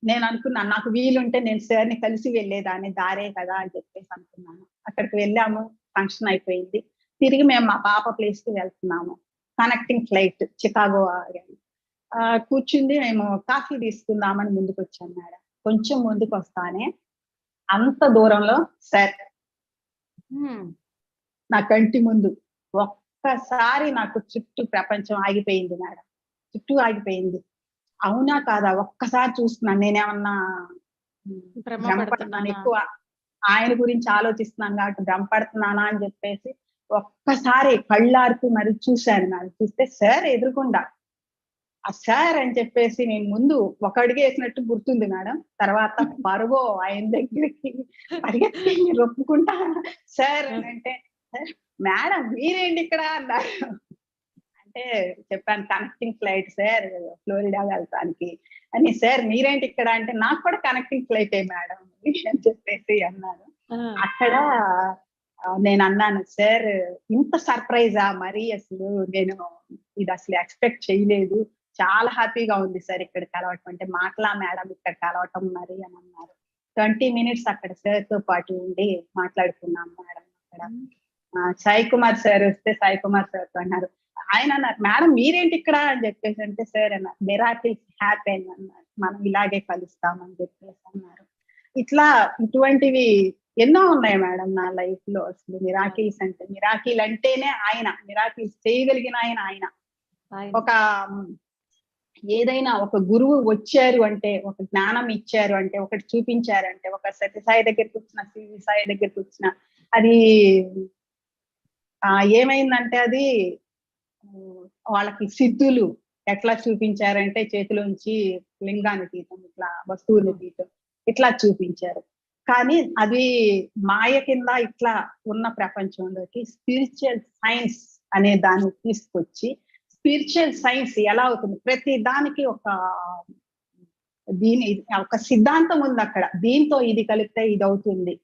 నేను అనుకున్నాను, నాకు వీలుంటే నేను సార్ని కలిసి వెళ్ళేదాన్ని, దారే కదా అని చెప్పేసి అనుకున్నాను. అక్కడికి వెళ్ళాము, ఫంక్షన్ అయిపోయింది. తిరిగి మేము మా పాప ప్లేస్ కి వెళ్తున్నాము. కనెక్టింగ్ ఫ్లైట్ చికాగో ఆగాము. కూర్చుంది, మేము కాఫీ తీసుకుందామని ముందుకు వచ్చాం మేడం. కొంచెం ముందుకు వస్తానే అంత దూరంలో సార్ నా కంటి ముందు. ఒక్కసారి నాకు చుట్టూ ప్రపంచం ఆగిపోయింది మేడం, చుట్టూ ఆగిపోయింది. అవునా కాదా ఒక్కసారి చూస్తున్నాను, నేనేమన్నా భ్రమపడుతున్నాను, ఎక్కువ ఆయన గురించి ఆలోచిస్తున్నాను కాబట్టి భ్రమపడుతున్నానా అని చెప్పేసి ఒక్కసారి కళ్ళార్పి మరి చూశాను మేడం. చూస్తే సార్ ఎదురుకుండా. ఆ సార్ అని చెప్పేసి నేను ముందు ఒక అడుగు వేసినట్టు గుర్తుంది మేడం. తర్వాత పరుగో ఆయన దగ్గరికి పరిగెత్తి రొప్పుకుంటా సార్ అని అంటే, మేడం మీరేంటి ఇక్కడ అన్నారు. అంటే చెప్పాను, కనెక్టింగ్ ఫ్లైట్ సార్ ఫ్లోరిడా వెళ్తానికి అని. సార్ మీరేంటి ఇక్కడ అంటే, నాకు కూడా కనెక్టింగ్ ఫ్లైట్ మేడం అని చెప్పేసి అన్నాను. అక్కడ నేను అన్నాను, సార్ ఇంత సర్ప్రైజా మరి, అసలు నేను ఇది అసలు ఎక్స్పెక్ట్ చేయలేదు, చాలా హ్యాపీగా ఉంది సార్ ఇక్కడ కలవటం అంటే. మాటలా మేడం ఇక్కడ కలవటం మరి అని అన్నారు. 20 minutes అక్కడ సార్ తో పాటు ఉండి మాట్లాడుకున్నాం మేడం. అక్కడ సాయి కుమార్ సార్ వస్తే సాయి కుమార్ సార్ అన్నారు. ఆయన అన్నారు, మేడం మీరేంటి ఇక్కడ అని చెప్పేసి అంటే, సార్ అన్నారు మిరాకిల్స్ హ్యాపెన్ అన్నారు, మనం ఇలాగే కలుస్తామని చెప్పేసి అన్నారు. ఇట్లా ఇటువంటివి ఎన్నో ఉన్నాయి మేడం నా లైఫ్ లో. అసలు మిరాకిల్స్ అంటే, మిరాకిల్ అంటేనే ఆయన, మిరాకిల్స్ చేయగలిగిన ఆయన. ఒక ఏదైనా ఒక గురువు వచ్చారు అంటే, ఒక జ్ఞానం ఇచ్చారు అంటే, ఒకటి చూపించారంటే, ఒక సత్యసాయి దగ్గరికి వచ్చిన, సివి సాయి దగ్గరికి వచ్చిన, అది ఏమైందంటే అది వాళ్ళకి సిద్ధులు ఎట్లా చూపించారంటే, చేతిలోంచి లింగాన్ని తీయటం, ఇట్లా వస్తువుని తీయటం, ఇట్లా చూపించారు. కానీ అది మాయ కింద ఇట్లా ఉన్న ప్రపంచంలోకి స్పిరిచువల్ సైన్స్ అనే దాన్ని తీసుకొచ్చి, స్పిరిచువల్ సైన్స్ ఎలా అవుతుంది, ప్రతి దానికి ఒక సిద్ధాంతం ఉంది అక్కడ. దీంతో ఇది కలిపితే ఇది అవుతుంది,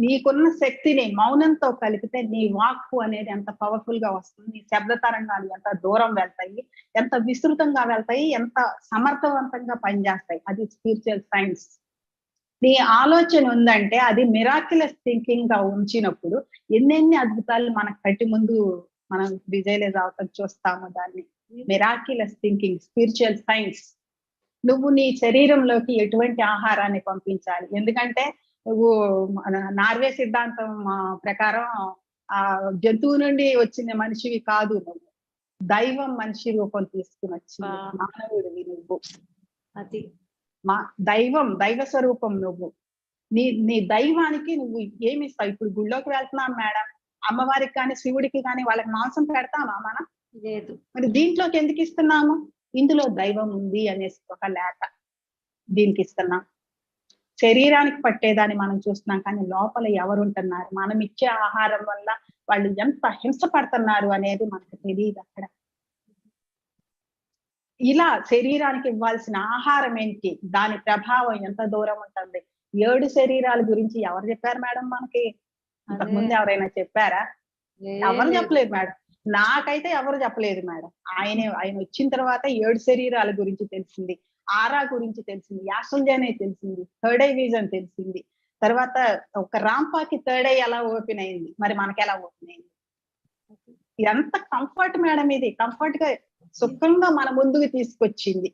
నీకున్న శక్తిని మౌనంతో కలిపితే నీ వాక్కు అనేది ఎంత పవర్ఫుల్ గా వస్తుంది, నీ శబ్ద తరంగాలు ఎంత దూరం వెళ్తాయి, ఎంత విస్తృతంగా వెళ్తాయి, ఎంత సమర్థవంతంగా పనిచేస్తాయి. అది స్పిరిచువల్ సైన్స్. నీ ఆలోచన ఉందంటే అది మిరాక్యులస్ థింకింగ్ గా ఉంచినప్పుడు ఎన్నెన్ని అద్భుతాలు మనకు కట్టి ముందు మనం విజయలేజ్ అవటం చూస్తాము. దాన్ని మిరాక్యులస్ థింకింగ్, స్పిరిచువల్ సైన్స్. నువ్వు నీ శరీరంలోకి ఎటువంటి ఆహారాన్ని పంపించాలి, ఎందుకంటే నువ్వు నార్వే సిద్ధాంతం ప్రకారం జంతువు నుండి వచ్చిన మనిషివి కాదు, నువ్వు దైవం మనిషి రూపం తీసుకుని వచ్చింది మానవుడివి నువ్వు. అది దైవ స్వరూపం నువ్వు. నీ దైవానికి నువ్వు ఏమి ఇస్తావు? ఇప్పుడు గుళ్ళోకి వెళ్తున్నాం మేడం, అమ్మవారికి కానీ శివుడికి కానీ వాళ్ళకి మాంసం పెడతామా మనం? లేదు. మరి దీంట్లోకి ఎందుకు ఇస్తున్నాము? ఇందులో దైవం ఉంది అనేసి ఒక లేక దీనికి ఇస్తున్నాం. శరీరానికి పట్టేదాన్ని మనం చూస్తున్నాం, కానీ లోపల ఎవరుంటున్నారు, మనం ఇచ్చే ఆహారం వల్ల వాళ్ళు ఎంత హింస పడుతున్నారు అనేది మనకు తెలియదు అక్కడ. ఇలా శరీరానికి ఇవ్వాల్సిన ఆహారం ఏంటి, దాని ప్రభావం ఎంత దూరం ఉంటుంది. 7 శరీరాల గురించి ఎవరు చెప్పారు మేడం మనకి? ఇంతకుముందు ఎవరైనా చెప్పారా? ఎవరు చెప్పలేదు మేడం. నాకైతే ఎవరు చెప్పలేదు మేడం. ఆయన వచ్చిన తర్వాత 7 శరీరాల గురించి తెలిసింది, ఆరా గురించి తెలిసింది, యాసంజనే తెలిసింది, థర్డ్ ఐ విజన్ తెలిసింది. తర్వాత ఒక రాంపాకి థర్డ్ ఐ ఎలా ఓపెన్ అయింది, మరి మనకి ఎలా ఓపెన్ అయింది? ఎంత కంఫర్ట్ మేడం, ఇది కంఫర్ట్ గా సుఖంగా మన ముందుకు తీసుకొచ్చింది.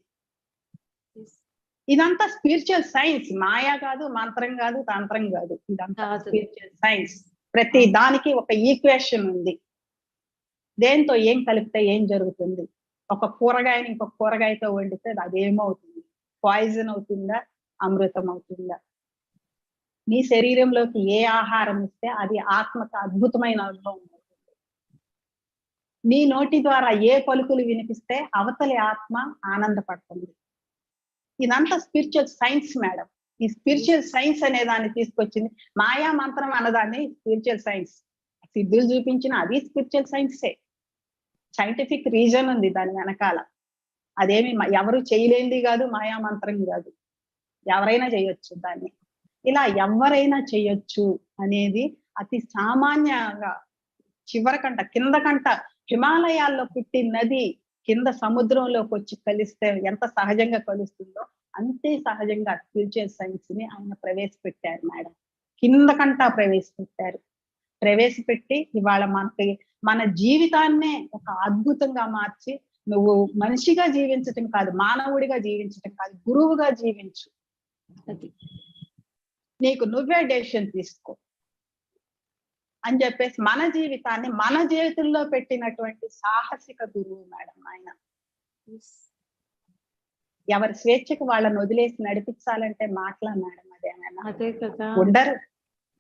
ఇదంతా స్పిరిచువల్ సైన్స్, మాయా కాదు, మంత్రం కాదు, తంత్రం కాదు, ఇదంతా స్పిరిచువల్ సైన్స్. ప్రతి దానికి ఒక ఈక్వేషన్ ఉంది. దేంతో ఏం కలిపితే ఏం జరుగుతుంది, ఒక కూరగాయని ఇంకొక కూరగాయతో వండితే అది ఏమవుతుంది, పాయిజన్ అవుతుందా, అమృతం అవుతుందా? నీ శరీరంలోకి ఏ ఆహారం ఇస్తే అది ఆత్మకు అద్భుతమైన అనుభవం అవుతుంది. నీ నోటి ద్వారా ఏ పలుకులు వినిపిస్తే అవతలి ఆత్మ ఆనందపడుతుంది. ఇదంతా స్పిరిచువల్ సైన్స్ మేడం. ఈ స్పిరిచువల్ సైన్స్ అనే దాన్ని తీసుకొచ్చింది. మాయా మంత్రం అన్నదాన్ని స్పిరిచువల్ సైన్స్. సిద్ధులు చూపించిన అది స్పిరిచువల్ సైన్సే. సైంటిఫిక్ రీజన్ ఉంది దాని వెనకాల. అదేమి ఎవరు చేయలేనిది కాదు, మాయా మంత్రం కాదు. ఎవరైనా చేయొచ్చు దాన్ని. ఇలా ఎవరైనా చేయొచ్చు అనేది అతి సామాన్యంగా చివరకంట కిందకంట హిమాలయాల్లో పుట్టి నది కింద సముద్రంలోకి వచ్చి కలిస్తే ఎంత సహజంగా కలుస్తుందో అంతే సహజంగా స్పిరిచువల్ సైన్స్ ని ఆయన ప్రవేశపెట్టారు మేడం. కిందకంటా ప్రవేశపెట్టారు. ప్రవేశపెట్టి ఇవాళ మనకి మన జీవితాన్నే ఒక అద్భుతంగా మార్చి, నువ్వు మనిషిగా జీవించటం కాదు, మానవుడిగా జీవించటం కాదు, గురువుగా జీవించు, నీకు నువ్వే డెసిషన్ తీసుకో అని చెప్పేసి మన జీవితాన్ని మన చేతుల్లో పెట్టినటువంటి సాహసిక గురువు మేడం ఆయన. ఎవరి స్వేచ్ఛకు వాళ్ళని వదిలేసి నడిపించాలంటే మాటలా మేడం అదేమైనా? అదే కదా.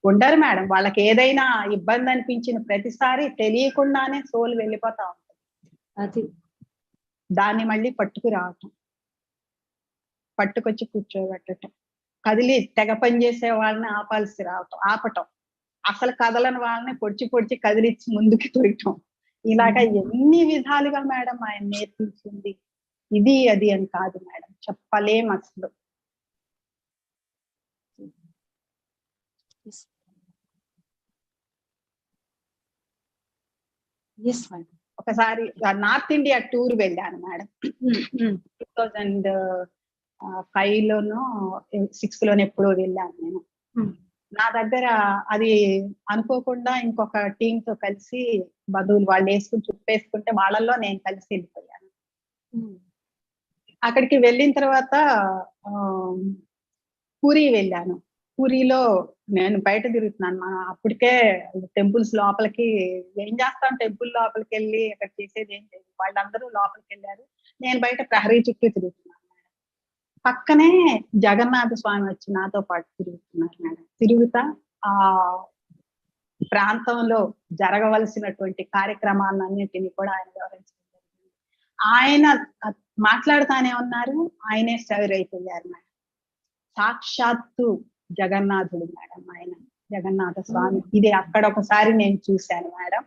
ఉండరు మేడం. వాళ్ళకి ఏదైనా ఇబ్బంది అనిపించిన ప్రతిసారి తెలియకుండానే సోలు వెళ్ళిపోతా ఉంటుంది. అది దాన్ని మళ్ళీ పట్టుకొచ్చి కూర్చోబెట్టడం, కదిలి తెగ పని చేసే వాళ్ళని ఆపటం, అసలు కదలని వాళ్ళని పొడిచి కదిలిచ్చి ముందుకు తోయటం, ఇలాగా ఎన్ని విధాలుగా మేడం ఆయన నేర్పించింది. ఇది అది అని కాదు మేడం, చెప్పలేం అసలు. ఒకసారి నార్త్ ఇండియా టూర్ వెళ్ళాను మేడం. 2005 లోనో 6 లోనో ఎప్పుడో వెళ్ళాను నేను. నా దగ్గర అది అనుకోకుండా ఇంకొక టీమ్ తో కలిసి బంధువులు వాళ్ళు వేసుకుని చుట్టేసుకుంటే వాళ్ళల్లో నేను కలిసి వెళ్ళిపోయాను. అక్కడికి వెళ్ళిన తర్వాత పూరి వెళ్ళాను. పూరిలో నేను బయట తిరుగుతున్నాను. అప్పటికే టెంపుల్స్ లోపలికి ఏం చేస్తాం, టెంపుల్ లోపలికి వెళ్ళి అక్కడ చేసేది ఏం లేదు. వాళ్ళందరూ లోపలికి వెళ్ళారు, నేను బయట ప్రహరీ చుట్టూ తిరుగుతున్నాను మేడం. పక్కనే జగన్నాథ స్వామి వచ్చి నాతో పాటు తిరుగుతున్నారు మేడం. తిరుగుతా ఆ ప్రాంతంలో జరగవలసినటువంటి కార్యక్రమాలన్నింటినీ కూడా ఆయన వివరించడం జరిగింది. ఆయన మాట్లాడుతానే ఉన్నారు, ఆయనే స్టైర్ అయిపోయారు మేడం. సాక్షాత్తు జగన్నాథుడు మేడం ఆయన, జగన్నాథ స్వామి. ఇది అక్కడ ఒకసారి నేను చూశాను మేడం.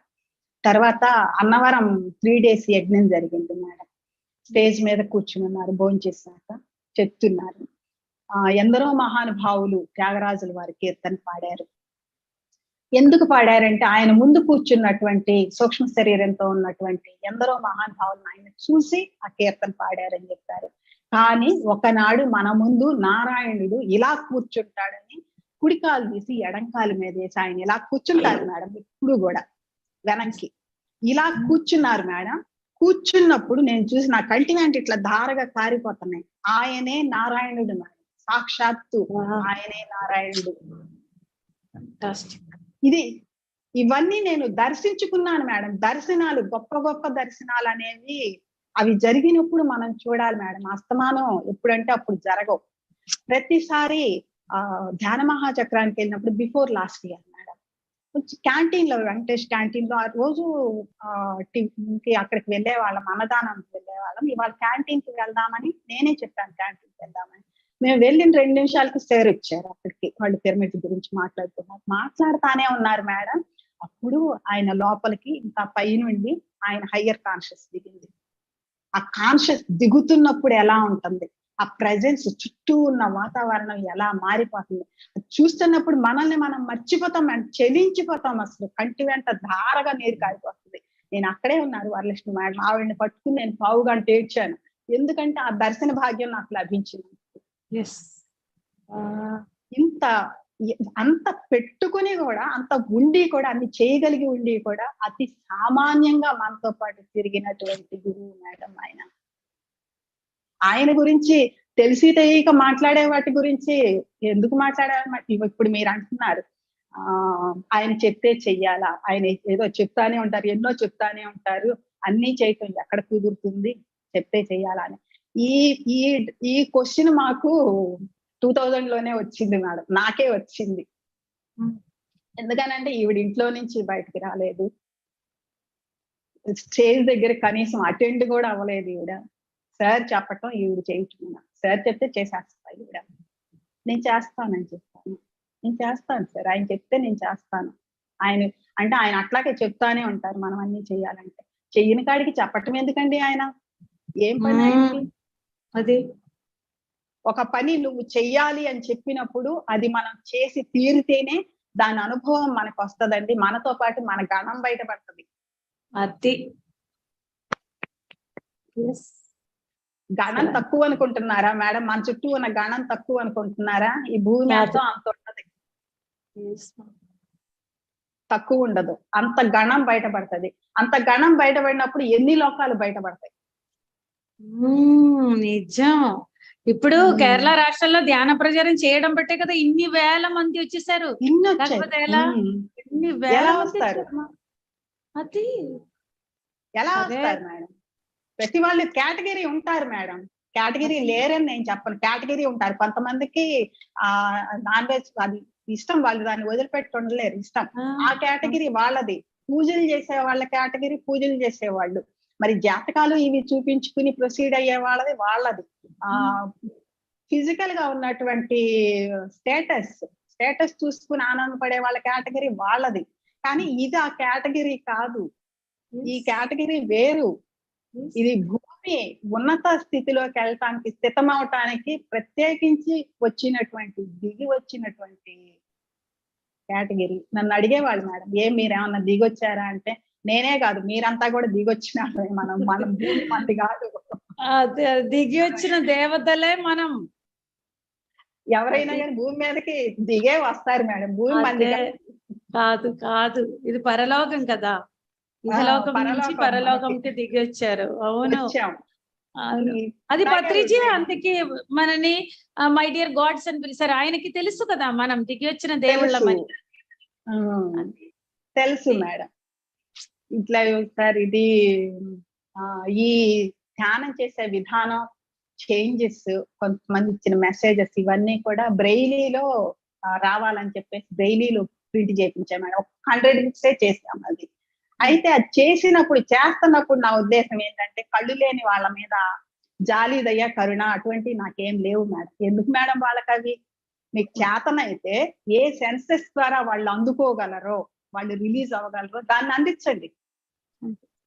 తర్వాత అన్నవరం 3 days యజ్ఞం జరిగింది మేడం. స్టేజ్ మీద కూర్చున్నారు, భోంచేశాక చెప్తున్నారు. ఎందరో మహానుభావులు త్యాగరాజుల వారి కీర్తన పాడారు. ఎందుకు పాడారంటే ఆయన ముందు కూర్చున్నటువంటి సూక్ష్మ శరీరంతో ఉన్నటువంటి ఎందరో మహానుభావులను ఆయన చూసి ఆ కీర్తన పాడారని చెప్పారు. కానీ ఒకనాడు మన ముందు నారాయణుడు ఇలా కూర్చుంటాడని కుడికాలు తీసి ఎడంకాలు మీద వేసి ఆయన ఇలా కూర్చుంటారు మేడం. ఇప్పుడు కూడా వెనక్కి ఇలా కూర్చున్నారు మేడం. కూర్చున్నప్పుడు నేను చూసి నా కంటి వెంట ఇట్లా ధారగా కారిపోతున్నాయి. ఆయనే నారాయణుడు మేడం, సాక్షాత్తు ఆయనే నారాయణుడు. ఇవన్నీ నేను దర్శించుకున్నాను మేడం. దర్శనాలు, గొప్ప గొప్ప దర్శనాలు అనేవి అవి జరిగినప్పుడు మనం చూడాలి మేడం. అస్తమానం ఎప్పుడంటే అప్పుడు జరగవు. ప్రతిసారి ధ్యాన మహాచక్రానికి వెళ్ళినప్పుడు before last year madam, canteen లో, వెంకటేష్ క్యాంటీన్ లో ఆ రోజు అక్కడికి వెళ్ళే వాళ్ళం, అన్నదానానికి వెళ్ళే వాళ్ళం. ఇవాళ క్యాంటీన్ కి వెళ్దామని నేనే చెప్పాను, క్యాంటీన్ కి వెళ్దామని. మేము వెళ్ళిన 2 నిమిషాలకి సార్ వచ్చారు అక్కడికి. వాళ్ళు పిరమిడ్ గురించి మాట్లాడుతానే ఉన్నారు మేడం. అప్పుడు ఆయన లోపలికి ఇంకా పై నుండి ఆయన హయ్యర్ కాన్షియస్ దిగింది. ఆ కాన్షియస్ దిగుతున్నప్పుడు ఎలా ఉంటుంది, ఆ ప్రెజెన్స్, చుట్టూ ఉన్న వాతావరణం ఎలా మారిపోతుంది చూస్తున్నప్పుడు మనల్ని మనం మర్చిపోతాం, చెలించిపోతాం. అసలు కంటి వెంట ధారగా నీరు కారిపోతుంది. నేను అక్కడే ఉన్నారు వరలక్ష్మి మేడం, ఆవిడని పట్టుకుని నేను 1/4 గంట ఏడ్చాను. ఎందుకంటే ఆ దర్శన భాగ్యం నాకు లభించింది. అంత పెట్టుకుని కూడా, అంత ఉండి కూడా, అన్ని చేయగలిగి ఉండి కూడా అతి సామాన్యంగా మనతో పాటు తిరిగినటువంటి గురువు మేడం ఆయన. ఆయన గురించి తెలిసి తెలియక మాట్లాడే వాటి గురించి ఎందుకు మాట్లాడాలి? ఇప్పుడు మీరు అంటున్నారు ఆయన చెప్తే చెయ్యాలా, ఆయన ఏదో చెప్తానే ఉంటారు, ఎన్నో చెప్తానే ఉంటారు, అన్ని చేయటం ఎక్కడ కుదురుతుంది, చెప్తే చెయ్యాలా అని. ఈ ఈ ఈ క్వశ్చన్ మాకు 2000 లోనే వచ్చింది మేడం, నాకే వచ్చింది. ఎందుకనంటే ఈవిడ ఇంట్లో నుంచి బయటికి రాలేదు, స్టేజ్ దగ్గర కనీసం అటెండ్ కూడా అవ్వలేదు ఈవిడ. సార్ చెప్పటం ఈవిడ చేయటం, సార్ చెప్తే చేసేస్తా ఈవిడ. నేను చేస్తానని చెప్తాను, నేను చేస్తాను సార్, ఆయన చెప్తే నేను చేస్తాను. ఆయన అంటే ఆయన అట్లాగే చెప్తానే ఉంటారు మనం అన్ని చేయాలంటే. చెయ్యని కాడికి చెప్పటం ఎందుకండి ఆయన? ఏం పని ఆయనకి? అది ఒక పని నువ్వు చెయ్యాలి అని చెప్పినప్పుడు అది మనం చేసి తీరితేనే దాని అనుభవం మనకు వస్తదండి. మనతో పాటు మన గణం బయటపడుతుంది. అది గణం తక్కువ అనుకుంటున్నారా మేడం? మన చుట్టూ ఉన్న గణం తక్కువ అనుకుంటున్నారా? ఈ భూమి కాదు. అంత ఉంటది, తక్కువ ఉండదు. అంత గణం బయటపడుతుంది. అంత గణం బయటపడినప్పుడు ఎన్ని లోకాలు బయటపడతాయి. నిజం. ఇప్పుడు కేరళ రాష్ట్రంలో ధ్యాన ప్రచారం చేయడం బట్టే కదా ఇన్ని వేల మంది వచ్చేసారు. ఇన్ని కాకపోతే వచ్చాయి. ఎలా ఇన్ని వేల ఎలా మంది వస్తారు? వచ్చారమ్మా. అది ఎలా అదే. వస్తారు మేడం? ప్రతి వాళ్ళు కేటగిరీ ఉంటారు మేడం, కేటగిరీ లేరని నేను చెప్పను, కేటగిరీ ఉంటారు. కొంతమందికి నాన్ వెజ్ అది ఇష్టం, వాళ్ళు దాన్ని వదిలిపెట్టి ఉండలేరు, ఇష్టం. ఆ కేటగిరీ వాళ్ళది. పూజలు చేసే వాళ్ళ కేటగిరీ పూజలు చేసేవాళ్ళు. మరి జాతకాలు ఇవి చూపించుకుని ప్రొసీడ్ అయ్యే వాళ్ళది వాళ్ళది. ఫిజికల్ గా ఉన్నటువంటి స్టేటస్ చూసుకుని ఆనందపడే వాళ్ళ కేటగిరీ వాళ్ళది. కానీ ఇది ఆ కేటగిరీ కాదు, ఈ కేటగిరీ వేరు. ఇది భూమి ఉన్నత స్థితిలోకి వెళ్ళటానికి, స్థితమవటానికి ప్రత్యేకించి దిగి వచ్చినటువంటి కేటగిరీ. నన్ను అడిగేవాళ్ళు మేడం, మీరేమన్నా దిగొచ్చారా అంటే, నేనే కాదు మీరంతా కూడా దిగొచ్చినారు. మనం భూమి మంది కాదు. అదే దిగి వచ్చిన దేవతలే మనం. ఎవరైనా కానీ భూమి మీదకి దిగే వస్తారు మేడం, భూమి మంది కాదు. కాదు, ఇది పరలోకం కదా. ఇహలోకం నుంచి పరలోకంకి దిగి వచ్చారు. అవును. అది పత్రిజీ అందుకే మనని మై డియర్ గాడ్స్ అని పిలిచారు. ఆయనకి తెలుసు కదా మనం దిగి వచ్చిన దేవుళ్ళమని. తెలుసు మేడం. ఇట్లా సార్ ఇది ఈ ధ్యానం చేసే విధానం, చేంజెస్, కొంతమంది ఇచ్చిన మెసేజెస్ ఇవన్నీ కూడా బ్రెయిలీలో రావాలని చెప్పేసి బ్రెయిలీలో ప్రింట్ చేయించాం మేడం. 100 books చేసాం అది. అయితే అది చేస్తున్నప్పుడు నా ఉద్దేశం ఏంటంటే, కళ్ళు లేని వాళ్ళ మీద జాలి, దయ, కరుణ అటువంటివి నాకేం లేవు మేడం. ఎందుకు మేడం వాళ్ళకి అవి? మీకు చేతనైతే ఏ సెన్సెస్ ద్వారా వాళ్ళు అందుకోగలరో, వాళ్ళు రిలీజ్ అవ్వగలరో దాన్ని అందించండి.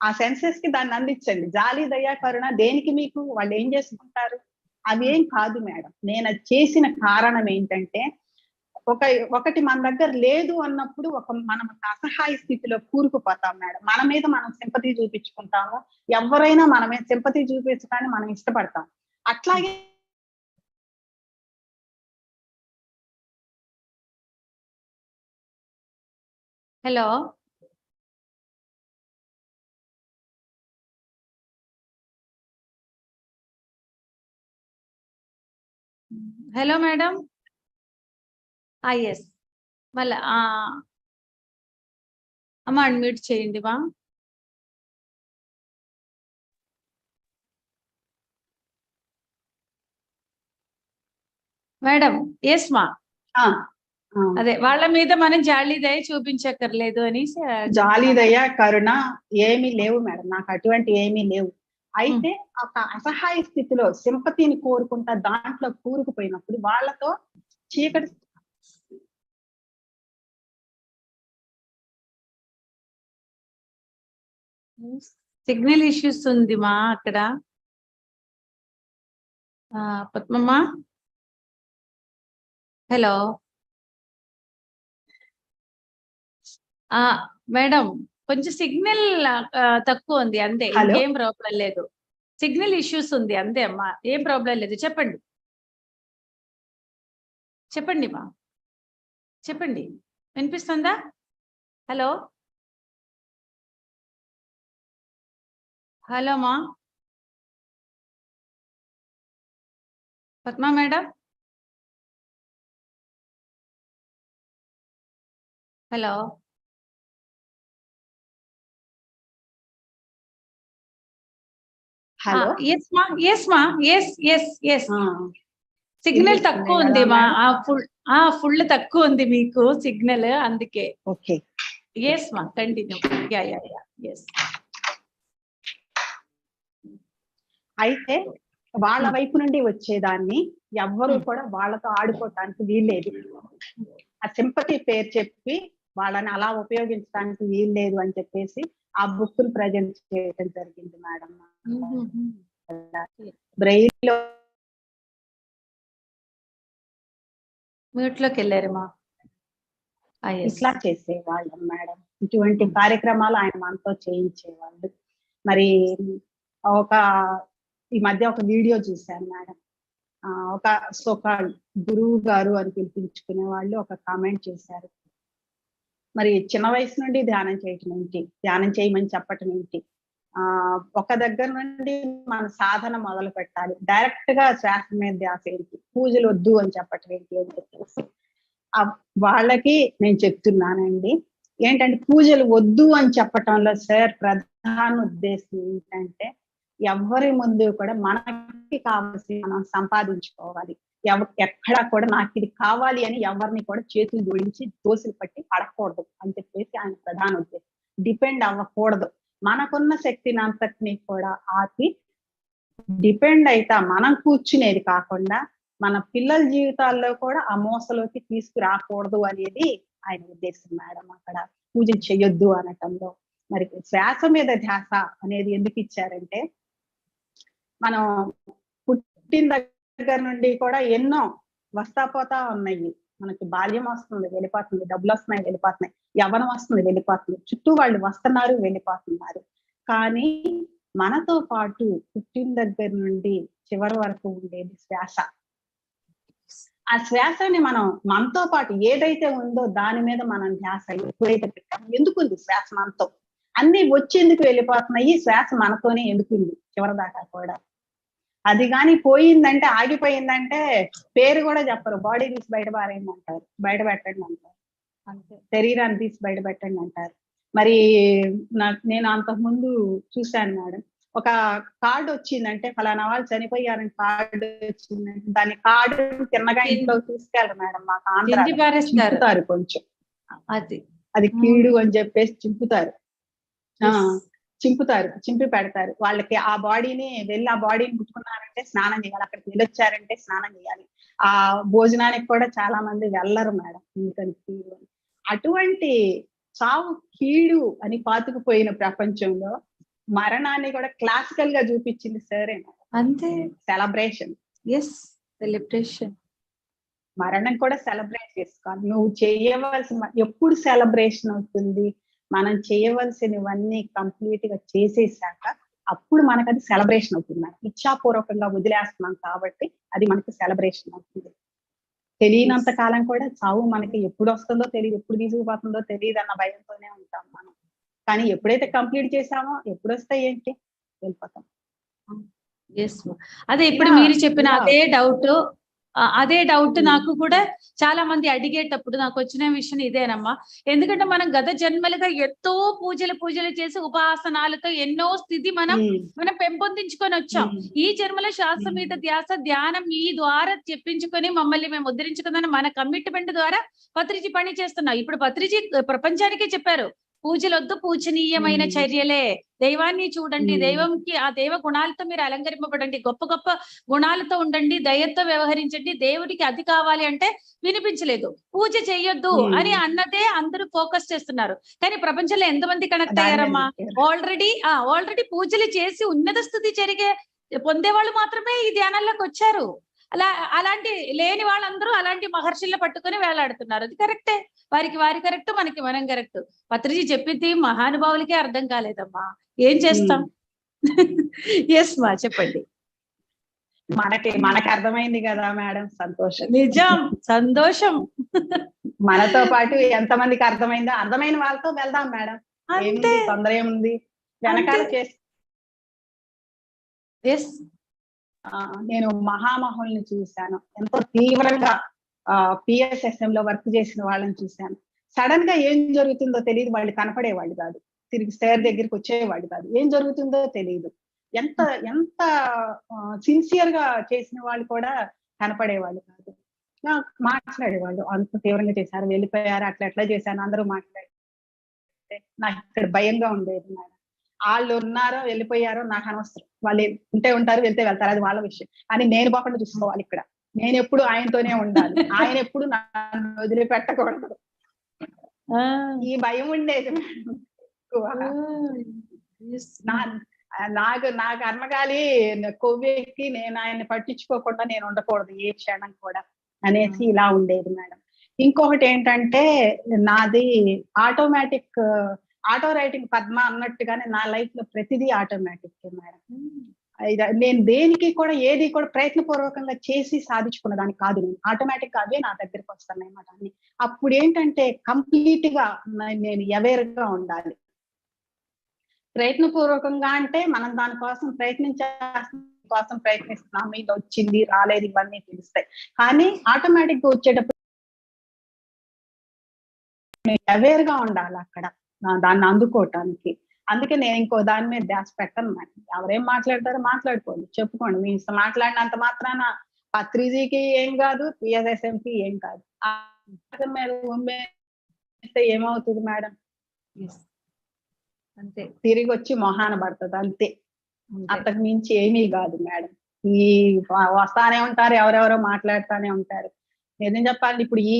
ఆ సెన్సెస్ కి దాన్ని అందించండి. జాలి, దయ, కరుణ దేనికి మీకు? వాళ్ళు ఏం చేసుకుంటారు? అవేం కాదు మేడం. నేను అది చేసిన కారణం ఏంటంటే, ఒకటి మన దగ్గర లేదు అన్నప్పుడు మనం అసహాయ స్థితిలో కూరుకుపోతాం మేడం. మన మీద మనం సింపతి చూపించుకుంటాము. ఎవరైనా మన మీద సింపతి చూపించడానికి మనం ఇష్టపడతాం. అట్లాగే హలో హలో మేడం. ఎస్, మళ్ళా అమ్మ అన్మ్యూట్ చేయండి మా. మేడం ఎస్ మా. అదే వాళ్ళ మీద మనం జాలి దయ చూపించక్కర్లేదు అని. జాలి, దయ, కరుణ ఏమీ లేవు మేడం, నాకు అటువంటి ఏమీ లేవు. అయితే ఒక అసహాయ స్థితిలో సింపతిని కోరుకుంటా దాంట్లో కూరుకుపోయినప్పుడు వాళ్ళతో చీకటి సిగ్నల్ ఇష్యూస్ ఉంది మా అక్కడ. పద్మమ్మ హలో. మేడం కొంచెం సిగ్నల్ తక్కువ ఉంది అంతే, ఇంకేం ప్రాబ్లం లేదు. సిగ్నల్ ఇష్యూస్ ఉంది అంతే అమ్మా, ఏం ప్రాబ్లం లేదు. చెప్పండి చెప్పండి మా, చెప్పండి. వినిపిస్తుందా? హలో హలో మా Padma madam. Hello hello yes మా ఎస్ సిగ్నల్ వినిపిస్తుంది తక్కువ కదా ఉంది మా మేడం? ఫుల్ తక్కువ ఉంది మీకు సిగ్నల్, అందుకే. ఓకే. ఎస్ మా కంటిన్యూ. Ya yes. అయితే వాళ్ళ వైపు నుండి వచ్చేదాన్ని ఎవ్వరు కూడా వాళ్ళతో ఆడుకోవటానికి వీల్లేదు. ఆ సింపతి పేరు చెప్పి వాళ్ళని అలా ఉపయోగించడానికి వీల్లేదు అని చెప్పేసి ఆ బుక్ ను ప్రజెంట్ చేయడం జరిగింది మేడం. బ్రెయిల్ లో మ్యూట్ లోకి వెళ్ళారమ్మా. ఇట్లా చేసేవాళ్ళం మేడం. ఇటువంటి కార్యక్రమాలు ఆయన మనతో చేయించేవాళ్ళు. మరి ఈ మధ్య ఒక వీడియో చూశాను మేడం. ఒక సోకాల్ గురువు గారు అని పిలిపించుకునే వాళ్ళు ఒక కామెంట్ చేశారు. మరి చిన్న వయసు నుండి ధ్యానం చేయటం ఏంటి, ధ్యానం చేయమని చెప్పటం ఏంటి, ఒక దగ్గర నుండి మన సాధన మొదలు పెట్టాలి, డైరెక్ట్ గా శ్వాస మీద ధ్యాస ఏంటి, పూజలు వద్దు అని చెప్పటం ఏంటి అని చెప్పేసి వాళ్ళకి నేను చెప్తున్నానండి. ఏంటంటే పూజలు వద్దు అని చెప్పటంలో సార్ ప్రధాన ఉద్దేశం ఏంటంటే ఎవరి ముందు కూడా మనకి కావాల్సి మనం సంపాదించుకోవాలి. ఎక్కడా కూడా నాకు ఇది కావాలి అని ఎవరిని కూడా చేతులు జోడించి దోసులు పట్టి పడకూడదు అని చెప్పేసి ఆయన ప్రధాన ఉద్దేశం. డిపెండ్ అవ్వకూడదు. మనకున్న శక్తిని అంతటినీ కూడా ఆపి డిపెండ్ అయితే మనం కూర్చునేది కాకుండా మన పిల్లల జీవితాల్లో కూడా ఆ మోసలోకి తీసుకురాకూడదు అనేది ఆయన ఉద్దేశం మేడం. అక్కడ పూజ చెయ్యొద్దు అనటంలో మరి శ్వాస మీద ధ్యాస అనేది ఎందుకు ఇచ్చారంటే మనం పుట్టిన దగ్గర నుండి కూడా ఎన్నో వస్తా పోతా ఉన్నాయి. మనకి బాల్యం వస్తుంది, వెళ్ళిపోతుంది, డబ్బులు వస్తున్నాయి, వెళ్ళిపోతున్నాయి, యవ్వనం వస్తుంది, వెళ్ళిపోతుంది, చుట్టూ వాళ్ళు వస్తున్నారు, వెళ్ళిపోతున్నారు. కానీ మనతో పాటు పుట్టిన దగ్గర నుండి చివరి వరకు ఉండేది శ్వాస. ఆ శ్వాసని మనం మనతో పాటు ఏదైతే ఉందో దాని మీద మనం ధ్యాస ఎప్పుడైతే పెట్టామో, ఎందుకుంది శ్వాస మనతో, అన్ని వచ్చేందుకు వెళ్ళిపోతున్నాయి, శ్వాస మనతోనే ఎందుకుంది చివరి దాకా కూడా. అది కానీ పోయిందంటే, ఆగిపోయిందంటే పేరు కూడా చెప్పరు, బాడీ తీసి బయట పారేయండి అంటారు, బయట పెట్టండి అంటారు, అంతే, శరీరాన్ని తీసి బయట పెట్టండి అంటారు. మరి నేను అంతకుముందు చూశాను మేడం, ఒక కార్డు వచ్చిందంటే ఫలానా వాళ్ళు చనిపోయారని కార్డు వచ్చిందంటే దాని కార్డు తిన్నగా ఇంట్లో తీసుకెళ్ళరు మేడం. మాకు ఆంధ్ర చింపుతారు కొంచెం, అది కీడు అని చెప్పేసి చింపుతారు, చింపి పెడతారు. వాళ్ళకి ఆ బాడీని వెళ్ళి ఆ బాడీని ముట్టుకున్నారంటే స్నానం చేయాలి, అక్కడికి వెళ్ళొచ్చారంటే స్నానం చేయాలి. ఆ భోజనానికి కూడా చాలా మంది వెళ్ళరు మేడం, ఎందుకని కీడు అని. అటువంటి చావు కీడు అని పాతుకుపోయిన ప్రపంచంలో మరణాన్ని కూడా క్లాసికల్ గా చూపించింది సరే అంతే. సెలబ్రేషన్, సెలబ్రేషన్, మరణం కూడా సెలబ్రేట్ చేసుకోవాలి. నువ్వు చేయవలసిన ఎప్పుడు సెలబ్రేషన్ అవుతుంది, మనం చేయవలసినవన్నీ కంప్లీట్ గా చేసేసాక అప్పుడు మనకు అది సెలబ్రేషన్ అవుతుంది. ఇచ్ఛాపూర్వకంగా వదిలేస్తున్నాం కాబట్టి అది మనకి సెలబ్రేషన్ అవుతుంది. తెలియనంత కాలం కూడా చావు మనకి ఎప్పుడు వస్తుందో తెలియదు, ఎప్పుడు తీసుకుపోతుందో తెలియదు అన్న భయంతోనే ఉంటాం మనం. కానీ ఎప్పుడైతే కంప్లీట్ చేసామో ఎప్పుడు వస్తాయి ఏంటి, వెళ్ళిపోతాం. అదే ఇప్పుడు మీరు చెప్పిన అదే డౌట్ నాకు కూడా చాలా మంది అడిగేటప్పుడు నాకు వచ్చిన విషయం ఇదేనమ్మా. ఎందుకంటే మనం గత జన్మలుగా ఎంతో పూజలు చేసి ఉపాసనాలతో ఎన్నో స్థితి మనం పెంపొందించుకొని వచ్చాం. ఈ జన్మల శ్వాస మీద ధ్యాస ధ్యానం ఈ ద్వారా చెప్పించుకొని మమ్మల్ని మేము ఉద్ధరించుకుందని మన కమిట్మెంట్ ద్వారా పత్రిజీ పని చేస్తున్నాం. ఇప్పుడు పత్రిజీ ప్రపంచానికే చెప్పారు, పూజలొద్దు, పూజనీయమైన చర్యలే, దైవాన్ని చూడండి, దైవంకి ఆ దైవ గుణాలతో మీరు అలంకరింపబడండి, గొప్ప గొప్ప గుణాలతో ఉండండి, దయతో వ్యవహరించండి, దేవుడికి అది కావాలి అంటే వినిపించలేదు, పూజ చెయ్యొద్దు అని అన్నదే అందరూ ఫోకస్ చేస్తున్నారు. కానీ ప్రపంచంలో ఎంతమంది కనెక్ట్ అయ్యారమ్మా? ఆల్రెడీ పూజలు చేసి ఉన్నత స్థితి పొందే వాళ్ళు మాత్రమే ఈ ధ్యానాల్లోకి వచ్చారు. అలాంటి లేని వాళ్ళందరూ అలాంటి మహర్షుల్ని పట్టుకొని వేలాడుతున్నారు. అది కరెక్టే, వారి కరెక్ట్, మనకి మనం కరెక్ట్. పత్రిజీ చెప్పింది మహానుభావులకే అర్థం కాలేదమ్మా, ఏం చేస్తాం? ఎస్ మా చెప్పండి. మనకి అర్థమైంది కదా మేడం, సంతోషం, నిజం, సంతోషం. మనతో పాటు ఎంతమందికి అర్థమైందో అర్థమైన వాళ్ళతో వెళ్దాం మేడం, ఏముంది, తొందర ఏముంది, వెనకాల చేసి. నేను మహామహుల్ని చూశాను, ఎంతో తీవ్రంగా PSSM లో వర్క్ చేసిన వాళ్ళని చూశాను. సడన్ గా ఏం జరుగుతుందో తెలియదు, వాళ్ళు కనపడేవాళ్ళు కాదు, తిరిగి స్టేర్ దగ్గరికి వచ్చేవాళ్ళు కాదు, ఏం జరుగుతుందో తెలియదు. ఎంత ఎంత సిన్సియర్ గా చేసిన వాళ్ళు కూడా కనపడేవాళ్ళు కాదు. మాట్లాడేవాళ్ళు అంత తీవ్రంగా చేశారు, వెళ్ళిపోయారు, అట్లా ఎట్లా చేశాను అందరూ మాట్లాడితే నాకు ఇక్కడ భయంగా ఉండేది మేడం. వాళ్ళు ఉన్నారో వెళ్ళిపోయారో నాకు అనవసరం, వాళ్ళు ఉంటే ఉంటారు వెళ్తే వెళ్తారు, అది వాళ్ళ విషయం అని నేను పోకుండా చూసుకోవాలి. ఇక్కడ నేను ఎప్పుడు ఆయనతోనే ఉండాలి, ఆయన ఎప్పుడు నన్ను వదిలిపెట్టకూడదు, ఈ భయం ఉండేది మేడం. నాకు నాకు కర్మగాలి కొవ్వెక్కి నేను ఆయన్ని పట్టించుకోకుండా నేను ఉండకూడదు ఏ క్షణం కూడా అనేసి ఇలా ఉండేది మేడం. ఇంకొకటి ఏంటంటే నాది ఆటోమేటిక్ ఆటో రైటింగ్ పద్మ అన్నట్టుగానే నా లైఫ్ లో ప్రతిదీ ఆటోమేటిక్ మేడం. నేను దేనికి కూడా ఏది కూడా ప్రయత్నపూర్వకంగా చేసి సాధించుకున్న దానికి కాదు, నేను ఆటోమేటిక్ అవే నా దగ్గరికి వస్తాను అన్నమాట అన్ని. అప్పుడు ఏంటంటే కంప్లీట్ గా నేను అవేర్ గా ఉండాలి. ప్రయత్నపూర్వకంగా అంటే మనం దానికోసం ప్రయత్నిస్తున్నాం, ఇది వచ్చింది రాలేదు ఇవన్నీ తెలుస్తాయి. కానీ ఆటోమేటిక్ గా వచ్చేటప్పుడు అవేర్ గా ఉండాలి అక్కడ దాన్ని అందుకోవటానికి. అందుకే నేను ఇంకో దాని మీద ధ్యాస పెట్టను మేడం. ఎవరేం మాట్లాడతారో మాట్లాడుకోండి, చెప్పుకోండి. మీ మాట్లాడినంత మాత్రాన పత్రిజీకి ఏం కాదు, పిఎస్ఎస్ఎంకి ఏం కాదు. ఏమవుతుంది మేడం? అంతే, తిరిగి వచ్చి మొహాన పడుతుంది అంతే, అంతకు మించి ఏమీ కాదు మేడం. ఈ వస్తానే ఉంటారు, ఎవరెవరో మాట్లాడుతానే ఉంటారు. నిజం చెప్పాలి, ఇప్పుడు ఈ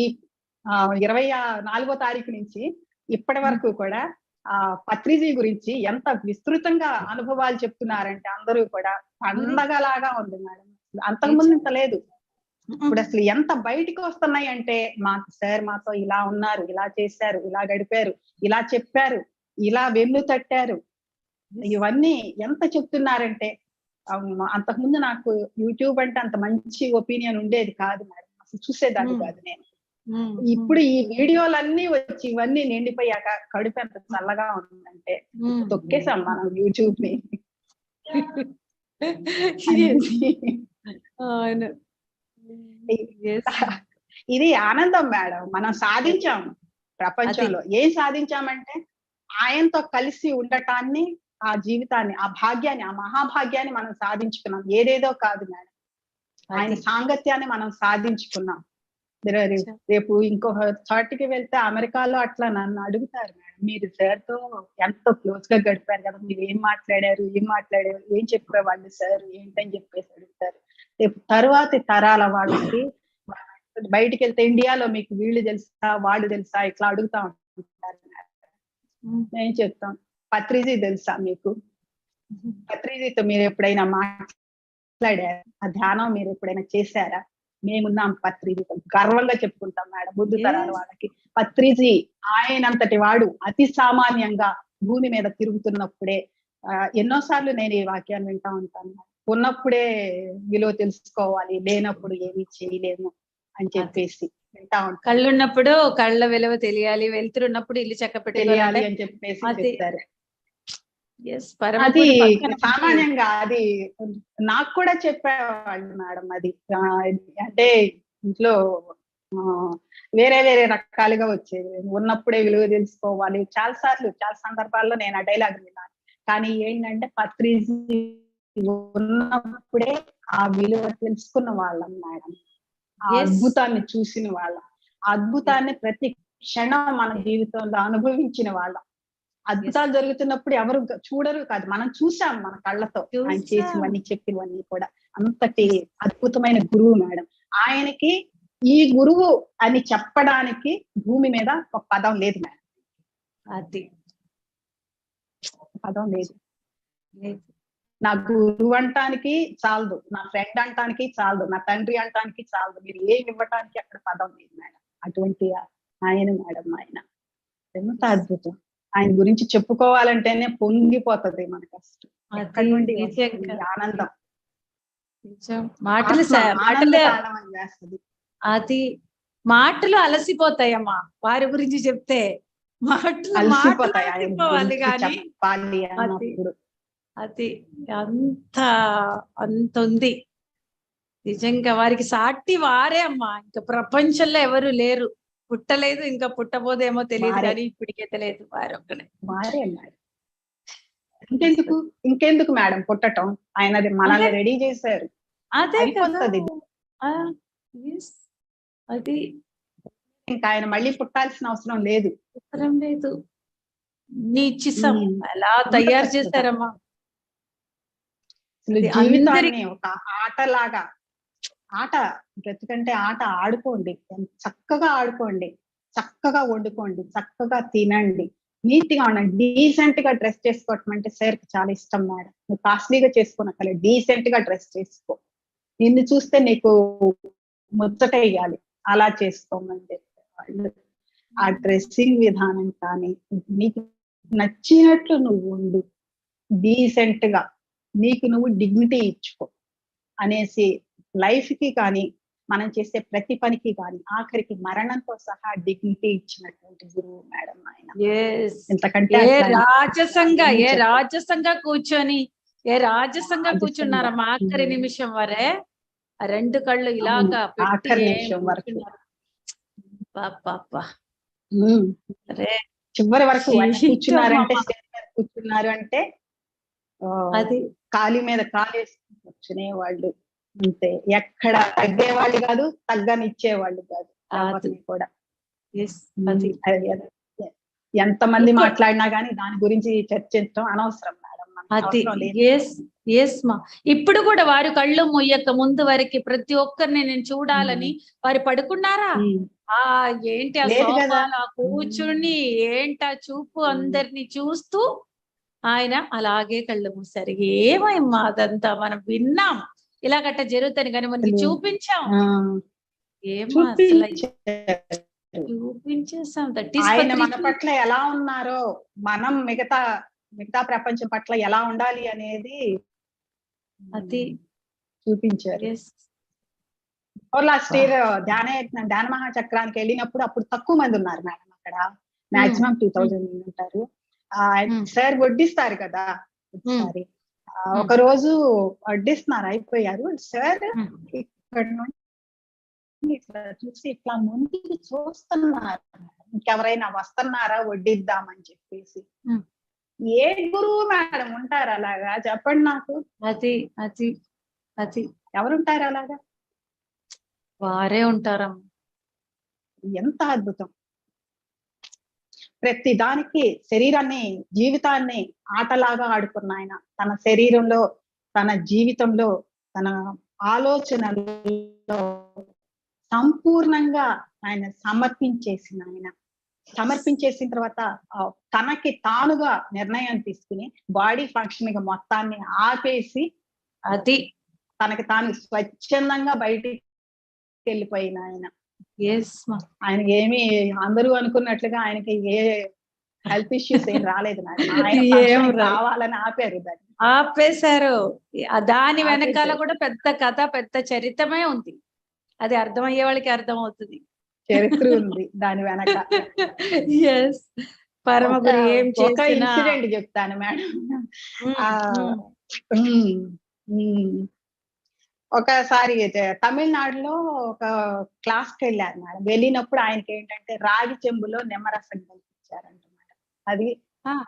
24వ తారీఖు నుంచి ఇప్పటి వరకు కూడా పత్రిజీ గురించి ఎంత విస్తృతంగా అనుభవాలు చెప్తున్నారంటే అందరూ కూడా పండగలాగా ఉంది మేడం. అంతకుముందు ఇంత లేదు. ఇప్పుడు అసలు ఎంత బయటికి వస్తున్నాయి అంటే సార్ మాతో ఇలా ఉన్నారు, ఇలా చేశారు, ఇలా గడిపారు, ఇలా చెప్పారు, ఇలా వెన్ను తట్టారు, ఇవన్నీ ఎంత చెప్తున్నారంటే అంతకుముందు నాకు యూట్యూబ్ అంటే అంత మంచి ఒపీనియన్ ఉండేది కాదు మేడం, అసలు చూసేదాన్ని కాదు నేను. ఇప్పుడు ఈ వీడియోలన్నీ వచ్చి ఇవన్నీ నిండిపోయాక కడుపు ఎంత చల్లగా ఉందంటే తొక్కేసాం మనం యూట్యూబ్ ని. ఇది ఆనందం మేడం, మనం సాధించాం ప్రపంచంలో. ఏం సాధించామంటే ఆయనతో కలిసి ఉండటాన్ని, ఆ జీవితాన్ని, ఆ భాగ్యాన్ని, ఆ మహాభాగ్యాన్ని మనం సాధించుకున్నాం. ఏదేదో కాదు మేడం, ఆయన సాంగత్యాన్ని మనం సాధించుకున్నాం. రేపు ఇంకొక చోటికి వెళ్తే అమెరికాలో అట్లా నన్ను అడుగుతారు మేడం, మీరు సార్ తో ఎంతో క్లోజ్ గా గడిపారు కదా, మీరు ఏం మాట్లాడారు, ఏం చెప్పేవాళ్ళు సార్ ఏంటని చెప్పేసి అడుగుతారు. రేపు తరువాతి తరాల వాళ్ళకి బయటికి వెళ్తే ఇండియాలో మీకు వీళ్ళు తెలుసా వాళ్ళు తెలుసా ఇట్లా అడుగుతా ఉంటారు. నేను చెప్తాం, పత్రిజీ తెలుసా మీకు? పత్రిజీతో మీరు ఎప్పుడైనా మాట్లాడారా? ఆ ధ్యానం మీరు ఎప్పుడైనా చేశారా? మేమున్నాం పత్రిజీతో, గర్వంగా చెప్పుకుంటాం మేడం ముందు తరాల వాళ్ళకి. పత్రిజీ ఆయనంతటి వాడు అతి సామాన్యంగా భూమి మీద తిరుగుతున్నప్పుడే, ఎన్నోసార్లు నేను ఈ వాక్యాన్ని వింటా ఉంటాను, ఉన్నప్పుడే విలువ తెలుసుకోవాలి, లేనప్పుడు ఏమీ చేయలేము అని చెప్పేసి వింటా ఉంటాను. కళ్ళున్నప్పుడు కళ్ళ విలువ తెలియాలి, వెళ్తున్నప్పుడు ఇల్లు చక్క తెలియాలి అని చెప్పేసి చెప్తారు. అది సామాన్యంగా అది నాకు కూడా చెప్పేవాళ్ళు మేడం. అది అంటే ఇంట్లో వేరే వేరే రకాలుగా వచ్చేది. ఉన్నప్పుడే విలువ తెలుసుకోవాలి, చాలా సందర్భాల్లో నేను ఆ డైలాగ్ విన్నాను. కానీ ఏంటంటే పత్రిజీ ఉన్నప్పుడే ఆ విలువ తెలుసుకున్న వాళ్ళం మేడం, ఆ అద్భుతాన్ని చూసిన వాళ్ళం, అద్భుతాన్ని ప్రతి క్షణం మన జీవితంలో అనుభవించిన వాళ్ళం. అద్భుతాలు జరుగుతున్నప్పుడు ఎవరు చూడరు కాదు, మనం చూసాం మన కళ్ళతో ఆయన చేసినవన్నీ చెప్పినవన్నీ కూడా. అంతటి అద్భుతమైన గురువు మేడం. ఆయనకి ఈ గురువు అని చెప్పడానికి భూమి మీద ఒక పదం లేదు మేడం. అది పదం లేదు. నా గురువు అంటానికి చాలదు, నా ఫ్రెండ్ అంటానికి చాలదు, నా తండ్రి అంటానికి చాలదు, మీరు ఏమి ఇవ్వటానికి అక్కడ పదం లేదు మేడం. అటువంటి ఆయన మేడం, ఆయన ఎంత అద్భుతం. ఆయన గురించి చెప్పుకోవాలంటేనే పొంగిపోతుంది మనకు అసలు. ఎక్కడి నుండి ఆనందం, అది మాటలు అలసిపోతాయమ్మా వారి గురించి చెప్తే, అలసిపోతాయి. అది అంత ఉంది నిజంగా. వారికి సాటి వారే అమ్మా, ఇంకా ప్రపంచంలో ఎవరు లేరు, పుట్టలేదు, ఇంకా పుట్టబోదేమో తెలియదు కానీ ఇప్పటికే తెలియదు, వారు ఒక్కనే. ఇంకెందుకు ఇంకెందుకు మేడం పుట్టటం, ఆయనది మనల్ని రెడీ చేశారు, అదే కదా. అయిపోతుంది. ఆ, yes. అది ఇంకా ఆయన మళ్ళీ పుట్టాల్సిన అవసరం లేదు. అవసరం లేదు. నీ ఇచ్చిస్తాం ఉమ్. ఎలా తయారు చేశారమ్మా. అసలు అది జీవితాన్ని ఒక ఆటలాగా, ఆట బ్రతుకంటే ఆట ఆడుకోండి, చక్కగా ఆడుకోండి, చక్కగా వండుకోండి, చక్కగా తినండి, నీట్ గా ఉండండి, డీసెంట్ గా డ్రెస్ చేసుకోవటం అంటే సార్ కి చాలా ఇష్టం మేడం. నువ్వు కాస్ట్లీగా చేసుకోనక్కర్లేదు, డీసెంట్ గా డ్రెస్ చేసుకో, నిన్ను చూస్తే నీకు ముచ్చట వేయాలి, అలా చేసుకోమని చెప్పేవాళ్ళు. ఆ డ్రెస్సింగ్ విధానం కానీ, నీకు నచ్చినట్లు నువ్వు ఉండు, డీసెంట్ గా నీకు నువ్వు డిగ్నిటీ ఇచ్చుకో అనేసి లైఫ్ కి కానీ మనం చేసే ప్రతి పనికి కానీ ఆఖరికి మరణంతో సహా డిగ్నిటీ ఇచ్చినటువంటి గురువు మేడం ఆయన. Yes. ఇంతకంటే ఏ అసలు రాజసంగా ఏం ఏ చెప్పను. రాజసంగా కూర్చొని ఏ రాజసంగా రాజసంగా. కూర్చున్నారమ్మా ఆఖరి ఉమ్. నిమిషం వరే. ఆ రెండు కళ్ళు అవును, ఇలాగా పెట్టి ఆఖరి ఏం నిమిషం వరకు. కూర్చున్నారు. పాపా ఉమ్. అరే చివరి వరకు ఆయన ఏంటో కూర్చున్నారంటే, మామ. స్టేజ్ మీద కూర్చున్నారు అంటే ఆ, అది కాలి మీద కాలేసుకుని కూర్చునేవాళ్ళు అంతే. ఎక్కడ తగ్గేవాళ్ళు కాదు, తగ్గనిచ్చేవాళ్ళు కాదు ఎవరిని కూడా. yes, అది అది- అది- ఎంతమంది ఇంకో- మాట్లాడినా గానీ దాని గురించి చర్చించడం అనవసరం మేడం, మనకి అది అవసరం లేదు. ఎస్ ఎస్ మా. ఇప్పుడు కూడా వారి కళ్ళు ముయ్యక ముందు వరకు ప్రతి ఒక్కరిని నేను చూడాలని వారు పడుకున్నారా? ఉమ్. ఆ ఏంటి ఆ లేదు కదా. సోఫాలో కూర్చుని ఏంటా చూపు అందరిని చూస్తూ ఆయన అలాగే కళ్ళు మూసారు. ఏమమ్మా అదంతా మనం విన్నాం ఇలా గట్ట జరుగుతాను కానీ మనకి అసలు, చూపించాం. ఆ, ఏమో అసలు చూపించారు. చూపించేసాం. దట్ ఈస్ ఆయన మన పట్ల ఎలా ఉన్నారో మనం మిగతా ప్రపంచం పట్ల ఎలా ఉండాలి అనేది అది చూపించారు. yes. లాస్ట్ ఇయర్ ధ్యాన మహాచక్రానికి వెళ్ళినప్పుడు అప్పుడు తక్కువ మంది ఉన్నారు మేడం అక్కడ, మాక్సిమం 2000 ఉంటారు. సార్ వడ్డిస్తారు కదా ఒకసారి, ఒక రోజు వడ్డిస్తున్నారు, అయిపోయారు సార్ ఇక్కడ నుండి ఇట్లా చూసి ఇట్లా ముందుకు చూస్తున్నారు, ఇంకెవరైనా వస్తున్నారా వడ్డిద్దామని చెప్పేసి. ఏ గురువు మేడం ఉంటారు అలాగా, చెప్పండి నాకు. అది అది అది ఎవరుంటారు అలాగా? వారే ఉంటారమ్మా. ఎంత అద్భుతం. ప్రతి దానికి శరీరాన్ని, జీవితాన్ని ఆటలాగా ఆడుకున్న ఆయన తన శరీరంలో, తన జీవితంలో, తన ఆలోచనలో సంపూర్ణంగా ఆయన సమర్పించేసిన తర్వాత తనకి తానుగా నిర్ణయం తీసుకుని బాడీ ఫంక్షనింగ్ మొత్తాన్ని ఆపేసి అది తనకి తాను స్వచ్ఛందంగా బయటికి వెళ్ళిపోయిన ఆయన. ఆయన ఏమి అందరూ అనుకున్నట్లుగా ఆయనకి ఏ హెల్త్ ఇష్యూస్ ఏం రాలేదు మేడం, ఆయన function కావాలని ఆపారు దాన్ని, ఆపేశారు. దాని వెనకాల కూడా పెద్ద కథ, పెద్ద చరిత్రమే ఉంది. అది అర్థమయ్యే వాళ్ళకి అర్థం అవుతుంది. చరిత్ర ఉంది దాని వెనక. ఎస్, పరమగురు ఏం ఒక చేసినా ఇన్సిడెంట్ చెప్తాను మేడం. ఒకసారి తమిళనాడులో ఒక క్లాస్ కి వెళ్ళారు మేడం. వెళ్ళినప్పుడు ఆయనకి ఏంటంటే రాగి చెంబులో నిమ్మరసం కల్పించారంట మేడం. అది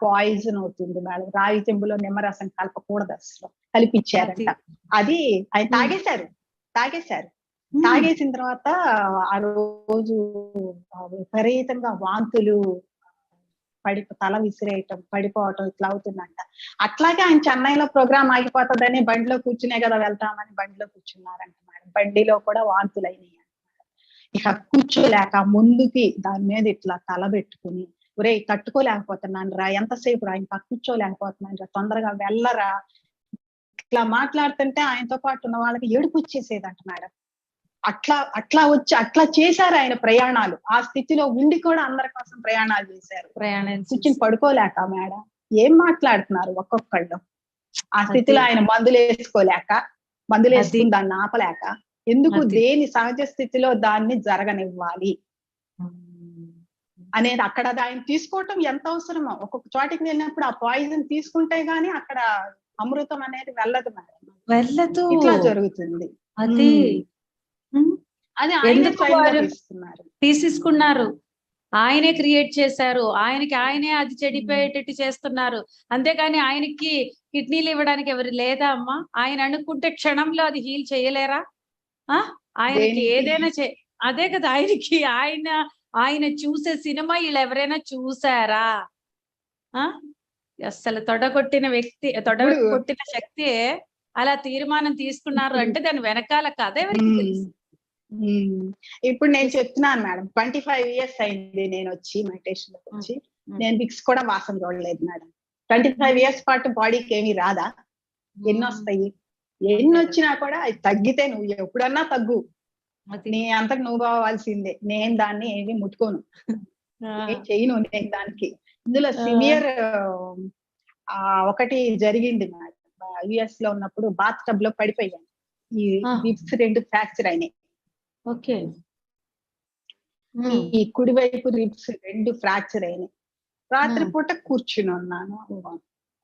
పాయిజన్ అవుతుంది మేడం, రాగి చెంబులో నిమ్మరసం కలపకూడదు అసలు, కలిపించారంట. అది ఆయన తాగేశారు. తాగేసిన తర్వాత ఆ రోజు విపరీతంగా వాంతులు, తల విసిరేయటం, పడిపోవటం ఇట్లా అవుతుందంట. అట్లాగే ఆయన చెన్నైలో ప్రోగ్రామ్ ఆగిపోతుందని బండిలో కూర్చునే కదా వెళ్తామని బండిలో కూర్చున్నారంట మేడం. బండిలో కూడా వాంతులు అయినాయి. ఇక కూర్చోలేక ముందుకి దాని మీద ఇట్లా తల పెట్టుకుని, ఒరే తట్టుకోలేకపోతున్నాను రా, ఎంతసేపు రా, ఇంకా కూర్చోలేకపోతున్నాను రా, తొందరగా వెళ్ళరా, ఇట్లా మాట్లాడుతుంటే ఆయనతో పాటు ఉన్న వాళ్ళకి ఏడుపు వచ్చేసేదంట మేడం. అట్లా చేశారు ఆయన ప్రయాణాలు. ఆ స్థితిలో ఉండి కూడా అందరి కోసం ప్రయాణాలు చేశారు. కూర్చుని పడుకోలేక మేడం, ఏం మాట్లాడుతున్నారు ఒక్కొక్కళ్ళు. ఆ స్థితిలో ఆయన మందులు వేసుకుని దాన్ని ఆపలేక, ఎందుకు దేని సహజ స్థితిలో దాన్ని జరగనివ్వాలి అనేది అక్కడ ఆయన తీసుకోవటం ఎంత అవసరమో. ఒక్కొక్క చోటికి వెళ్ళినప్పుడు ఆ పాయిజన్ తీసుకుంటే గానీ అక్కడ అమృతం అనేది వెళ్ళదు మేడం, ఇట్లా జరుగుతుంది. అది అది ఆయన తీసేసుకున్నారు. ఆయనే క్రియేట్ చేశారు, ఆయనే అది చెడిపోయేటట్టు చేస్తున్నారు. అంతేకాని ఆయనకి కిడ్నీలు ఇవ్వడానికి ఎవరు లేదా అమ్మా? ఆయన అనుకుంటే క్షణంలో అది హీల్ చేయలేరా? ఆయనకి దేనికి ఏదైనా అదే కదా, ఆయన చూసే సినిమా వీళ్ళు ఎవరైనా చూసారా? అసలు తొడగొట్టిన శక్తి అలా తీర్మానం తీసుకున్నారు అంటే దాని వెనకాల కథ ఎవరికి తెలుసు? ఇప్పుడు నేను చెప్తున్నాను మేడం, 25 years అయింది నేను వచ్చి మెడిటేషన్ లోకి వచ్చి. నేను విక్స్ కూడా వాసన చూడలేదు మేడం. 25 years పాటు బాడీకి ఏమీ రాదా? ఎన్ని వస్తాయి? ఎన్ని వచ్చినా కూడా అది తగ్గితే నువ్వు ఎప్పుడన్నా తగ్గు, నీ అంతకు నువ్వు పోవాల్సిందే. నేను దాన్ని ఏమి ముట్టుకోను, ఏం చేయను నేను దానికి. ఇందులో సివియర్ ఒకటి జరిగింది మేడం. యుఎస్ లో ఉన్నప్పుడు బాత్ టబ్ లో పడిపోయాను. ఈ రిబ్స్ 2 ఫ్రాక్చర్ అయినాయి. ఓకే. ఈ కుడివైపు రిబ్స్ 2 ఫ్రాక్చర్ అయినాయి. రాత్రి పూట కూర్చుని ఉన్నాను.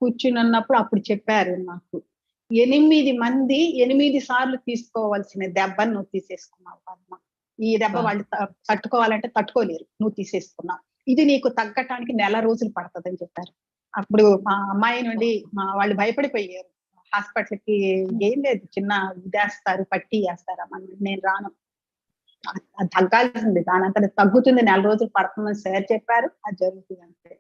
కూర్చుని ఉన్నప్పుడు అప్పుడు చెప్పారు నాకు, 8 మంది 8 సార్లు తీసుకోవాల్సిన దెబ్బను నువ్వు తీసేసుకున్నావు పద్మ. ఈ దెబ్బ వాళ్ళు తట్టుకోవాలంటే తట్టుకోలేరు, నువ్వు తీసేసుకున్నావు. ఇది నీకు తగ్గటానికి 1 నెల రోజులు పడుతుందని చెప్పారు. అప్పుడు మా అమ్మాయి నుండి వాళ్ళు భయపడిపోయారు. హాస్పిటల్ కి ఏం లేదు, చిన్న ఇదేస్తారు, పట్టి వేస్తారమ్మా, నేను రాను, అది తగ్గాల్సింది, దానంతా తగ్గుతుంది, 1 నెల రోజులు పడుతుందని సార్ చెప్పారు. అది జరుగుతుంది అంతే.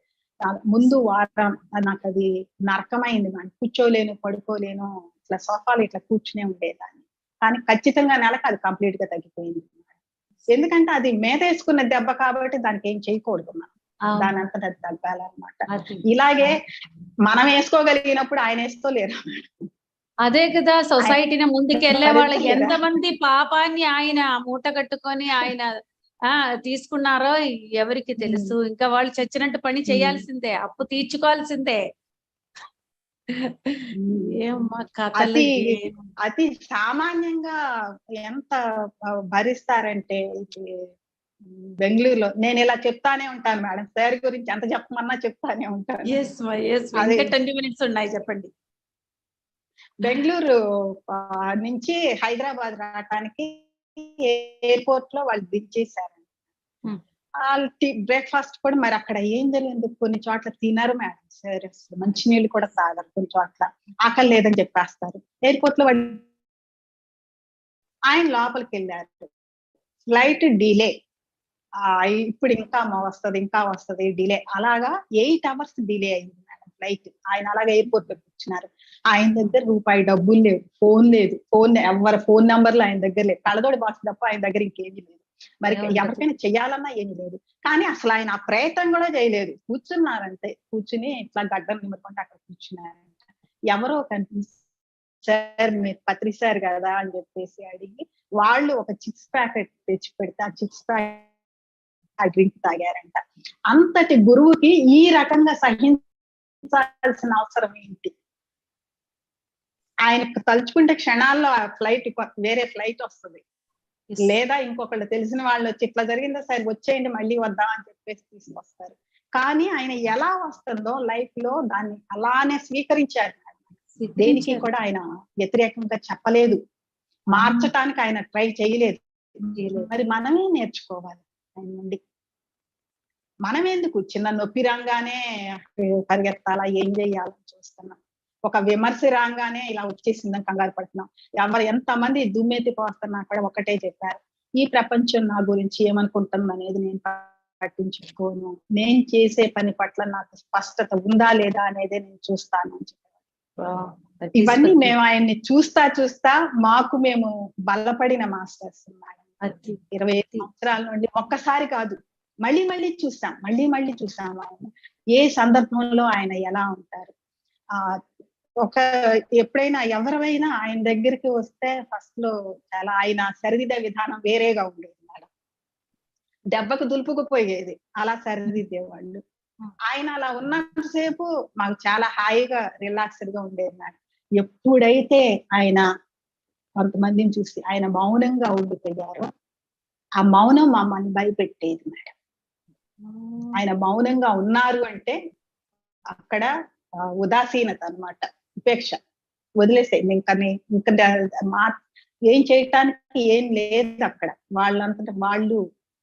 ముందు వారం నాకు అది నరకమైంది మేడం. కూర్చోలేను, పడుకోలేను, ఇట్లా సోఫాలు ఇట్లా కూర్చునే ఉండేదాన్ని. కానీ ఖచ్చితంగా నెలకు అది కంప్లీట్ గా తగ్గిపోయింది. ఎందుకంటే అది మీద వేసుకున్న దెబ్బ కాబట్టి దానికి ఏం చేయకూడదు మనం, దాని అంతా అది తగ్గాలన్నమాట. ఇలాగే మనం వేసుకోగలిగినప్పుడు ఆయన వేసుకోలేరు. అదే కదా, సొసైటీని ముందుకెళ్లే వాళ్ళు ఎంతమంది పాపాన్ని ఆయన మూట కట్టుకొని ఆయన తీసుకున్నారో ఎవరికి తెలుసు. ఇంకా వాళ్ళు చచ్చినట్టు పని చేయాల్సిందే, అప్పు తీర్చుకోవాల్సిందే. ఏమ్మా కథలు! అతి సామాన్యంగా ఎంత భరిస్తారంటే బెంగళూరులో. నేను ఇలా చెప్తానే ఉంటాను మేడం, సార్ గురించి ఎంత చెప్పమన్నా చెప్తానే ఉంటాను. 20 minutes ఉన్నాయి, చెప్పండి. బెంగళూరు నుంచి హైదరాబాద్ రావటానికి ఎయిర్పోర్ట్ లో వాళ్ళు దించేశారు. బ్రేక్ఫాస్ట్ కూడా మరి అక్కడ ఏం జరిగింది, కొన్ని చోట్ల తినరు మేడం సార్, మంచినీళ్ళు కూడా తాగరు, కొన్ని చోట్ల ఆకలి లేదని చెప్పేస్తారు. ఎయిర్పోర్ట్ లో వాళ్ళు ఆయన లోపలికి వెళ్ళారు. ఫ్లైట్ డిలే, ఇప్పుడు ఇంకా వస్తుంది డిలే. అలాగా 8 hours డిలే అయింది మేడం ఫ్లైట్. ఆయన అలాగే ఎయిర్పోర్ట్ లో కూర్చున్నారు. ఆయన దగ్గర రూపాయి డబ్బులు లేవు, ఫోన్ లేదు, ఎవరి ఫోన్ నెంబర్లు ఆయన దగ్గర లేవు, కళ్ళదోడి బాక్స్ తప్ప ఆయన దగ్గర ఇంకేమీ లేదు. మరి ఎవరికైనా చెయ్యాలన్నా ఏమీ లేదు. కానీ అసలు ఆయన ఆ ప్రయత్నం కూడా చేయలేదు, కూర్చున్నారంటే. కూర్చుని ఇట్లా గడ్డం నిమ్మకుంటే అక్కడ కూర్చున్నారంట. ఎవరో కనిపిస్తారు, సార్ మీరు పత్రి సార్ కదా అని చెప్పేసి అడిగి వాళ్ళు ఒక చిప్స్ ప్యాకెట్ తెచ్చి పెడితే ఆ చిప్స్ ప్యాకెట్ డ్రింక్ తాగారంట. అంతటి గురువుకి ఈ రకంగా సహించాల్సిన అవసరం ఏంటి? ఆయనకు తలుచుకుంటే క్షణాల్లో ఆ ఫ్లైట్, వేరే ఫ్లైట్ వస్తుంది, లేదా ఇంకొకళ్ళు తెలిసిన వాళ్ళు వచ్చి ఇట్లా జరిగిందో సార్ వచ్చేయండి మళ్ళీ వద్దాం అని చెప్పేసి తీసుకొస్తారు. కానీ ఆయన ఎలా వస్తుందో లైఫ్ లో దాన్ని అలానే స్వీకరించారు. దేనికి కూడా ఆయన వ్యతిరేకంగా చెప్పలేదు, మార్చటానికి ఆయన ట్రై చేయలేదు. మరి మనమే నేర్చుకోవాలి ఆయన నుండి. మనం ఎందుకు చిన్న నొప్పి రాగానే పరిగెత్తాలా, ఏం చెయ్యాలని చూస్తున్నాం, ఒక విమర్శ రాగానే ఇలా వచ్చేసిందని కంగారు పడుతున్నాం. ఎంతమంది దుమ్మెత్తి పోస్తున్నా కూడా ఒకటే చెప్పారు, ఈ ప్రపంచం నా గురించి ఏమనుకుంటుంది అనేది నేను పట్టించుకోను, నేను చేసే పని పట్ల నాకు స్పష్టత ఉందా లేదా అనేదే నేను చూస్తాను అని చెప్పారు. ఇవన్నీ మేము ఆయన్ని చూస్తా మాకు మేము బలపడిన మాస్టర్స్. 25 సంవత్సరాల నుండి ఒక్కసారి కాదు, మళ్ళీ చూసాం ఆయన ఏ సందర్భంలో ఆయన ఎలా ఉంటారు. ఎప్పుడైనా ఎవరైనా ఆయన దగ్గరికి వస్తే ఫస్ట్ లో చాలా ఆయన సరిదిద్దే విధానం వేరేగా ఉండేది మేడం. దెబ్బకు దులుపుకుపోయేది, అలా సరిదిద్దేవాళ్ళు. ఆయన అలా ఉన్నంతసేపు మాకు చాలా హాయిగా రిలాక్స్డ్ గా ఉండేది మేడం. ఎప్పుడైతే ఆయన కొంతమందిని చూసి ఆయన మౌనంగా ఉండిపోయారో ఆ మౌనం మమ్మల్ని భయపెట్టేది మేడం. ఆయన మౌనంగా ఉన్నారు అంటే అక్కడ ఉదాసీనత అన్నమాట, ఉపేక్ష, వదిలేసే ఇంకా ఏం చేయటానికి ఏం లేదు అక్కడ. వాళ్ళంతటా వాళ్ళు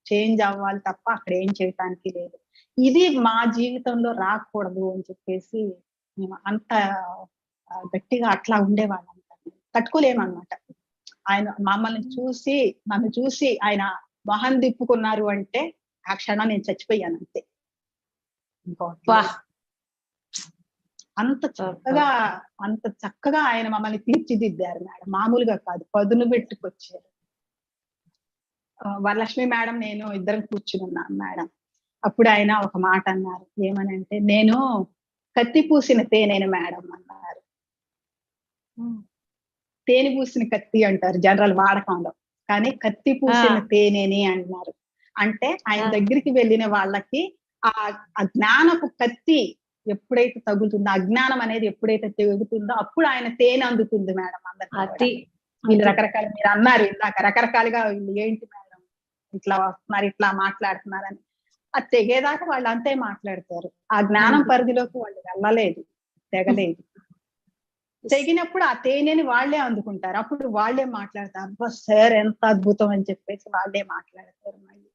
చేంజ్ అవ్వాలి తప్ప అక్కడ ఏం చేయటానికి లేదు. ఇది మా జీవితంలో రాకూడదు అని చెప్పేసి మేము అంత గట్టిగా అట్లా ఉండేవాళ్ళం. తట్టుకోలేమన్నమాట. ఆయన నన్ను చూసి ఆయన మొహం తిప్పుకున్నారు అంటే ఆ క్షణం నేను చచ్చిపోయాను అంతే. ఇంకోటి వా లేదు. అంత చక్కగా ఆయన మమ్మల్ని తీర్చిదిద్దారు మేడం. మామూలుగా కాదు, పదును పెట్టుకొచ్చారు. వరలక్ష్మి మేడం నేను ఇద్దరం కూర్చుని ఉన్నాం మేడం. అప్పుడు ఆయన ఒక మాట అన్నారు. ఏమనంటే, నేను కత్తి పూసిన తేనెను మేడం అన్నారు. తేనె పూసిన కత్తి అంటారు జనరల్ వాడకంలో, కానీ కత్తి పూసిన తేనెని అంటున్నారు. అంటే ఆయన దగ్గరికి వెళ్ళిన వాళ్ళకి ఆ జ్ఞానపు కత్తి ఎప్పుడైతే తగులుతుందో, అజ్ఞానం అనేది ఎప్పుడైతే తెగుతుందో అప్పుడు ఆయన తేనె అందుతుంది మేడం అందరికీ. వీళ్ళు రకరకాల, మీరు అన్నారు ఇందాక రకరకాలుగా, వీళ్ళు ఏంటి మేడం ఇట్లా వస్తున్నారు, ఇట్లా మాట్లాడుతున్నారని. అది తెగేదాకా వాళ్ళు అంతే మాట్లాడతారు. ఆ జ్ఞానం పరిధిలోకి వాళ్ళు వెళ్ళలేదు, తెగలేదు. తెగినప్పుడు ఆ తేనెని వాళ్ళే అందుకుంటారు. అప్పుడు వాళ్ళే మాట్లాడతారు, అబ్బా సార్ ఎంత అద్భుతం అని చెప్పేసి వాళ్ళే మాట్లాడతారు మళ్ళీ.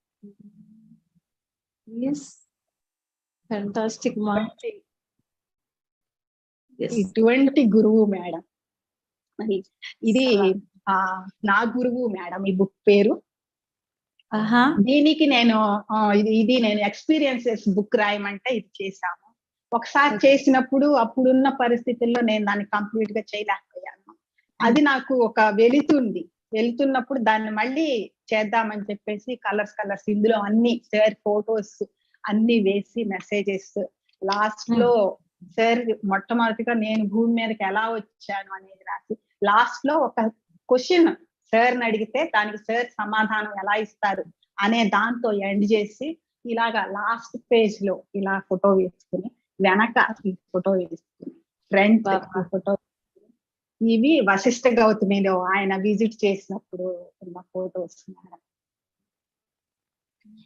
ఇటువంటి గురువు మేడం. మరి ఇది నా గురువు మేడం ఈ బుక్ పేరు. దీనికి నేను నేను ఎక్స్పీరియన్సెస్ బుక్ రాయమంటే ఇది చేశాము. ఒకసారి చేసినప్పుడు అప్పుడున్న పరిస్థితుల్లో నేను దాన్ని కంప్లీట్ గా చేయలేకపోయాను. అది నాకు ఒక వెళుతున్నప్పుడు దాన్ని మళ్ళీ చేద్దామని చెప్పేసి కలర్స్ ఇందులో అన్ని సార్ ఫోటోస్ అన్ని వేసి మెసేజెస్ లాస్ట్ లో సార్ మొట్టమొదటిగా నేను భూమి మీదకి ఎలా వచ్చాను అనేది రాసి, లాస్ట్ లో ఒక క్వశ్చన్ సార్ని అడిగితే దానికి సార్ సమాధానం ఎలా ఇస్తారు అనే దాంతో ఎండ్ చేసి, ఇలాగా లాస్ట్ పేజ్ లో ఇలా ఫోటో వేసుకుని, వెనక ఫోటో వేసుకుని, ఫ్రంట్ ఫోటో, ఇవి వశిష్ఠ గౌతమిలో ఆయన విజిట్ చేసినప్పుడు ఉన్న ఫోటోస్ మేడం.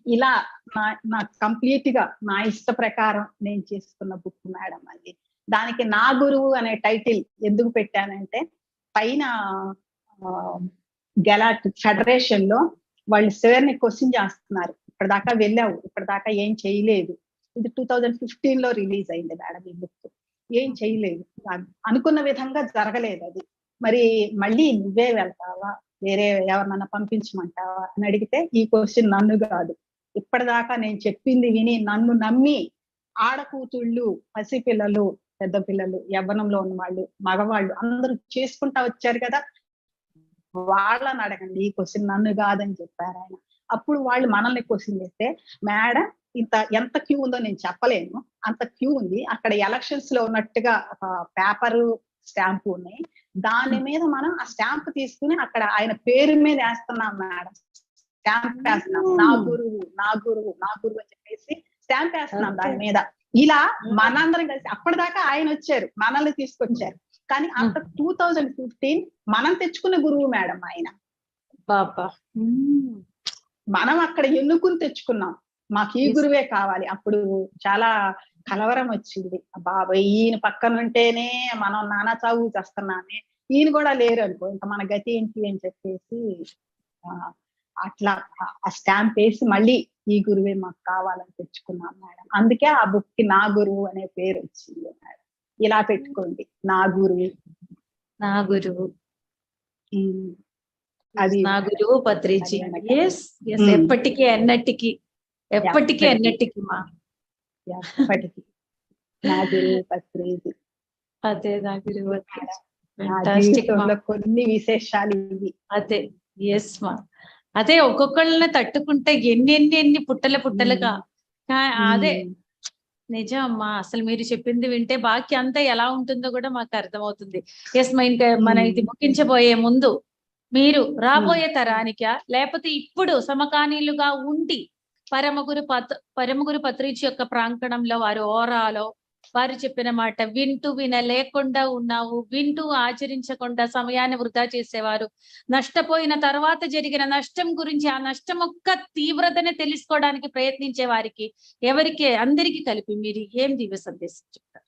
ఇలా నాకు కంప్లీట్ గా నా ఇష్ట ప్రకారం నేను చేసుకున్న బుక్ మేడం అది. దానికి నా గురువు అనే టైటిల్ ఎందుకు పెట్టానంటే, పైన గెలాక్టిక్ ఫెడరేషన్ లో వాళ్ళు సార్ ని క్వశ్చన్ చేస్తున్నారు, ఇప్పటిదాకా వెళ్ళావు, ఇప్పటిదాకా ఏం చేయలేదు. ఇది 2015 లో రిలీజ్ అయింది మేడం ఈ బుక్. ఏం చేయలేదు, అనుకున్న విధంగా జరగలేదు అది, మరి మళ్ళీ నువ్వే వెళ్తావా, వేరే ఎవరినన్నా పంపించమంటావా అని అడిగితే, ఈ క్వశ్చన్ నన్ను కాదు, ఇప్పటిదాకా నేను చెప్పింది విని నన్ను నమ్మి ఆడకూతుళ్ళు, పసిపిల్లలు, పెద్ద పిల్లలు, యవ్వనంలో ఉన్న వాళ్ళు, మగవాళ్ళు అందరూ చేసుకుంటా వచ్చారు కదా, వాళ్ళని అడగండి, ఈ క్వశ్చన్ నన్ను కాదని చెప్పారు ఆయన. అప్పుడు వాళ్ళు మనల్ని క్వశ్చన్ చేస్తే, మేడం ఎంత క్యూ ఉందో నేను చెప్పలేను, అంత క్యూ ఉంది. అక్కడ ఎలక్షన్స్ లో ఉన్నట్టుగా ఒక పేపరు స్టాంపు ఉన్నాయి, దాని మీద మనం ఆ స్టాంప్ తీసుకుని అక్కడ ఆయన పేరు మీద వేస్తున్నాం మేడం. స్టాంప్ వేస్తున్నాం, నా గురువు అని చెప్పేసి స్టాంప్ వేస్తున్నాం దాని మీద. ఇలా మనందరం కలిసి, అప్పటిదాకా ఆయన వచ్చారు, మనల్ని తీసుకొచ్చారు, కానీ ఆఫ్టర్ 2015 మనం తెచ్చుకున్న గురువు మేడం ఆయన. మనం అక్కడ ఎన్నుకుని తెచ్చుకున్నాం, మాకు ఈ గురువే కావాలి. అప్పుడు చాలా కలవరం వచ్చింది, బాబాయ్ ఈయన పక్కన ఉంటేనే మనం నానా చావు చేస్తున్నామే, ఈయన కూడా లేరు అనుకో, ఇంకా మన గతి ఏంటి అని చెప్పేసి అట్లా ఆ స్టాంప్ వేసి మళ్ళీ ఈ గురువే మాకు కావాలని తెచ్చుకున్నాం మేడం. అందుకే ఆ బుక్ కి నా గురువు అనే పేరు వచ్చింది మేడం. ఇలా పెట్టుకోండి, నా గురువు అది నా గురువు పత్రిజీ. ఎప్పటికీ ఎన్నటికి మా ఎప్పటికీ నా గురువు పత్రిజీ. అదే నా గురువు. జీవితంలో కొన్ని విశేషాలు ఇవి. అదే ఎస్ మా, అదే ఒక్కొక్కళ్ళని తట్టుకుంటే ఎన్ని పుట్టలుగా. అదే నిజం అమ్మా, అసలు మీరు చెప్పింది వింటే బాకీ అంతా ఎలా ఉంటుందో కూడా మాకు అర్థమవుతుంది. ఎస్ మా, ఇంకా మన ఇది ముగించబోయే ముందు మీరు రాబోయే తరానికా, లేకపోతే ఇప్పుడు సమకాలీనులుగా ఉండి పరమగురు పత్రిజీ యొక్క ప్రాంగణంలో వారు ఓరాలో వారు చెప్పిన మాట వింటూ వినలేకుండా ఉన్నావు, వింటూ ఆచరించకుండా సమయాన్ని వృధా చేసేవారు, నష్టపోయిన తర్వాత జరిగిన నష్టం గురించి, ఆ నష్టం యొక్క తీవ్రతని తెలుసుకోవడానికి ప్రయత్నించే వారికి, ఎవరికి అందరికీ కలిపి మీరు ఏం దివ్య సందేశం చెప్తారు?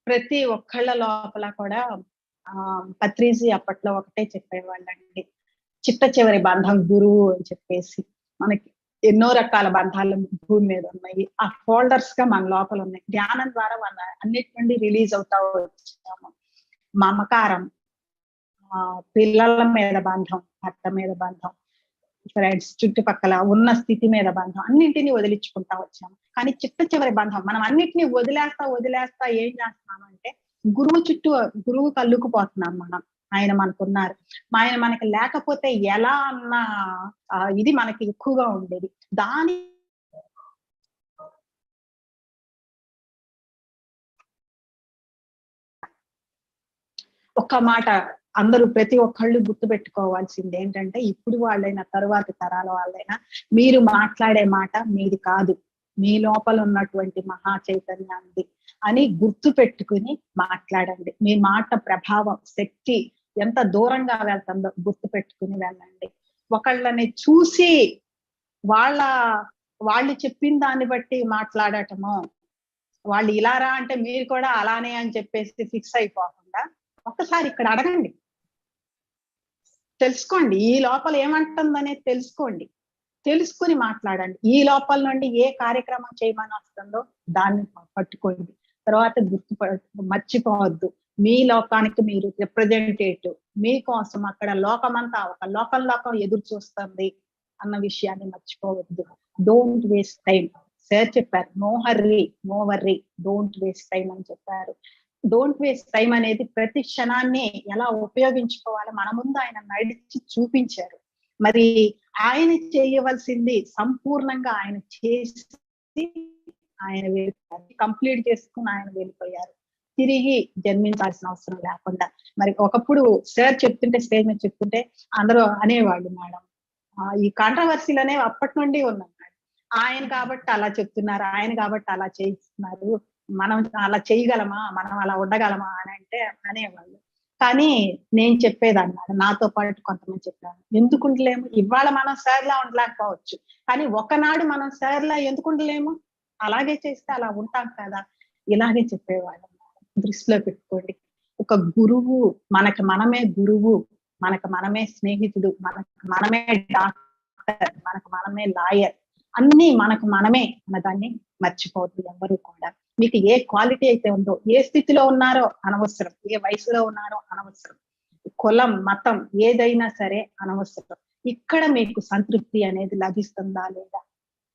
ప్రతి ఒక్కళ్ళ లోపల కూడా పత్రిజీ అప్పట్లో ఒకటే చెప్పేవాళ్ళండి, చిట్ట చివరి బంధం గురువు అని చెప్పేసి మనకి ఎన్నో రకాల బంధాలు భూమి మీద ఉన్నాయి. ఆ ఫోల్డర్స్ గా మన లోపల ఉన్నాయి. ధ్యానం ద్వారా మన అన్నిటి నుండి రిలీజ్ అవుతా వచ్చాము. మమకారం, పిల్లల మీద బంధం, భర్త మీద బంధం, ఫ్రెండ్స్, చుట్టుపక్కల ఉన్న స్థితి మీద బంధం, అన్నింటినీ వదిలించుకుంటా వచ్చాము. కానీ చిట్ట చివరి బంధం మనం అన్నిటినీ వదిలేస్తా ఏం చేస్తున్నామంటే గురువు కల్లుకుపోతున్నాం మనం. ఆయన మనకున్నారు, ఆయన మనకి లేకపోతే ఎలా అన్న ఇది మనకి ఎక్కువగా ఉండేది. దాని ఒక్క మాట అందరూ ప్రతి ఒక్కళ్ళు గుర్తు పెట్టుకోవాల్సింది ఏంటంటే, ఇప్పుడు వాళ్ళైనా తరువాతి తరాల వాళ్ళైనా మీరు మాట్లాడే మాట మీది కాదు, మీ లోపల ఉన్నటువంటి మహా చైతన్యాన్ని అని గుర్తు పెట్టుకుని మాట్లాడండి. మీ మాట ప్రభావం, శక్తి ఎంత దూరంగా వెళ్తుందో గుర్తు పెట్టుకుని వెళ్ళండి. ఒకళ్ళని చూసి వాళ్ళు చెప్పిన దాన్ని బట్టి మాట్లాడటము, వాళ్ళు ఇలారా అంటే మీరు కూడా అలానే అని చెప్పేసి ఫిక్స్ అయిపోకుండా ఒక్కసారి ఇక్కడ అడగండి, తెలుసుకోండి, ఈ లోపల ఏమంటుందనేది తెలుసుకోండి, తెలుసుకుని మాట్లాడండి. ఈ లోపల నుండి ఏ కార్యక్రమం చేయమని వస్తుందో దాన్ని పట్టుకోండి. తర్వాత మర్చిపోవద్దు, మీ లోకానికి మీరు రిప్రజెంటేటివ్. మీకోసం అక్కడ లోకమంతా ఒక లోకం ఎదురు చూస్తుంది అన్న విషయాన్ని మర్చిపోవద్దు. Don't waste time. సార్ చెప్పారు, no hurry, no worry, don't waste time అని చెప్పారు. డోంట్ వేస్ట్ టైం అనేది ప్రతి క్షణాన్ని ఎలా ఉపయోగించుకోవాలో మన ముందు ఆయన నడిచి చూపించారు. మరి ఆయన చేయవలసింది సంపూర్ణంగా ఆయన చేసి ఆయన కంప్లీట్ చేసుకుని ఆయన వెళ్ళిపోయారు. తిరిగి జన్మించాల్సిన అవసరం లేకుండా. మరి ఒకప్పుడు సార్ చెప్తుంటే, స్టేజ్ మీద చెప్తుంటే అందరూ అనేవాళ్ళు, మేడం ఈ కాంట్రవర్సీలు అనేవి అప్పటి నుండి ఉన్నాయి, ఆయన కాబట్టి అలా చెప్తున్నారు, ఆయన కాబట్టి అలా చేయిస్తున్నారు, మనం అలా చేయగలమా, మనం అలా ఉండగలమా అని అంటే అనేవాళ్ళు. కానీ నేను చెప్పేదన్నమాట, నాతో పాటు కొంతమంది చెప్పాను, ఎందుకు ఉండలేము? ఇవాళ మనం సార్లా ఉండలేకపోవచ్చు, కానీ ఒకనాడు మనం సార్లా ఎందుకు ఉండలేము? అలాగే చేస్తే అలా ఉంటాం కదా, ఇలాగే చెప్పేవాళ్ళం. దృష్టిలో పెట్టుకోండి. ఒక గురువు, మనకి మనమే గురువు, మనకు మనమే స్నేహితుడు, మనకు మనమే డాక్టర్, మనకు మనమే లాయర్, అన్ని మనకు మనమే అన్న దాన్ని మర్చిపోవద్దు ఎవరు కూడా. మీకు ఏ క్వాలిటీ అయితే ఉందో, ఏ స్థితిలో ఉన్నారో అనవసరం, ఏ వయసులో ఉన్నారో అనవసరం, కులం, మతం ఏదైనా సరే అనవసరం. ఇక్కడ మీకు సంతృప్తి అనేది లభిస్తుందా లేదా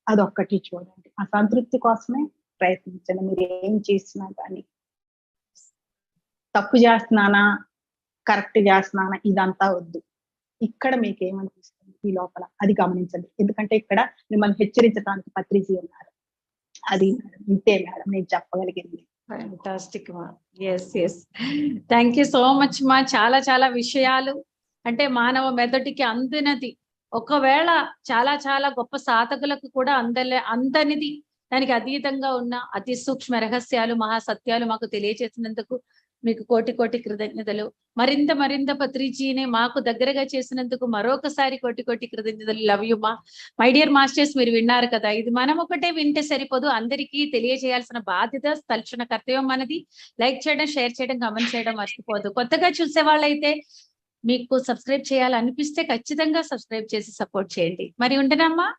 అదొక్కటి చూడండి. ఆ సంతృప్తి కోసమే ప్రయత్నించండి. మీరు ఏం చేసినా కానీ తప్పు చేస్తున్నానా, కరెక్ట్ చేస్తున్నానా ఇదంతా వద్దు. ఇక్కడ మీకు ఏమనిపిస్తుంది ఈ లోపల అది గమనించండి. ఎందుకంటే ఇక్కడ మిమ్మల్ని హెచ్చరించడానికి పత్రిజీ ఉన్నారు. అది ఇంతే మేడం నేను చెప్పగలిగింది. ఫ్యాంటాస్టిక్ మా. Yes thank you so much మా. చాలా చాలా విషయాలు అంటే మానవ మెదటికి అందినది, ఒకవేళ చాలా చాలా గొప్ప సాధకులకు కూడా అందనిది, దానికి అతీతంగా ఉన్న అతి సూక్ష్మ రహస్యాలు, మహాసత్యాలు మాకు తెలియజేసినందుకు మీకు కోటి కోటి కృతజ్ఞతలు. మరింత పత్రిజీని మాకు దగ్గరగా చేసినందుకు మరొకసారి కోటి కోటి కృతజ్ఞతలు. లవ్ యు మా. మై డియర్ మాస్టర్స్, మీరు విన్నారు కదా, ఇది మనం ఒకటే వింటే సరిపోదు, అందరికీ తెలియజేయాల్సిన బాధ్యత, తలచున్న కర్తవ్యం మనది. లైక్ చేయడం, షేర్ చేయడం, కామెంట్ చేయడం మర్చిపోదు. కొత్తగా చూసే వాళ్ళైతే మీకు సబ్స్క్రైబ్ చేయాలనిపిస్తే ఖచ్చితంగా సబ్స్క్రైబ్ చేసి సపోర్ట్ చేయండి. మరి ఉంటేనమ్మా.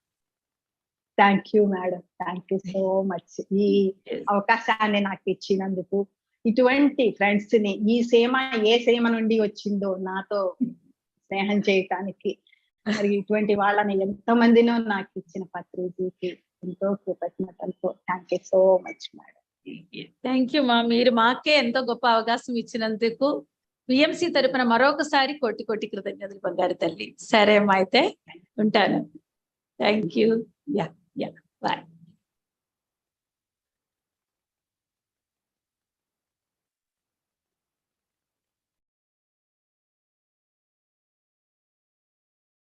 Thank you madam, thank you so much ఈ అవకాశాన్ని నాకు ఇచ్చినందుకు. ఇటువంటి ఫ్రెండ్స్ ని, ఈ సేమ ఏ సేమ నుండి వచ్చిందో నాతో స్నేహం చేయటానికి, మరి ఇటువంటి వాళ్ళని ఎంతమందినో నాకు ఇచ్చిన పత్రిజీకి ఎంతో కృతజ్ఞతలతో thank you so much madam. Thank you మా. మీరు మాకే ఎంతో గొప్ప అవకాశం ఇచ్చినందుకు విఎంసి తరపున మరొకసారి కోటి కోటి కృతజ్ఞతలు బంగారు తల్లి. సరే అమ్మా, అయితే ఉంటాను. Thank you. Ya bye.